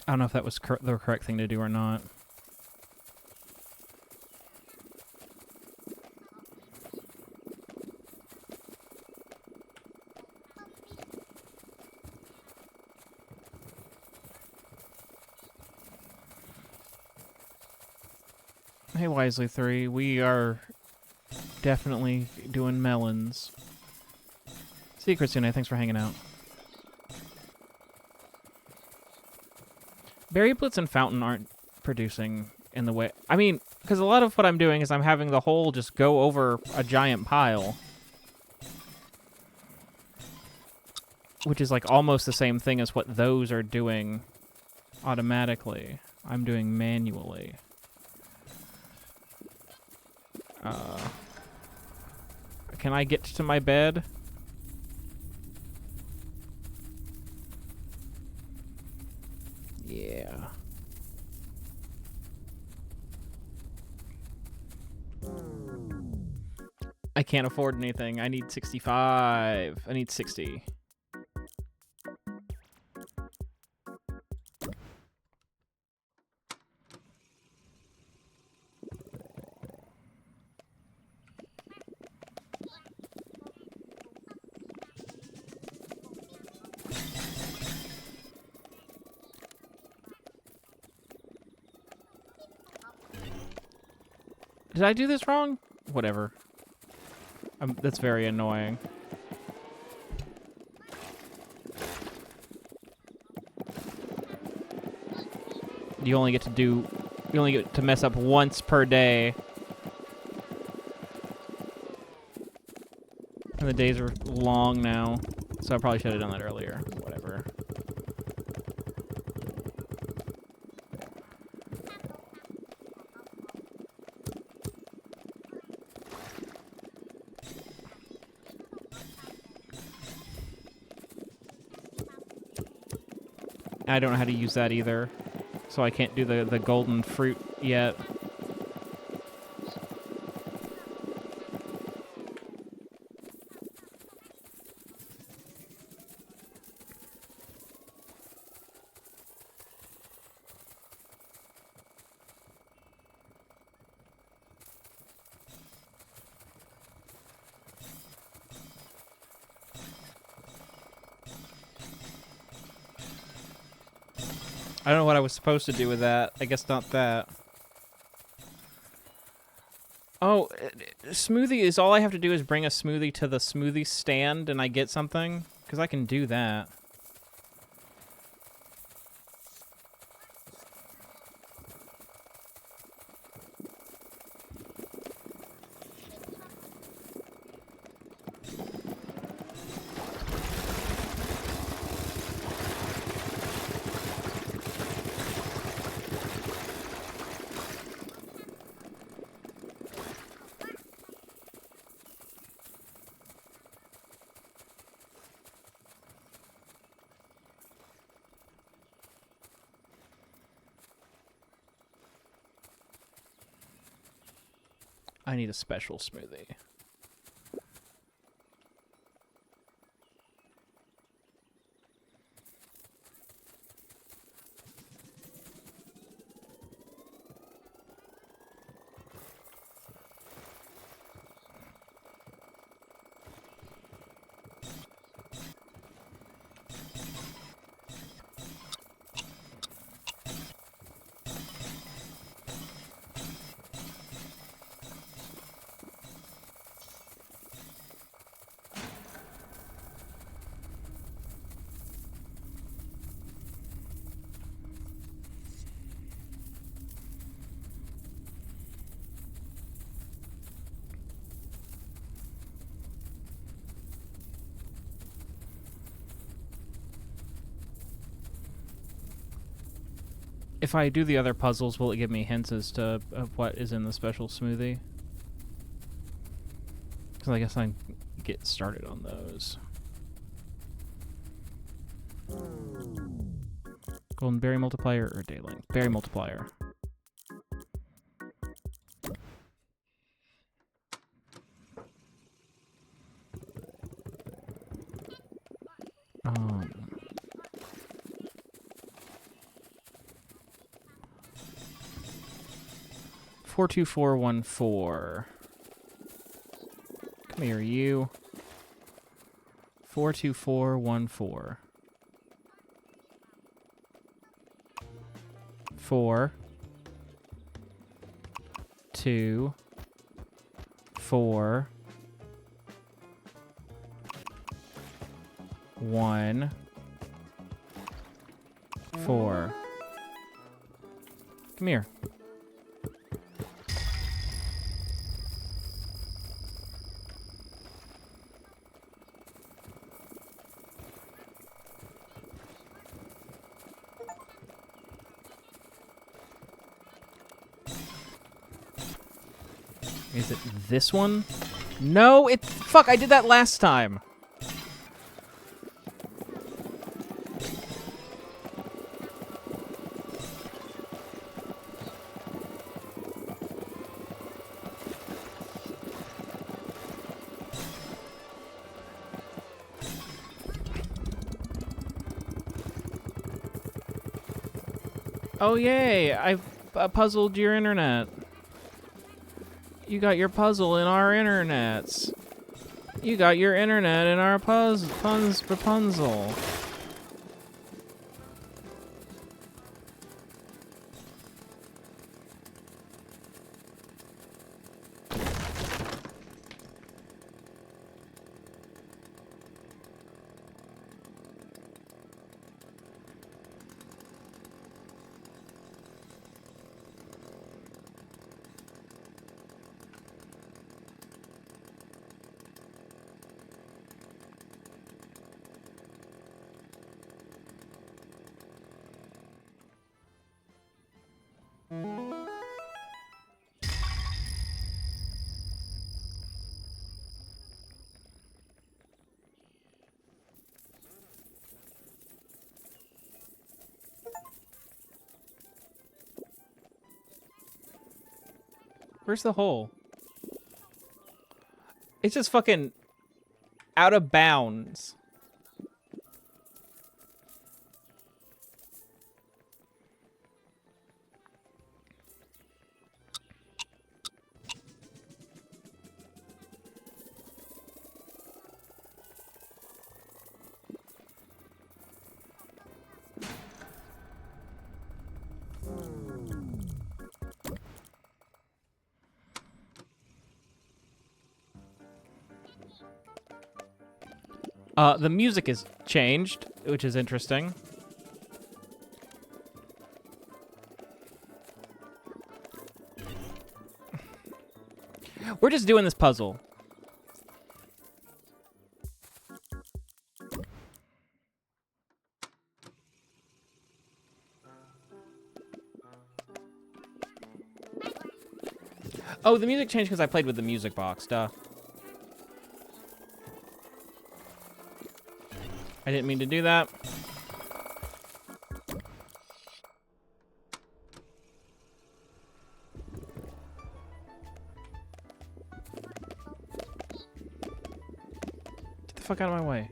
Speaker 1: I don't know if that was the correct thing to do or not. Hey, Wisely 3, we are definitely doing melons. See you, Christina. Thanks for hanging out. Berry Blitz and Fountain aren't producing in the way... I mean, because a lot of what I'm doing is I'm having the hole just go over a giant pile. Which is like almost the same thing as what those are doing automatically. I'm doing manually. Can I get to my bed? Yeah. I can't afford anything. I need 65. I need 60. Did I do this wrong? Whatever. That's very annoying. You only get to mess up once per day. And the days are long now. So I probably should have done that earlier. Whatever. I don't know how to use that either. So I can't do the golden fruit yet. I don't know what I was supposed to do with that. I guess not that. Oh, smoothie is all I have to do is bring a smoothie to the smoothie stand and I get something? Because I can do that. I need a special smoothie. If I do the other puzzles, will it give me hints as to what is in the special smoothie? Because I guess I can get started on those. Golden berry multiplier or daylink? Berry multiplier. Um... 42414. Come here, you. 42414. 4 2, 4, 1, 4. Come here. Is it this one? No, it... Fuck, I did that last time. Oh, yay! I've puzzled your internet. You got your puzzle in our internets. You got your internet in our Rapunzel. Where's the hole? It's just fucking out of bounds. The music is changed, which is interesting. We're just doing this puzzle. Oh, the music changed because I played with the music box, duh. I didn't mean to do that. Get the fuck out of my way.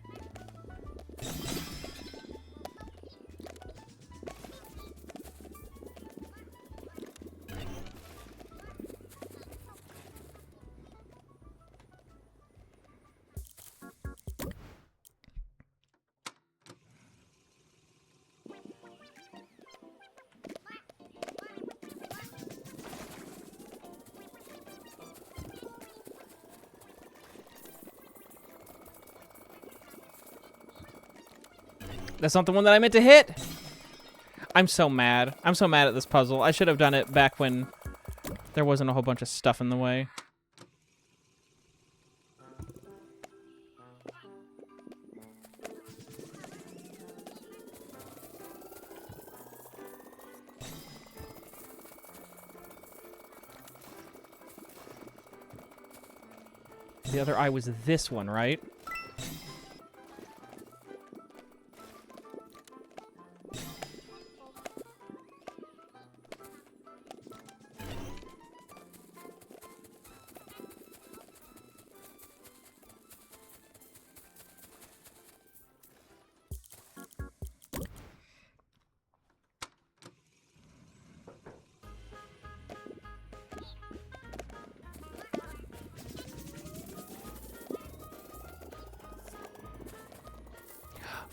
Speaker 1: That's not the one that I meant to hit. I'm so mad. I'm so mad at this puzzle. I should have done it back when there wasn't a whole bunch of stuff in the way. The other eye was this one, right?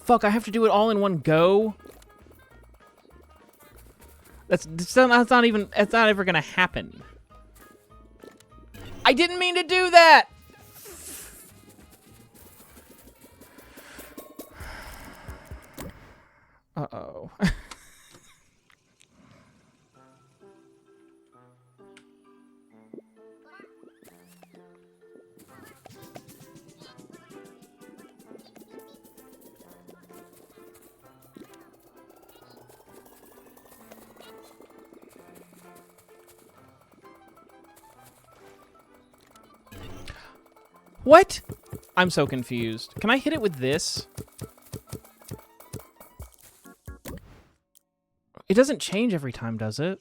Speaker 1: Fuck, I have to do it all in one go? That's not even, it's not ever gonna happen. I didn't mean to do that! Uh-oh. What? I'm so confused. Can I hit it with this? It doesn't change every time, does it?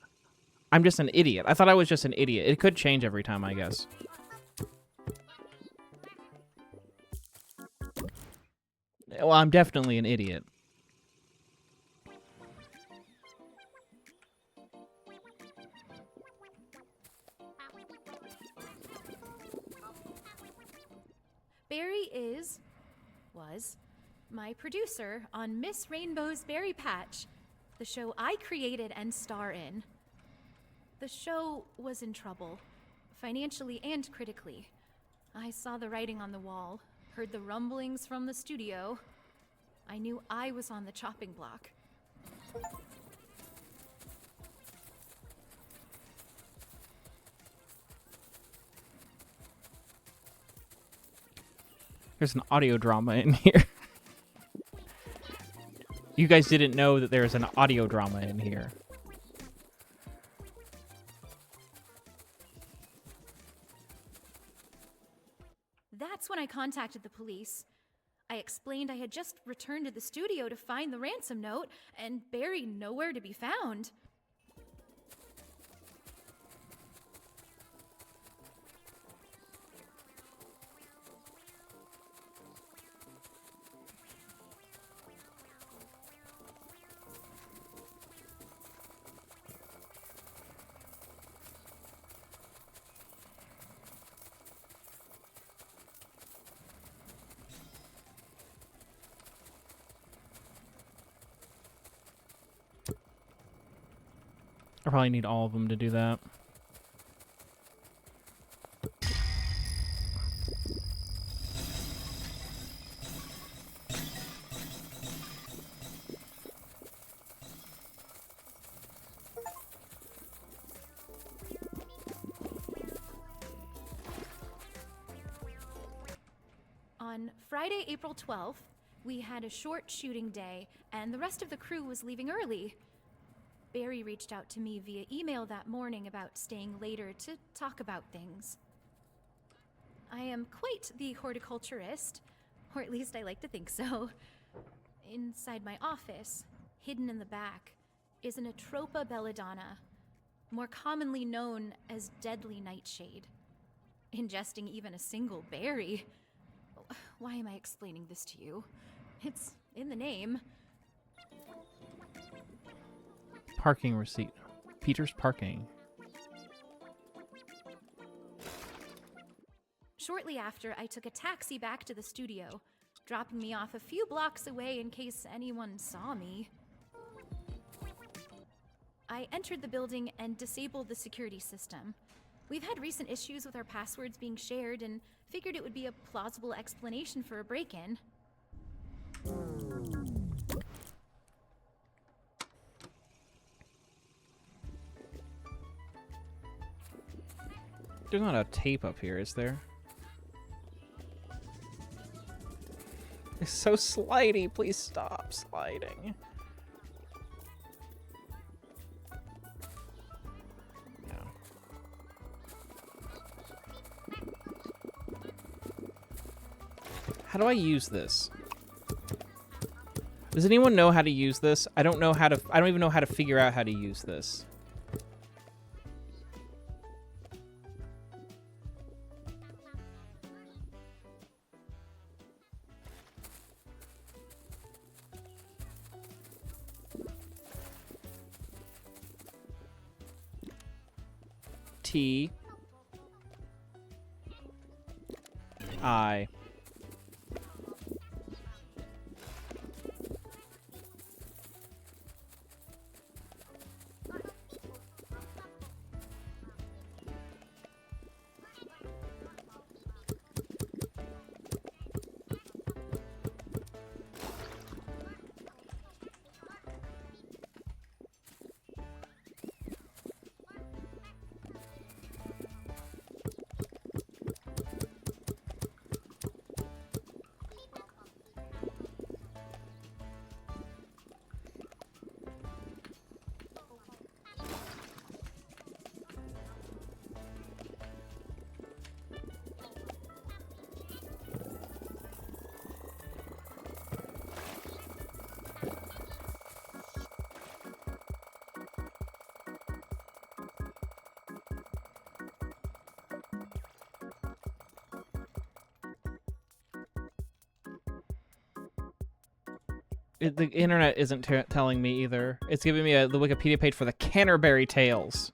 Speaker 1: I'm just an idiot. I thought I was just an idiot. It could change every time, I guess. Well, I'm definitely an idiot.
Speaker 3: Barry was my producer on Miss Rainbow's Berry Patch, the show I created and star in. The show was in trouble, financially and critically. I saw the writing on the wall, heard the rumblings from the studio. I knew I was on the chopping block.
Speaker 1: There's an audio drama in here. You guys didn't know that there's an audio drama in here.
Speaker 3: That's when I contacted the police. I explained I had just returned to the studio to find the ransom note, and Barry nowhere to be found.
Speaker 1: I probably need all of them to do that.
Speaker 3: On Friday, April 12th, we had a short shooting day, and the rest of the crew was leaving early. Barry reached out to me via email that morning about staying later to talk about things. I am quite the horticulturist, or at least I like to think so. Inside my office, hidden in the back, is an Atropa belladonna, more commonly known as deadly nightshade. Ingesting even a single berry. Why am I explaining this to you? It's in the name.
Speaker 1: Parking receipt. Peter's parking.
Speaker 3: Shortly after, I took a taxi back to the studio, dropping me off a few blocks away in case anyone saw me. I entered the building and disabled the security system. We've had recent issues with our passwords being shared and figured it would be a plausible explanation for a break-in.
Speaker 1: There's not a tape up here, is there? It's so slidey. Please stop sliding. Yeah. How do I use this? Does anyone know how to use this? I don't even know how to figure out how to use this. T I The internet isn't telling me either. It's giving me the Wikipedia page for the Canterbury Tales.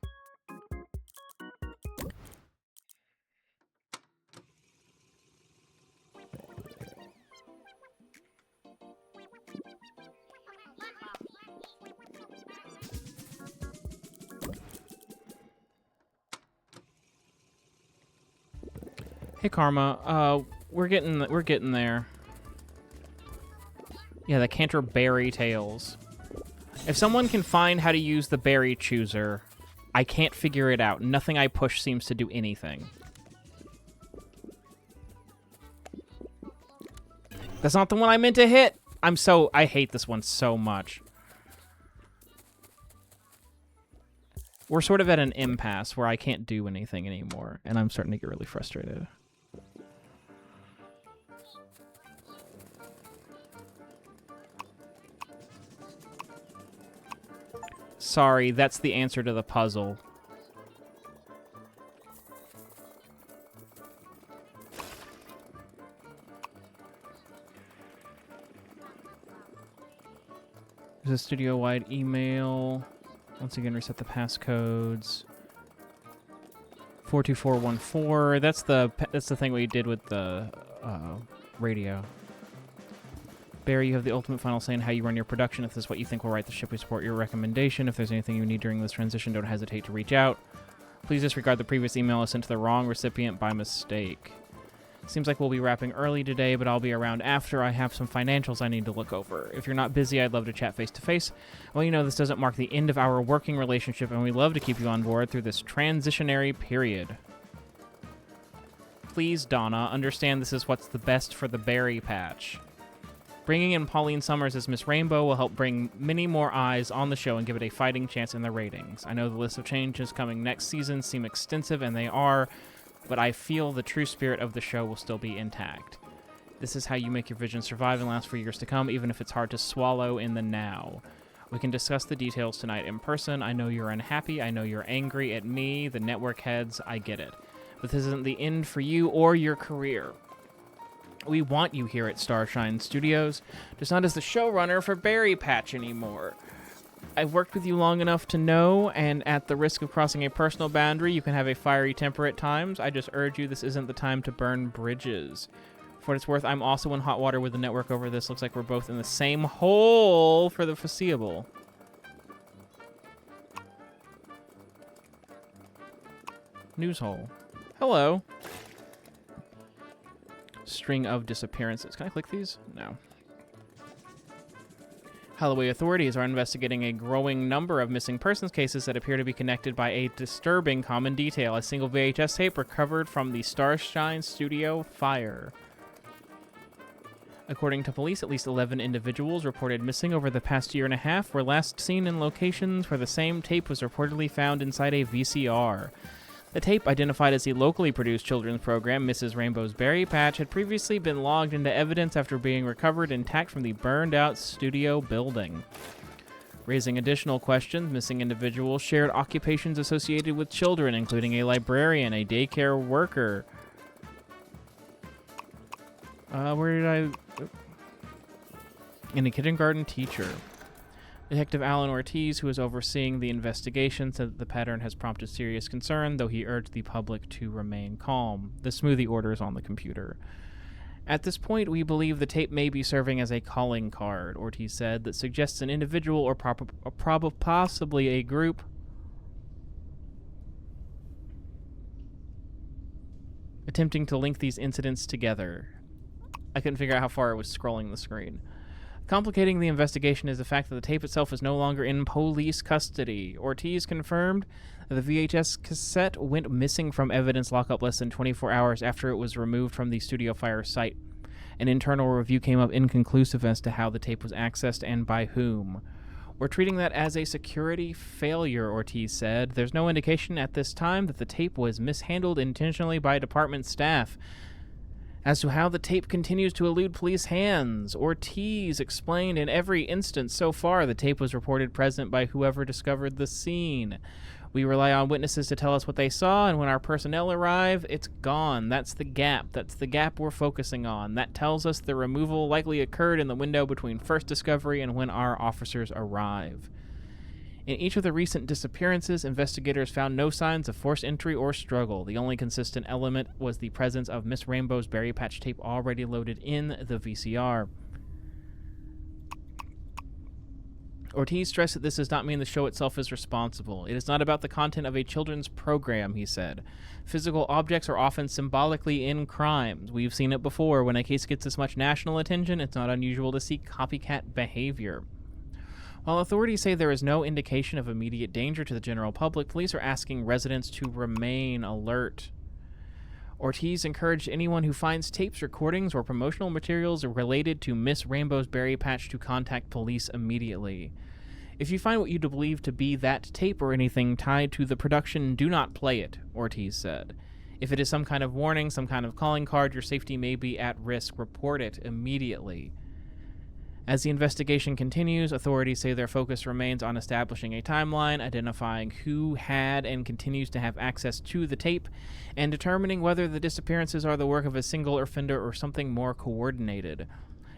Speaker 1: Hey Karma, we're getting there. Yeah, the Canterbury Tales. If someone can find how to use the berry chooser, I can't figure it out. Nothing I push seems to do anything. That's not the one I meant to hit. I hate this one so much. We're sort of at an impasse where I can't do anything anymore, and I'm starting to get really frustrated. Sorry, that's the answer to the puzzle. There's a studio-wide email. Once again, reset the passcodes. 42414. That's the thing we did with the radio. Barry, you have the ultimate final say in how you run your production. If this is what you think will right the ship, we support your recommendation. If there's anything you need during this transition, don't hesitate to reach out. Please disregard the previous email sent to the wrong recipient by mistake. Seems like we'll be wrapping early today, but I'll be around after. I have some financials I need to look over. If you're not busy, I'd love to chat face-to-face. Well, you know, this doesn't mark the end of our working relationship, and we'd love to keep you on board through this transitionary period. Please, Donna, understand this is what's the best for the berry patch. Bringing in Pauline Summers as Miss Rainbow will help bring many more eyes on the show and give it a fighting chance in the ratings. I know the list of changes coming next season seem extensive, and they are, but I feel the true spirit of the show will still be intact. This is how you make your vision survive and last for years to come, even if it's hard to swallow in the now. We can discuss the details tonight in person. I know you're unhappy. I know you're angry at me, the network heads. I get it. But this isn't the end for you or your career. We want you here at Starshine Studios, just not as the showrunner for Berry Patch anymore. I've worked with you long enough to know, and at the risk of crossing a personal boundary, you can have a fiery temper at times. I just urge you, this isn't the time to burn bridges. For what it's worth, I'm also in hot water with the network over this. Looks like we're both in the same hole for the foreseeable. News hole. Hello. String of disappearances. Can I click these? No. Holloway authorities are investigating a growing number of missing persons cases that appear to be connected by a disturbing common detail. A single VHS tape recovered from the Starshine Studio fire. According to police, at least 11 individuals reported missing over the past year and a half were last seen in locations where the same tape was reportedly found inside a VCR. The tape, identified as the locally produced children's program Mrs. Rainbow's Berry Patch, had previously been logged into evidence after being recovered intact from the burned-out studio building. Raising additional questions, missing individuals shared occupations associated with children, including a librarian, a daycare worker. And a kindergarten teacher. Detective Alan Ortiz, who is overseeing the investigation, said that the pattern has prompted serious concern, though he urged the public to remain calm. The smoothie order is on the computer. At this point, we believe the tape may be serving as a calling card, Ortiz said, that suggests an individual or possibly a group attempting to link these incidents together. I couldn't figure out how far it was scrolling the screen. Complicating the investigation is the fact that the tape itself is no longer in police custody. Ortiz confirmed that the VHS cassette went missing from evidence lockup less than 24 hours after it was removed from the studio fire site. An internal review came up inconclusive as to how the tape was accessed and by whom. We're treating that as a security failure, Ortiz said. There's no indication at this time that the tape was mishandled intentionally by department staff. As to how the tape continues to elude police hands, Ortiz explained in every instance so far the tape was reported present by whoever discovered the scene. We rely on witnesses to tell us what they saw, and when our personnel arrive, it's gone. That's the gap. That's the gap we're focusing on. That tells us the removal likely occurred in the window between first discovery and when our officers arrive. In each of the recent disappearances, investigators found no signs of forced entry or struggle. The only consistent element was the presence of Miss Rainbow's berry patch tape already loaded in the VCR. Ortiz stressed that this does not mean the show itself is responsible. It is not about the content of a children's program, he said. Physical objects are often symbolically in crimes. We've seen it before. When a case gets this much national attention, it's not unusual to see copycat behavior. While authorities say there is no indication of immediate danger to the general public, police are asking residents to remain alert. Ortiz encouraged anyone who finds tapes, recordings, or promotional materials related to Miss Rainbow's berry patch to contact police immediately. If you find what you believe to be that tape or anything tied to the production, do not play it, Ortiz said. If it is some kind of warning, some kind of calling card, your safety may be at risk. Report it immediately. As the investigation continues, authorities say their focus remains on establishing a timeline, identifying who had and continues to have access to the tape, and determining whether the disappearances are the work of a single offender or something more coordinated.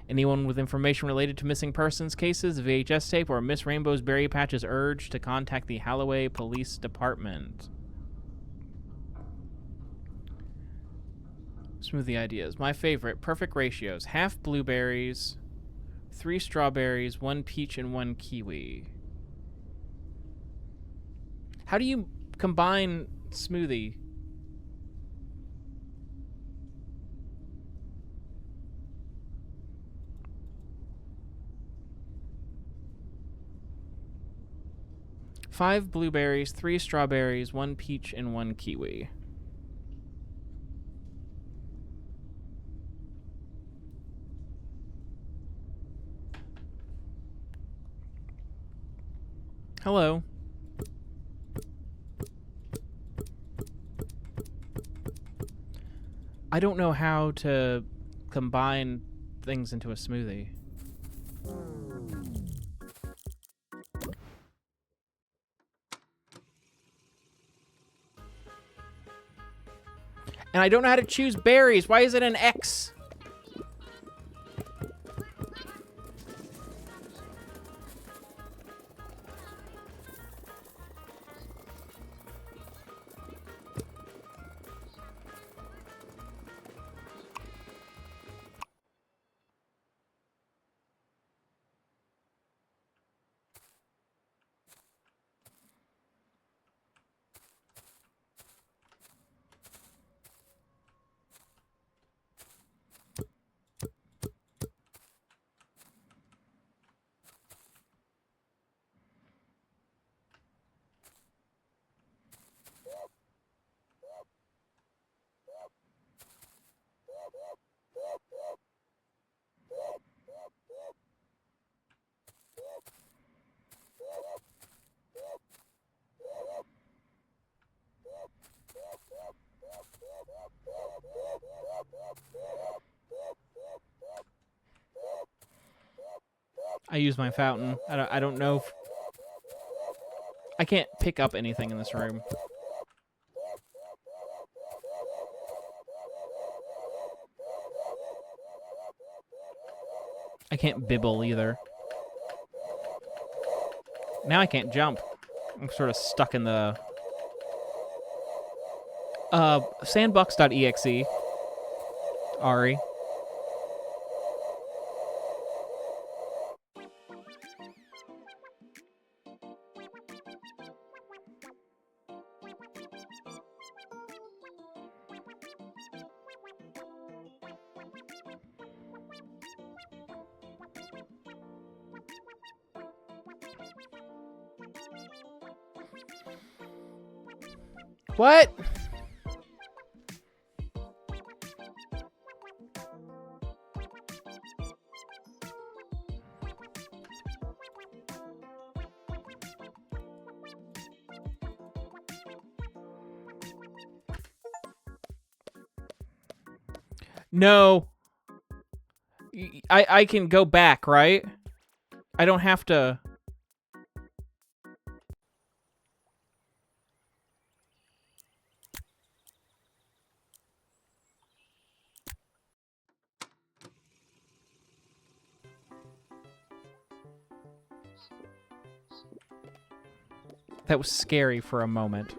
Speaker 1: Anyone with information related to missing persons cases, VHS tape, or Miss Rainbow's berry patch is urged to contact the Halloway Police Department. Smoothie ideas. My favorite, perfect ratios. Half blueberries, 3 strawberries, 1 peach, and 1 kiwi. How do you combine smoothie? Five blueberries, 3 strawberries, 1 peach, and 1 kiwi. Hello. I don't know how to combine things into a smoothie. And I don't know how to choose berries. Why is it an X? I use my fountain. I don't know if... I can't pick up anything in this room. I can't bibble either. Now I can't jump. I'm sort of stuck in the... Sandbox.exe. Ari. What? No. I can go back, right? I don't have to... That was scary for a moment.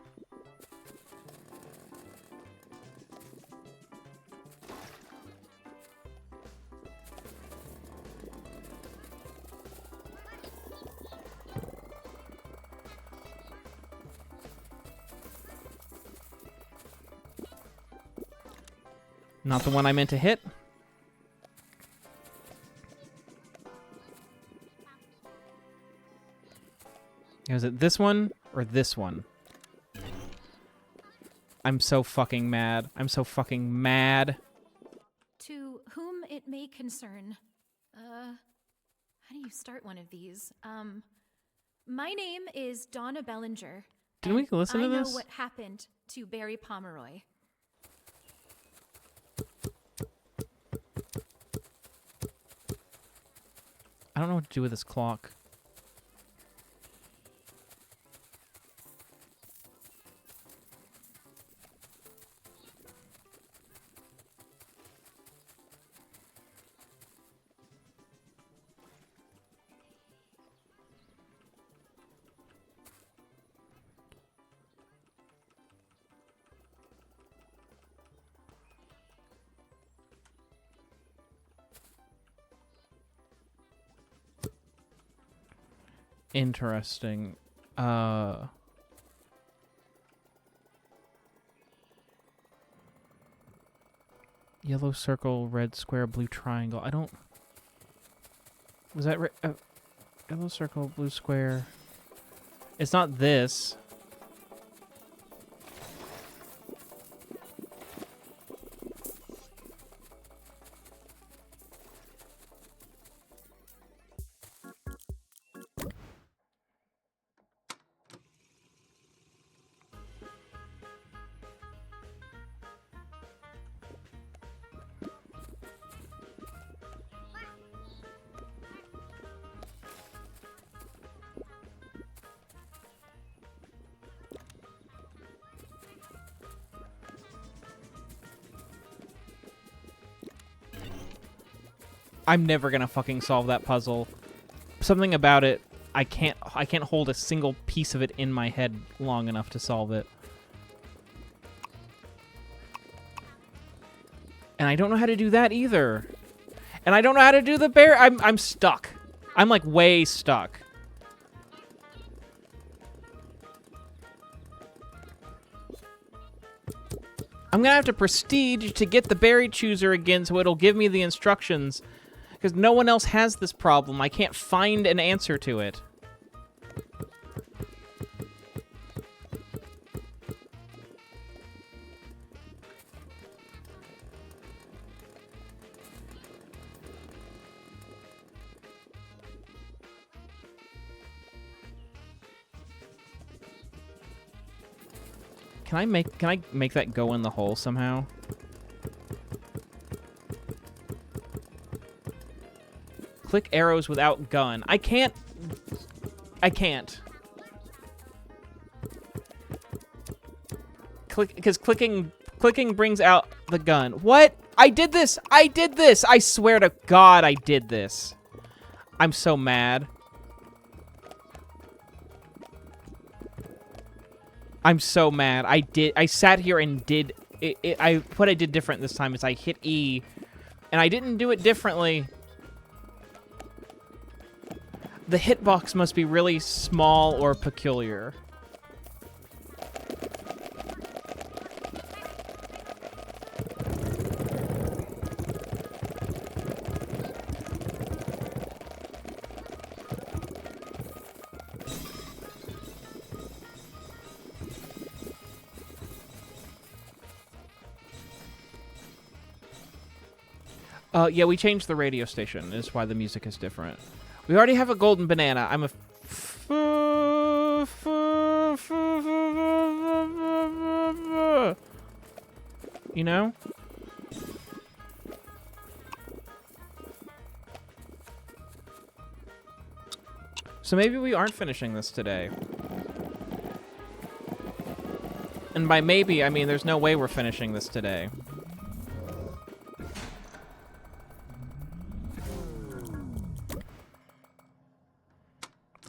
Speaker 1: Not the one I meant to hit. Is it this one or this one? I'm so fucking mad. I'm so fucking mad.
Speaker 3: To whom it may concern. How do you start one of these? My name is Donna Bellinger.
Speaker 1: Can we listen to
Speaker 3: I know
Speaker 1: this?
Speaker 3: what happened to Barry Pomeroy.
Speaker 1: I don't know what to do with this clock. Interesting. Yellow circle, red square, blue triangle. I don't... Was that yellow circle, blue square? It's not this. I'm never gonna fucking solve that puzzle. Something about it, I can't hold a single piece of it in my head long enough to solve it. And I don't know how to do that either. And I don't know how to do the bear. I'm stuck. I'm like way stuck. I'm gonna have to prestige to get the berry chooser again so it'll give me the instructions. Because no one else has this problem. I can't find an answer to it. Can I make that go in the hole somehow? Click arrows without gun. I can't. Because clicking brings out the gun. What? I did this! I did this! I swear to God I did this. I'm so mad. I'm so mad. I sat here and did it. What I did different this time is I hit E, and I didn't do it differently. The hitbox must be really small or peculiar. Yeah, we changed the radio station. Is why the music is different. We already have a golden banana. I'm a... You know? So maybe we aren't finishing this today. And by maybe, I mean there's no way we're finishing this today.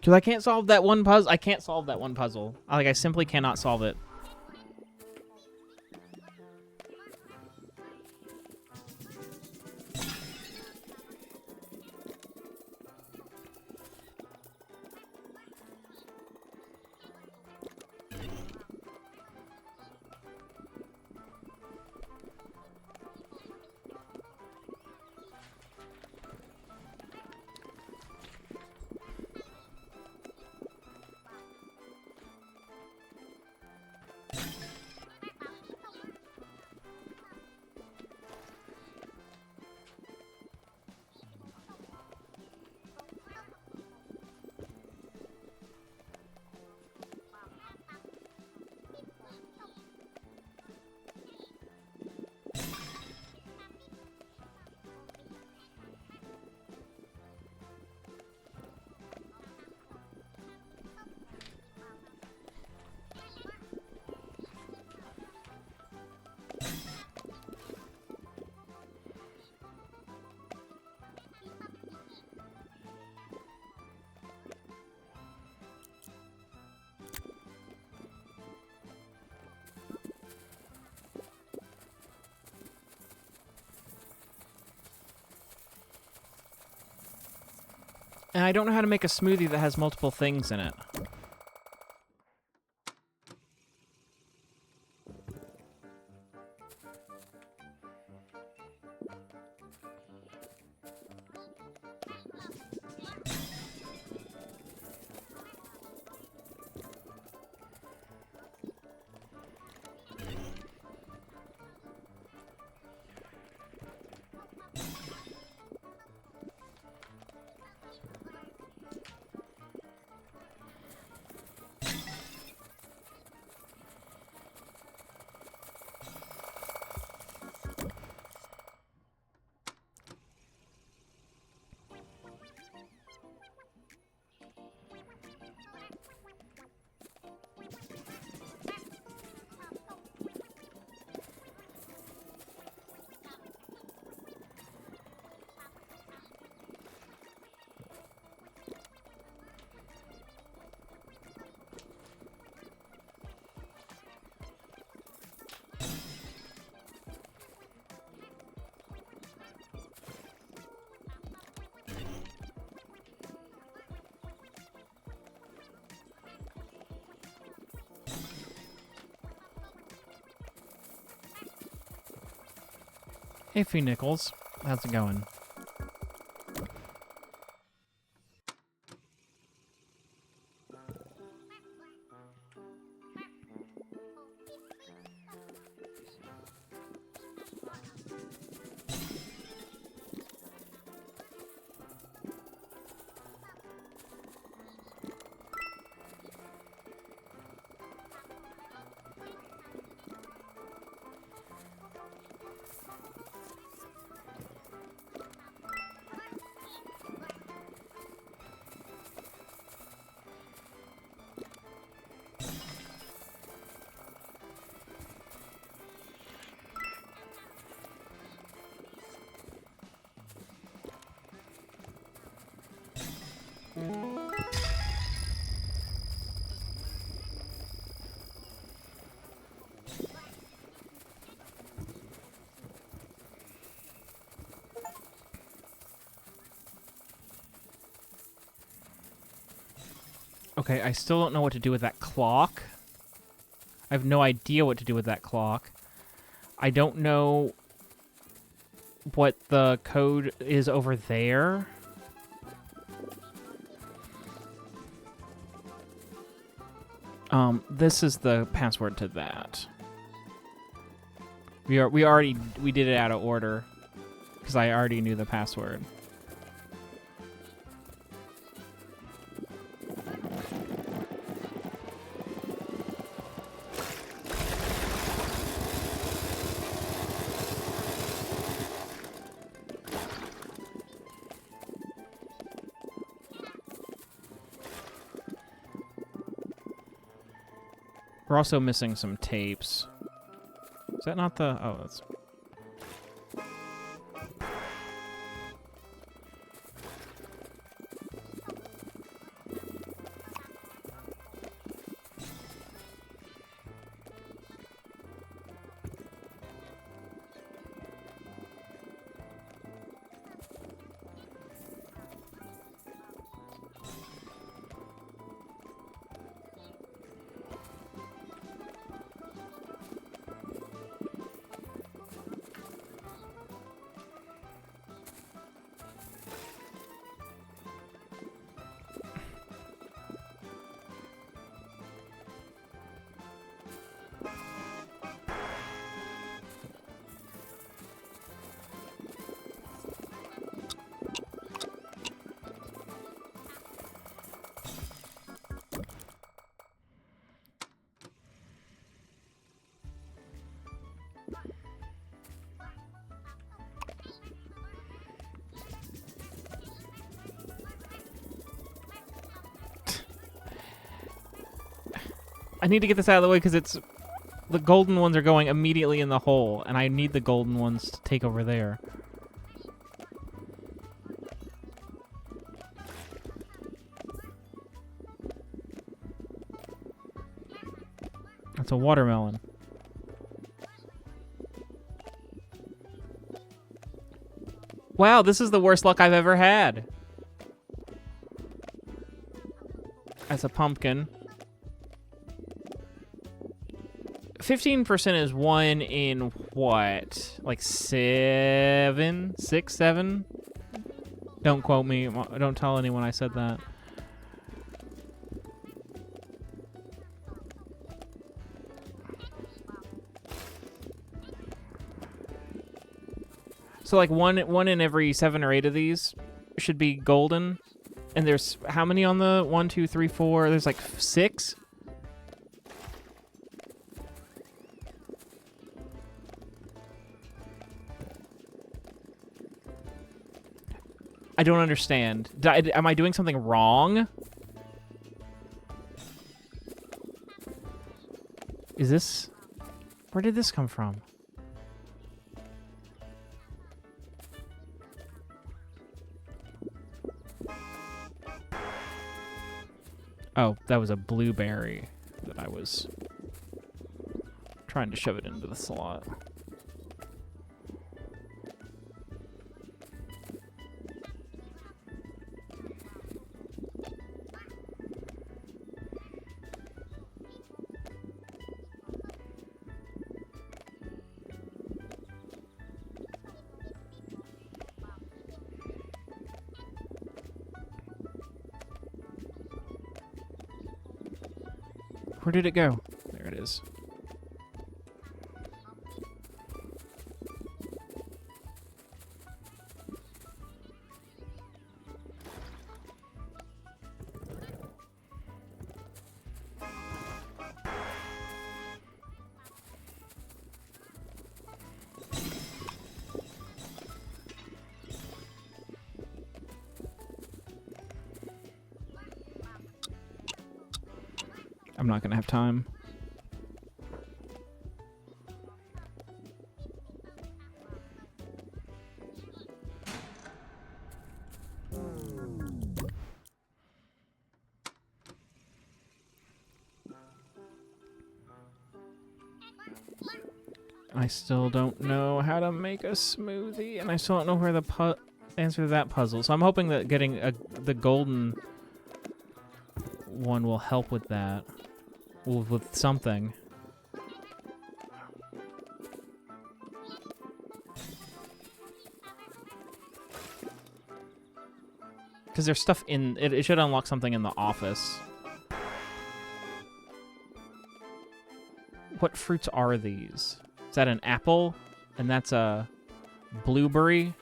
Speaker 1: Because I can't solve that one puzzle. I can't solve that one puzzle. Like, I simply cannot solve it. And I don't know how to make a smoothie that has multiple things in it. Hey, Fee Nichols. How's it going? Okay, I still don't know what to do with that clock. I have no idea what to do with that clock. I don't know what the code is over there. This is the password to that. We did it out of order because I already knew the password. We're also missing some tapes. Is that not the... Oh, that's... I need to get this out of the way because it's... The golden ones are going immediately in the hole, and I need the golden ones to take over there. That's a watermelon. Wow, this is the worst luck I've ever had. That's a pumpkin. 15% is 1 in what? Like 7? 6, 7? Don't quote me. Don't tell anyone I said that. So like one in every 7 or 8 of these should be golden. And there's how many on the 1, 2, 3, 4? There's like 6. I don't understand. Am I doing something wrong? Is this... Where did this come from? Oh, that was a blueberry that I was trying to shove it into the slot. Where did it go? There it is. I'm not gonna have time. I still don't know how to make a smoothie, and I still don't know where the answer to that puzzle. So I'm hoping that getting the golden one will help with that. With something. Because there's stuff in... It should unlock something in the office. What fruits are these? Is that an apple? And that's a blueberry?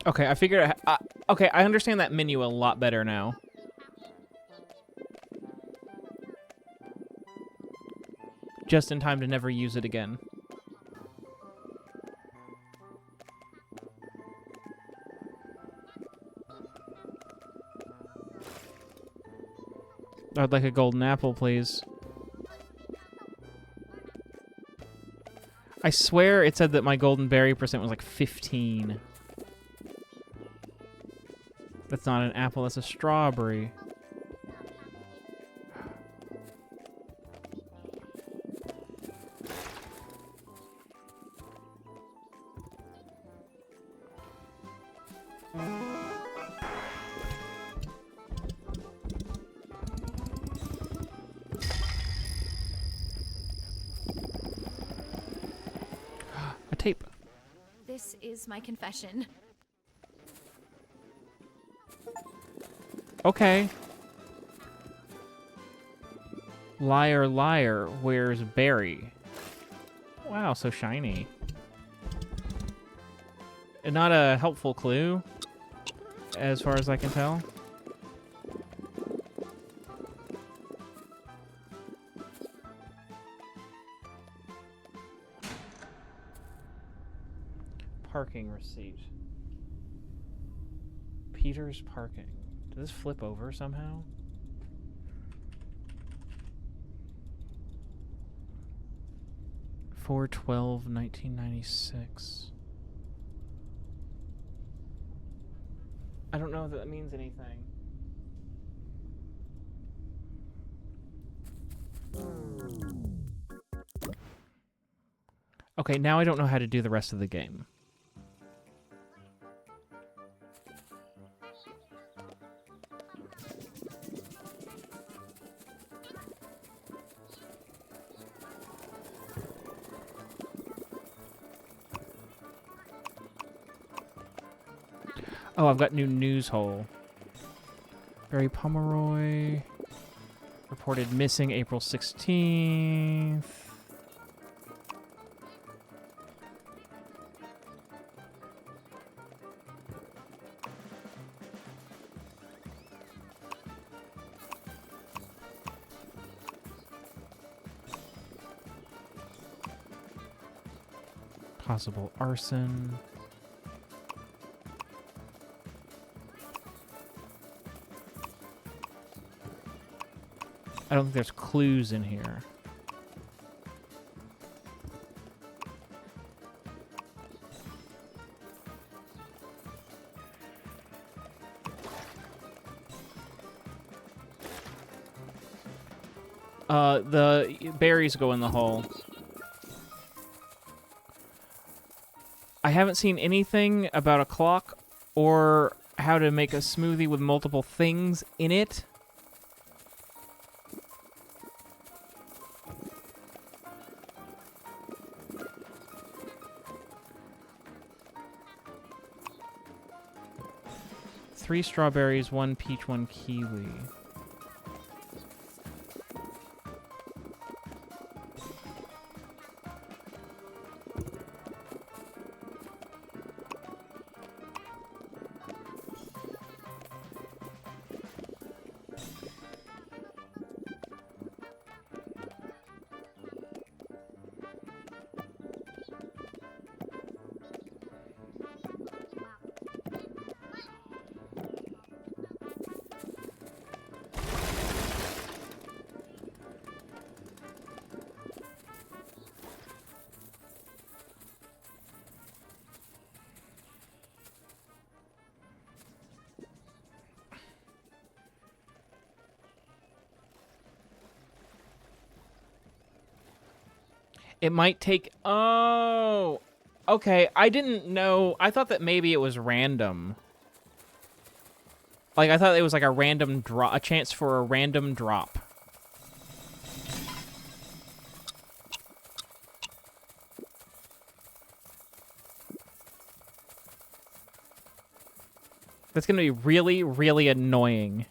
Speaker 1: Okay, I figured out... okay, I understand that menu a lot better now. Just in time to never use it again. I'd like a golden apple, please. I swear it said that my golden berry percent was like 15. That's not an apple, that's a strawberry. tape.
Speaker 3: This is my confession.
Speaker 1: Okay. Liar, liar, where's Barry? Wow, so shiny. And not a helpful clue, as far as I can tell. Parking receipt. Peter's parking. Did this flip over somehow? $4/12/1996. I don't know if that means anything. Okay, now I don't know how to do the rest of the game. Oh, I've got new news hole. Barry Pomeroy reported missing April 16th. Possible arson. I don't think there's clues in here. The berries go in the hole. I haven't seen anything about a clock or how to make a smoothie with multiple things in it. Three strawberries, one peach, one kiwi. It might take... Oh! Okay, I didn't know... I thought that maybe it was random. Like, I thought it was like a random drop... A chance for a random drop. That's gonna be really, really annoying.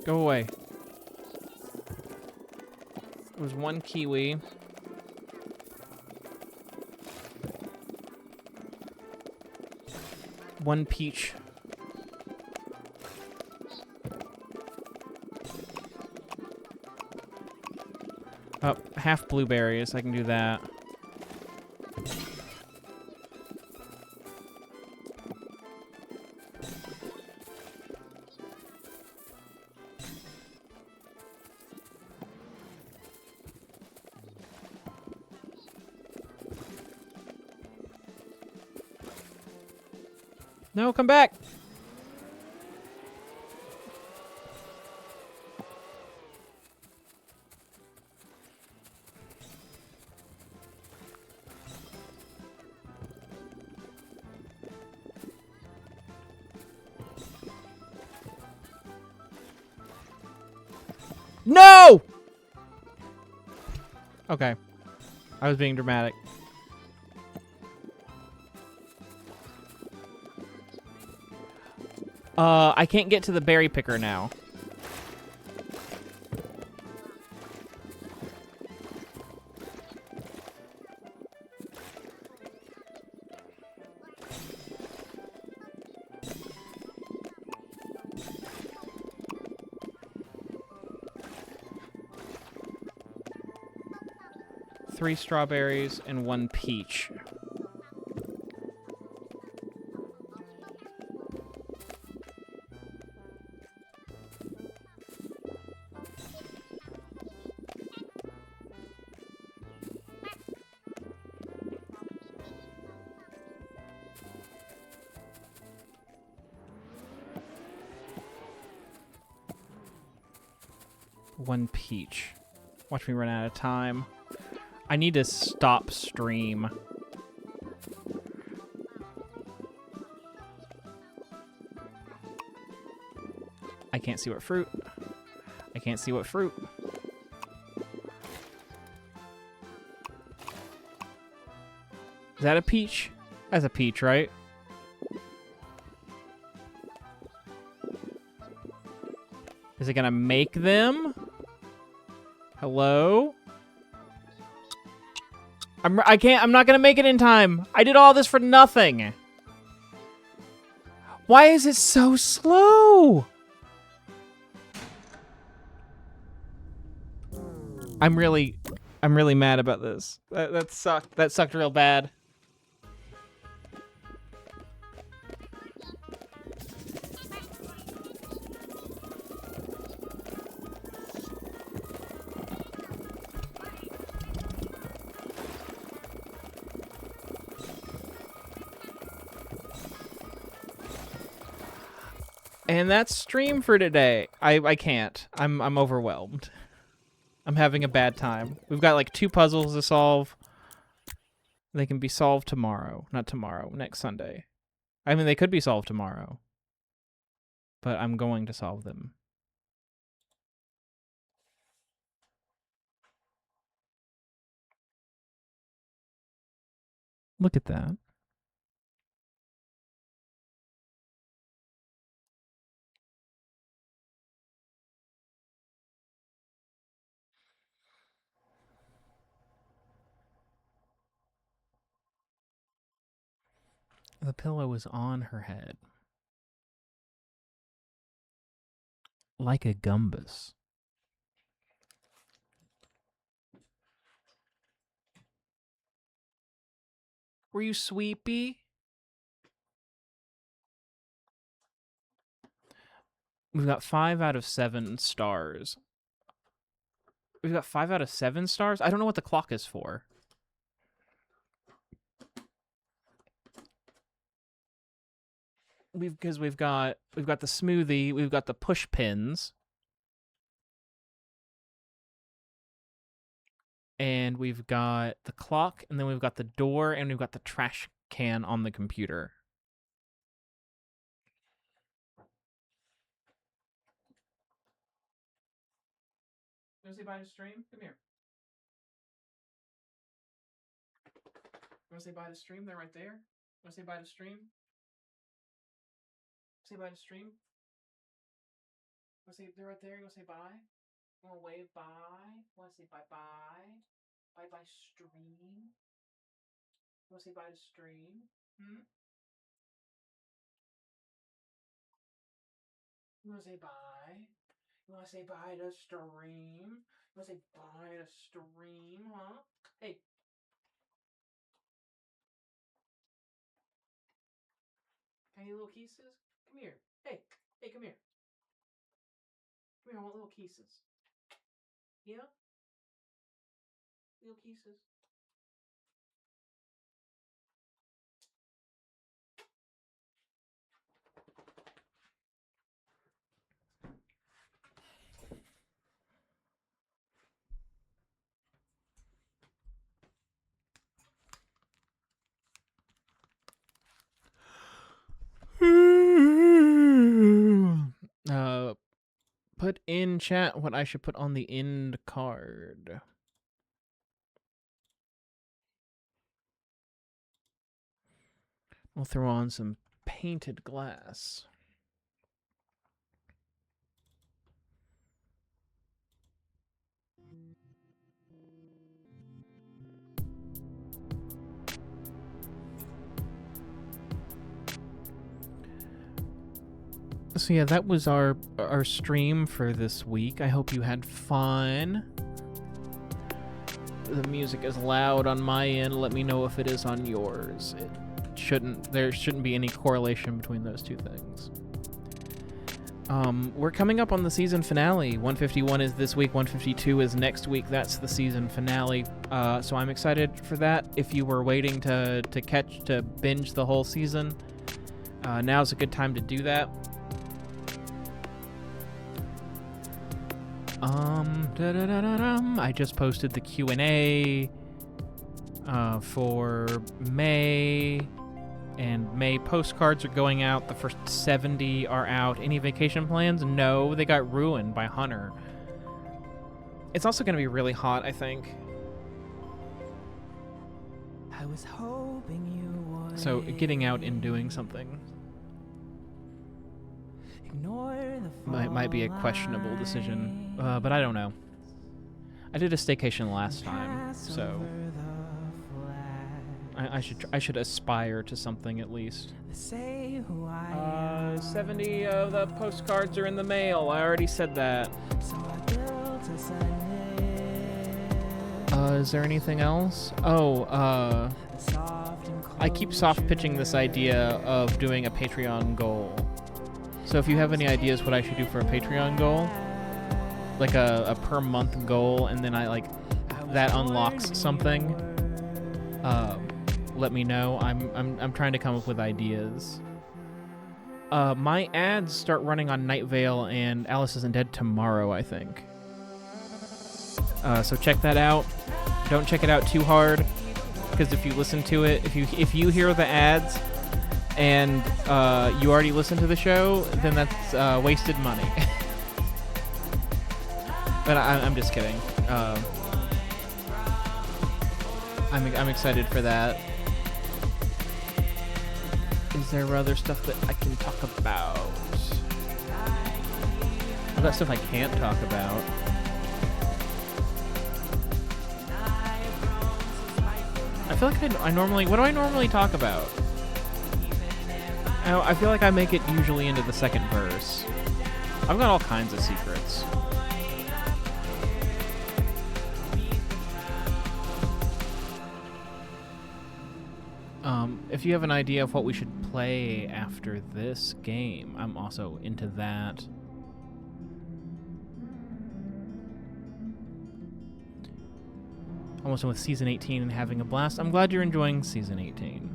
Speaker 1: Go away. It was one kiwi. One peach. Oh, half blueberries. I can do that. No, come back! No! Okay. I was being dramatic. I can't get to the berry picker now. Three strawberries and one peach. One peach. Watch me run out of time. I need to stop stream. I can't see what fruit. I can't see what fruit. Is that a peach? That's a peach, right? Is it gonna make them? Hello? I'm not gonna make it in time. I did all this for nothing. Why is it so slow? I'm really mad about this. That sucked. That sucked real bad. And that's stream for today. I can't. I'm overwhelmed. I'm having a bad time. We've got like 2 puzzles to solve. They can be solved tomorrow. Not tomorrow, next Sunday. I mean, they could be solved tomorrow. But I'm going to solve them. Look at that. The pillow is on her head. Like a gumbus. Were you sleepy? We've got 5 out of 7 stars. We've got 5 out of 7 stars? I don't know what the clock is for. Because we've got the smoothie, we've got the push pins. And we've got the clock, and then we've got the door, and we've got the trash can on the computer. You want to say bye to stream? Come here. You want to say bye to stream? They're right there. You want to say bye to stream? Say bye to stream? You want to say they're right there? You want to say bye? You want to wave bye? You want to say bye-bye? Bye-bye stream? You want to say bye to stream? Hmm? You want to say bye? You want to say bye to stream? You want to say bye to stream, huh? Hey. Any little kisses? Come here. Hey. Hey, come here. Come here, I want little kisses. Yeah? Little kisses. put in chat what I should put on the end card. We'll throw on some painted glass. So yeah, that was our stream for this week. I hope you had fun. The music is loud on my end. Let me know if it is on yours. There shouldn't be any correlation between those two things. We're coming up on the season finale. 151 is this week, 152 is next week. That's the season finale. So I'm excited for that. If you were waiting to binge the whole season, now's a good time to do that. I just posted the Q&A for May, and May postcards are going out. The first 70 are out. Any vacation plans? No, they got ruined by Hunter. It's also going to be really hot, I think.
Speaker 4: I was hoping you would.
Speaker 1: So getting out and doing something might be a questionable decision, but I don't know. I did a staycation last time, so I should aspire to something at least. 70 of the postcards are in the mail. I already said that. Is there anything else? I keep soft pitching this idea of doing a Patreon goal. So if you have any ideas what I should do for a Patreon goal, like a per month goal, and then that unlocks something, let me know. I'm trying to come up with ideas. My ads start running on Night Vale and Alice Isn't Dead tomorrow, I think. So check that out. Don't check it out too hard, because if you listen to it, if you hear the ads and you already listened to the show, then that's wasted money. But I'm just kidding. I'm excited for that. Is there other stuff that I can talk about? I've got stuff I can't talk about. I feel like I normally... What do I normally talk about? I feel like I make it usually into the second verse. I've got all kinds of secrets. If you have an idea of what we should play after this game, I'm also into that. Almost done with Season 18 and having a blast. I'm glad you're enjoying Season 18.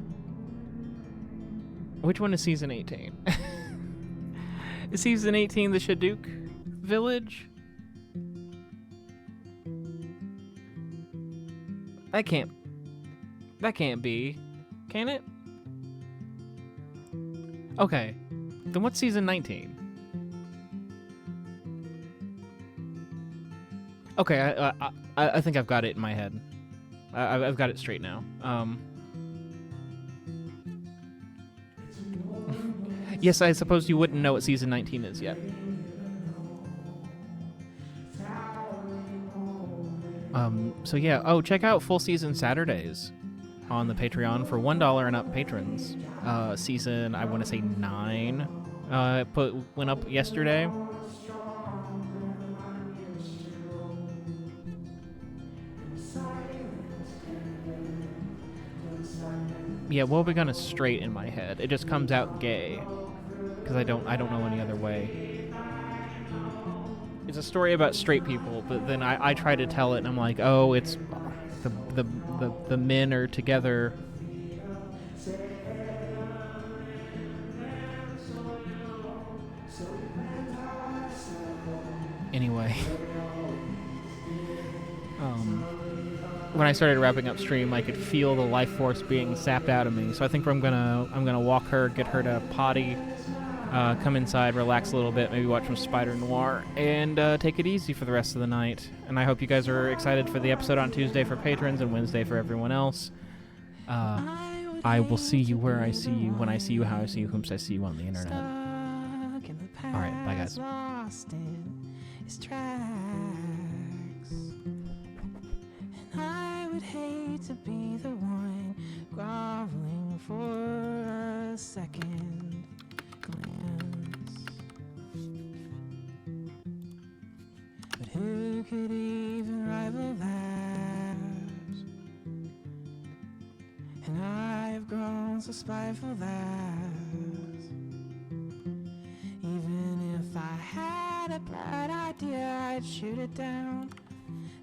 Speaker 1: Which one is Season 18? Is Season 18 the Shaduk Village? That can't be. Can it? Okay. Then what's Season 19? Okay, I think I've got it in my head. I've got it straight now. Yes, I suppose you wouldn't know what Season 19 is yet. So yeah, check out Full Season Saturdays on the Patreon for $1 and up patrons. Season, I want to say 9, went up yesterday. Yeah, WOE.BEGONE is straight in my head. It just comes out gay, because I don't know any other way. It's a story about straight people, but then I try to tell it, and I'm like, oh, it's the men are together. Anyway, when I started wrapping up stream, I could feel the life force being sapped out of me. So I think I'm gonna walk her, get her to potty, come inside, relax a little bit, maybe watch some Spider Noir, and take it easy for the rest of the night. And I hope you guys are excited for the episode on Tuesday for patrons and Wednesday for everyone else. I will see you where I see you, when I see you, how I see you, whomst I see you on the internet. All right, bye guys.
Speaker 4: Lost in his tracks. And I would hate to be the one groveling for a second glance. But who could even rival that? And I have grown so spiteful that even if I had a bright idea, I'd shoot it down.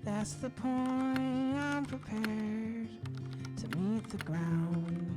Speaker 4: That's the point, I'm prepared to meet the ground.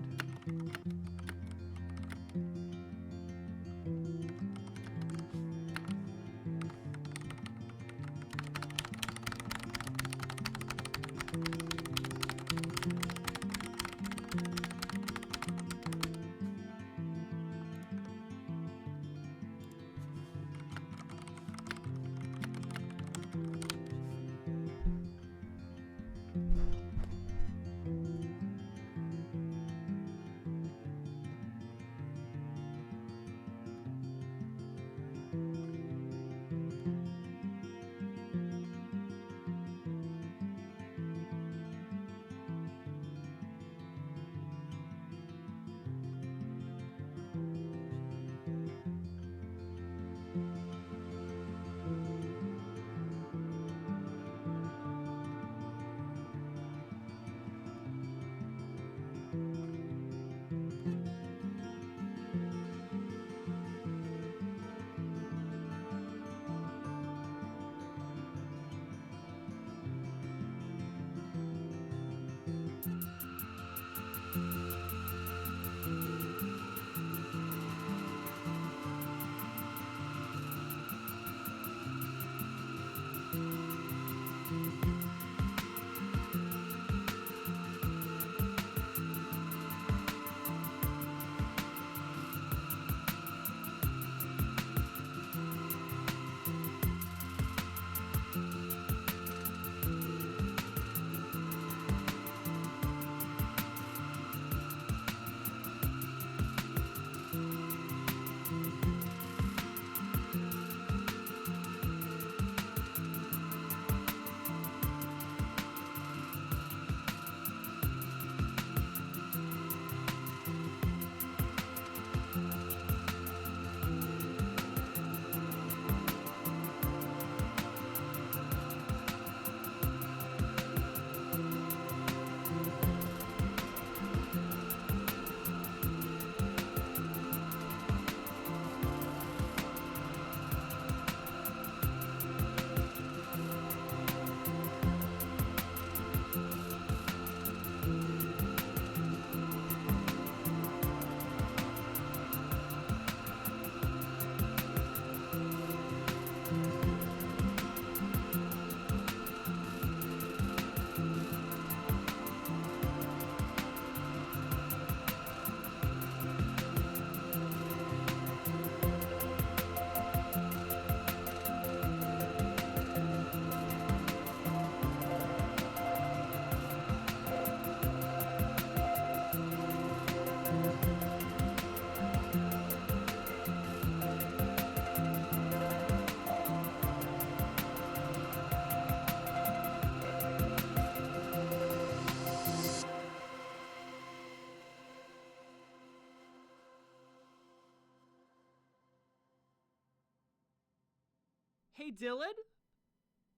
Speaker 1: Hey, Dylan?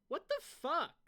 Speaker 1: What the fuck?